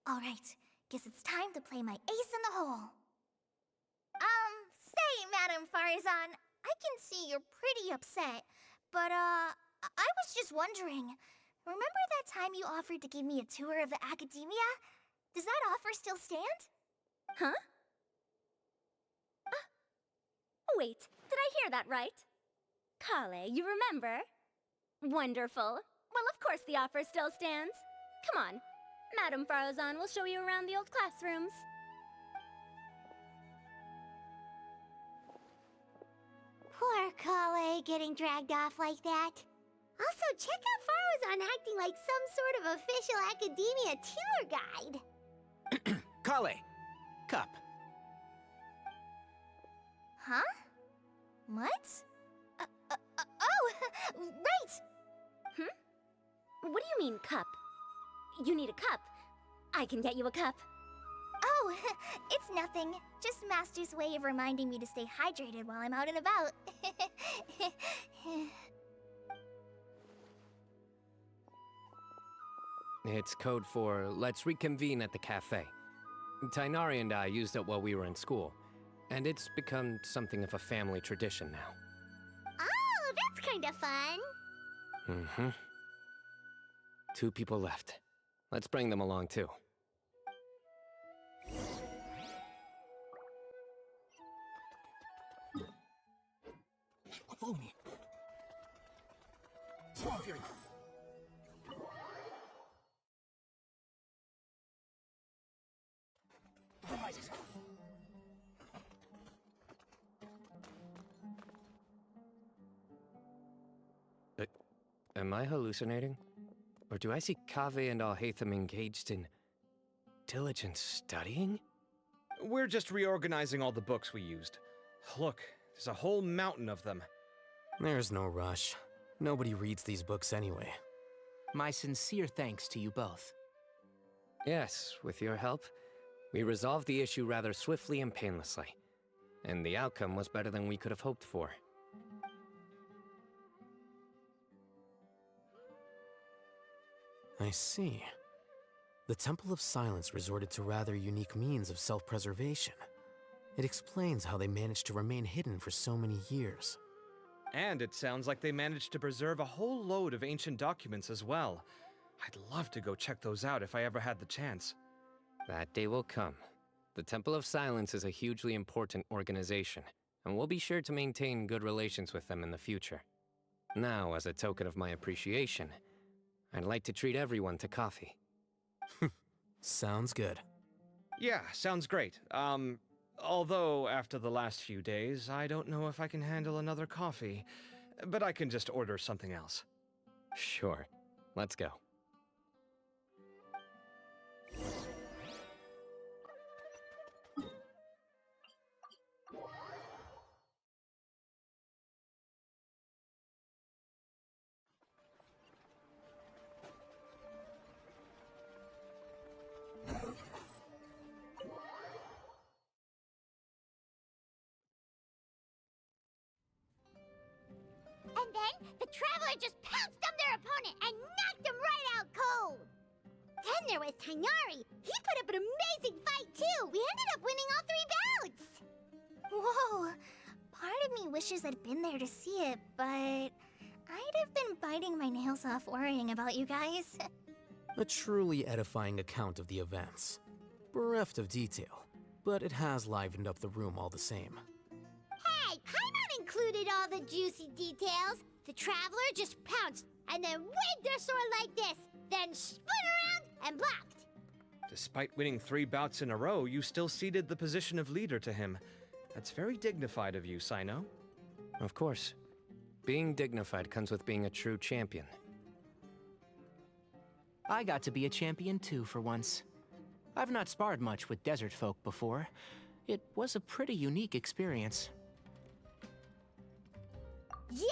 All right, guess it's time to play my ace in the hole. Say, Madam Farazan, I can see you're pretty upset, but, I was just wondering, remember that time you offered to give me a tour of the academia? Does that offer still stand? Huh? Wait, did I hear that right? Kale, you remember? Wonderful. Well, of course the offer still stands. Come on. Madam Farazan will show you around the old classrooms. Poor Kale getting dragged off like that. Also, check out Farazan acting like some sort of official academia tour guide. Kale! Cup. Huh? What? Oh, right! What do you mean, cup? You need a cup. I can get you a cup. Oh, it's nothing. Just Master's way of reminding me to stay hydrated while I'm out and about. It's code for let's reconvene at the cafe. Tighnari and I used it while we were in school, and it's become something of a family tradition now. Oh, that's kind of fun. Mm-hmm. 2 people left. Let's bring them along, too. Follow me. Am I hallucinating? Or do I see Kaveh and Alhaitham engaged in diligent studying? We're just reorganizing all the books we used. Look, there's a whole mountain of them. There's no rush. Nobody reads these books anyway. My sincere thanks to you both. Yes, with your help, we resolved the issue rather swiftly and painlessly. And the outcome was better than we could have hoped for. I see. The Temple of Silence resorted to rather unique means of self-preservation. It explains how they managed to remain hidden for so many years. And it sounds like they managed to preserve a whole load of ancient documents as well. I'd love to go check those out if I ever had the chance. That day will come. The Temple of Silence is a hugely important organization, and we'll be sure to maintain good relations with them in the future. Now, as a token of my appreciation, I'd like to treat everyone to coffee. Sounds good. Yeah, sounds great. Although after the last few days, I don't know if I can handle another coffee. But I can just order something else. Sure. Let's go. And then, the Traveler just pounced on their opponent and knocked him right out cold! Then there was Tighnari. He put up an amazing fight, too! We ended up winning all 3 bouts! Whoa! Part of me wishes I'd been there to see it, but I'd have been biting my nails off worrying about you guys. A truly edifying account of the events. Bereft of detail, but it has livened up the room all the same. Hey, Paimon included all the juicy details. The Traveler just pounced and then waved their sword like this, then spun around and blocked. Despite winning 3 bouts in a row, you still ceded the position of leader to him. That's very dignified of you, Cyno. Of course. Being dignified comes with being a true champion. I got to be a champion too for once. I've not sparred much with desert folk before. It was a pretty unique experience. Yeah!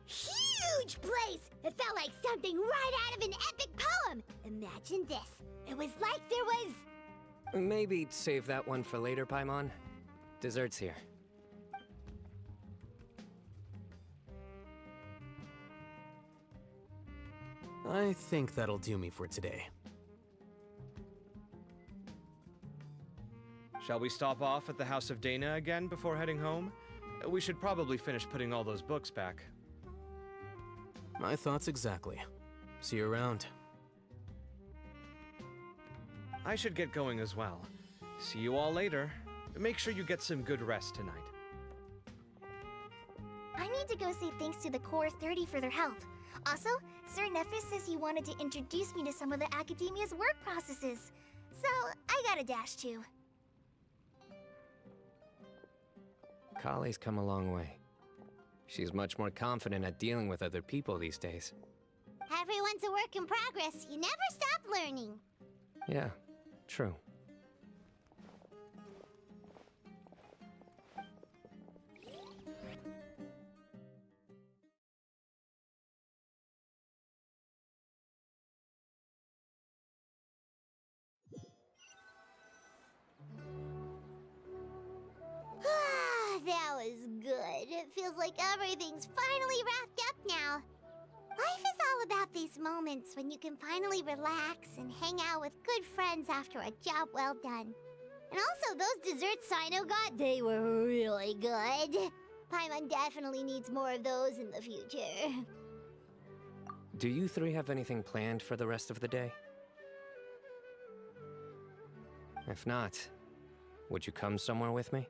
Huge place! It felt like something right out of an epic poem! Imagine this. It was like there was... Maybe save that one for later, Paimon. Dessert's here. I think that'll do me for today. Shall we stop off at the House of Dana again before heading home? We should probably finish putting all those books back. My thoughts exactly. See you around. I should get going as well. See you all later. Make sure you get some good rest tonight. I need to go say thanks to the Core 30 for their help. Also, Sir Nephis says he wanted to introduce me to some of the Academia's work processes. So, I gotta dash too. Kali's come a long way. She's much more confident at dealing with other people these days. Everyone's a work in progress. You never stop learning. Yeah, true. That was good. It feels like everything's finally wrapped up now. Life is all about these moments when you can finally relax and hang out with good friends after a job well done. And also, those desserts Cyno got, they were really good. Paimon definitely needs more of those in the future. Do you three have anything planned for the rest of the day? If not, would you come somewhere with me?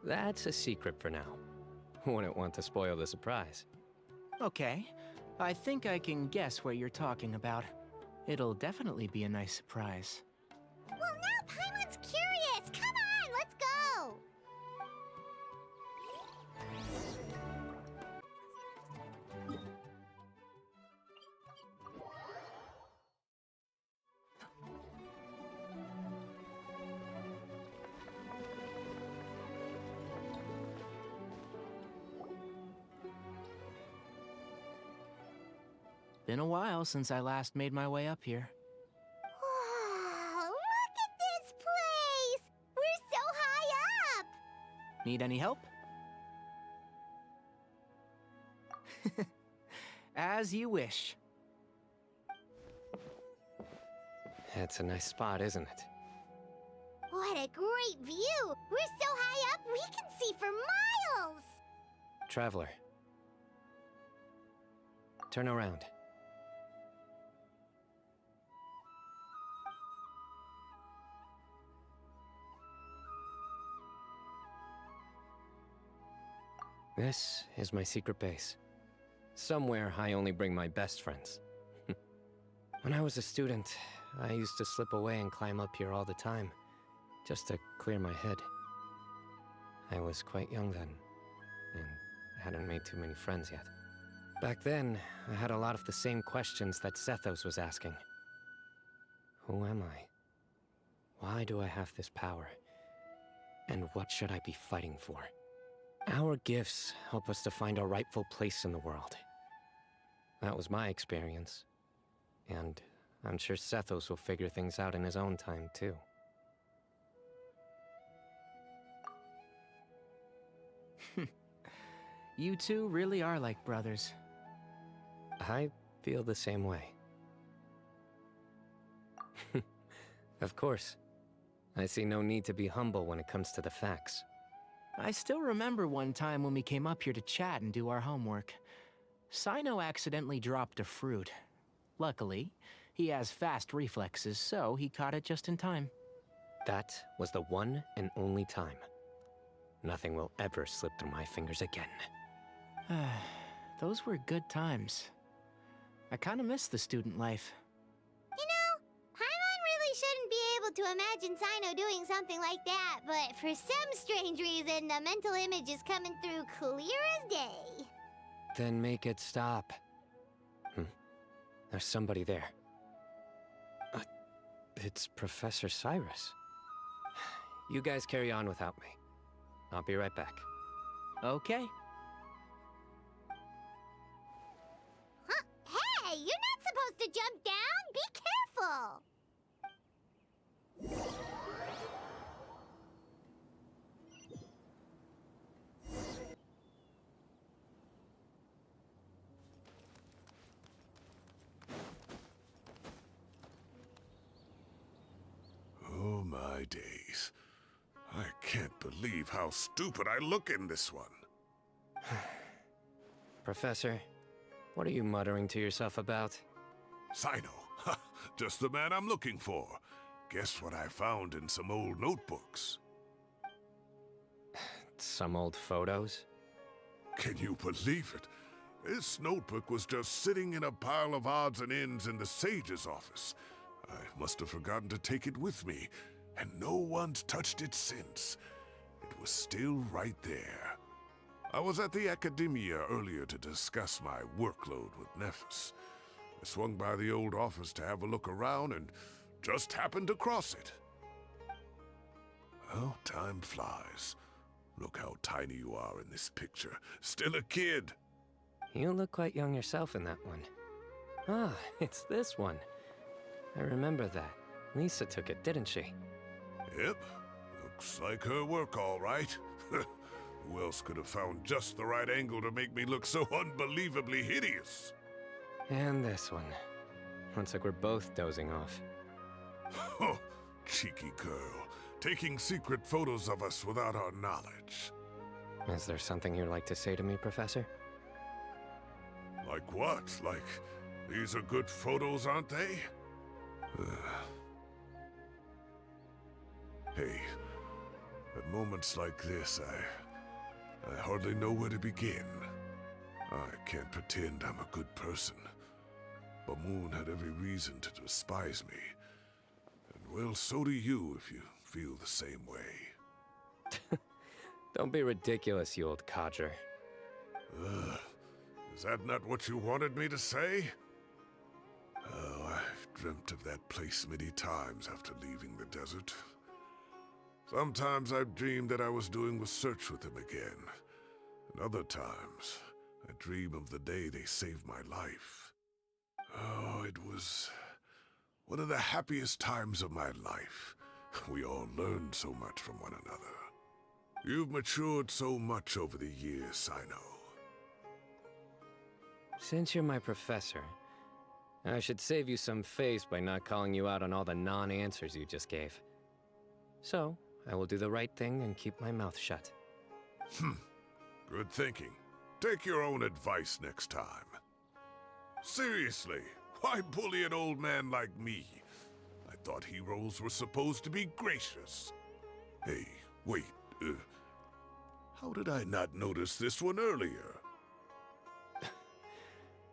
That's a secret for now. Wouldn't want to spoil the surprise. Okay, I think I can guess what you're talking about. It'll definitely be a nice surprise. Well, now Paimon's curious. Come on, let's go. Been a while since I last made my way up here. Wow, look at this place! We're so high up! Need any help? As you wish. It's a nice spot, isn't it? What a great view! We're so high up, we can see for miles! Traveler. Turn around. This is my secret base. Somewhere I only bring my best friends. When I was a student, I used to slip away and climb up here all the time, just to clear my head. I was quite young then, and hadn't made too many friends yet. Back then, I had a lot of the same questions that Sethos was asking. Who am I? Why do I have this power? And what should I be fighting for? Our gifts help us to find our rightful place in the world. That was my experience. And I'm sure Sethos will figure things out in his own time, too. You two really are like brothers. I feel the same way. Of course. I see no need to be humble when it comes to the facts. I still remember one time when we came up here to chat and do our homework. Cyno accidentally dropped a fruit. Luckily, he has fast reflexes, so he caught it just in time. That was the one and only time. Nothing will ever slip through my fingers again. Those were good times. I kinda miss the student life. You know, Paimon really shouldn't be able to imagine Cyno doing something like that, but for some strange reason, the mental image is coming through clear as day. Then make it stop. There's somebody there. it's Professor Cyrus. You guys carry on without me. I'll be right back. Okay. Huh? Hey, you're not supposed to jump down! Be careful! Oh my days. I can't believe how stupid I look in this one. Professor, what are you muttering to yourself about? Cyno. Ha, just the man I'm looking for. Guess what I found in some old notebooks? Some old photos? Can you believe it? This notebook was just sitting in a pile of odds and ends in the Sage's office. I must have forgotten to take it with me, and no one's touched it since. It was still right there. I was at the Academia earlier to discuss my workload with Nephis. I swung by the old office to have a look around and just happened to cross it. Well, time flies. Look how tiny you are in this picture. Still a kid. You look quite young yourself in that one. Ah, it's this one. I remember that. Lisa took it, didn't she? Yep. Looks like her work, all right. Who else could have found just the right angle to make me look so unbelievably hideous? And this one. Looks like we're both dozing off. Oh, cheeky girl. Taking secret photos of us without our knowledge. Is there something you'd like to say to me, Professor? Like what? Like, these are good photos, aren't they? Hey, at moments like this, I hardly know where to begin. I can't pretend I'm a good person. Bamoon had every reason to despise me. And well, so do you if you feel the same way. Don't be ridiculous, you old codger. Is that not what you wanted me to say? Oh, I've dreamt of that place many times after leaving the desert. Sometimes I've dreamed that I was doing research with them again. And other times, I dream of the day they saved my life. Oh, it was one of the happiest times of my life. We all learned so much from one another. You've matured so much over the years, Cyno. Since you're my professor, I should save you some face by not calling you out on all the non-answers you just gave. So, I will do the right thing and keep my mouth shut. Good thinking. Take your own advice next time. Seriously, why bully an old man like me? I thought heroes were supposed to be gracious. Hey, wait, how did I not notice this one earlier?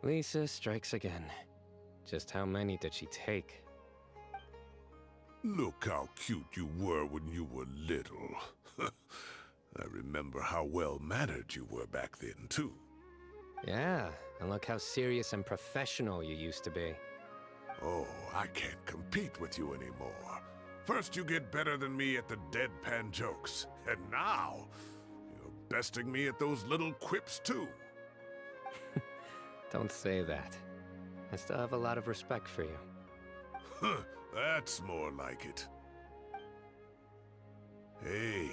Lisa strikes again. Just how many did she take? Look how cute you were when you were little. I remember how well-mannered you were back then, too. Yeah, and look how serious and professional you used to be. Oh, I can't compete with you anymore. First you get better than me at the deadpan jokes, and now you're besting me at those little quips, too. Don't say that. I still have a lot of respect for you. Huh, that's more like it. Hey,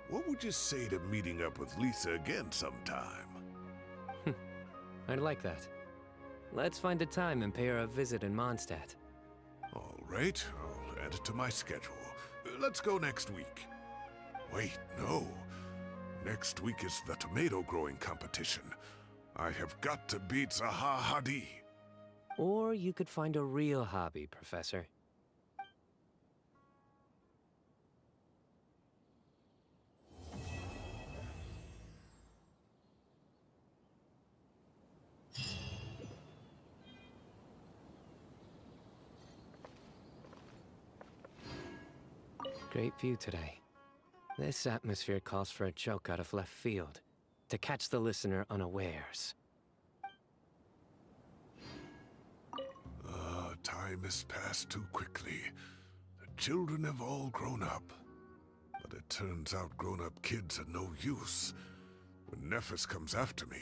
what would you say to meeting up with Lisa again sometime? I'd like that. Let's find a time and pay her a visit in Mondstadt. All right, I'll add it to my schedule. Let's go next week. Wait, no. Next week is the tomato growing competition. I have got to beat Zaha Hadi. Or you could find a real hobby, Professor. Great view today. This atmosphere calls for a joke out of left field, to catch the listener unawares. Time has passed too quickly. The children have all grown up. But it turns out grown-up kids are no use. When Nephis comes after me,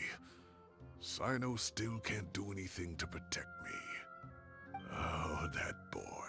Cyno still can't do anything to protect me. Oh, that boy.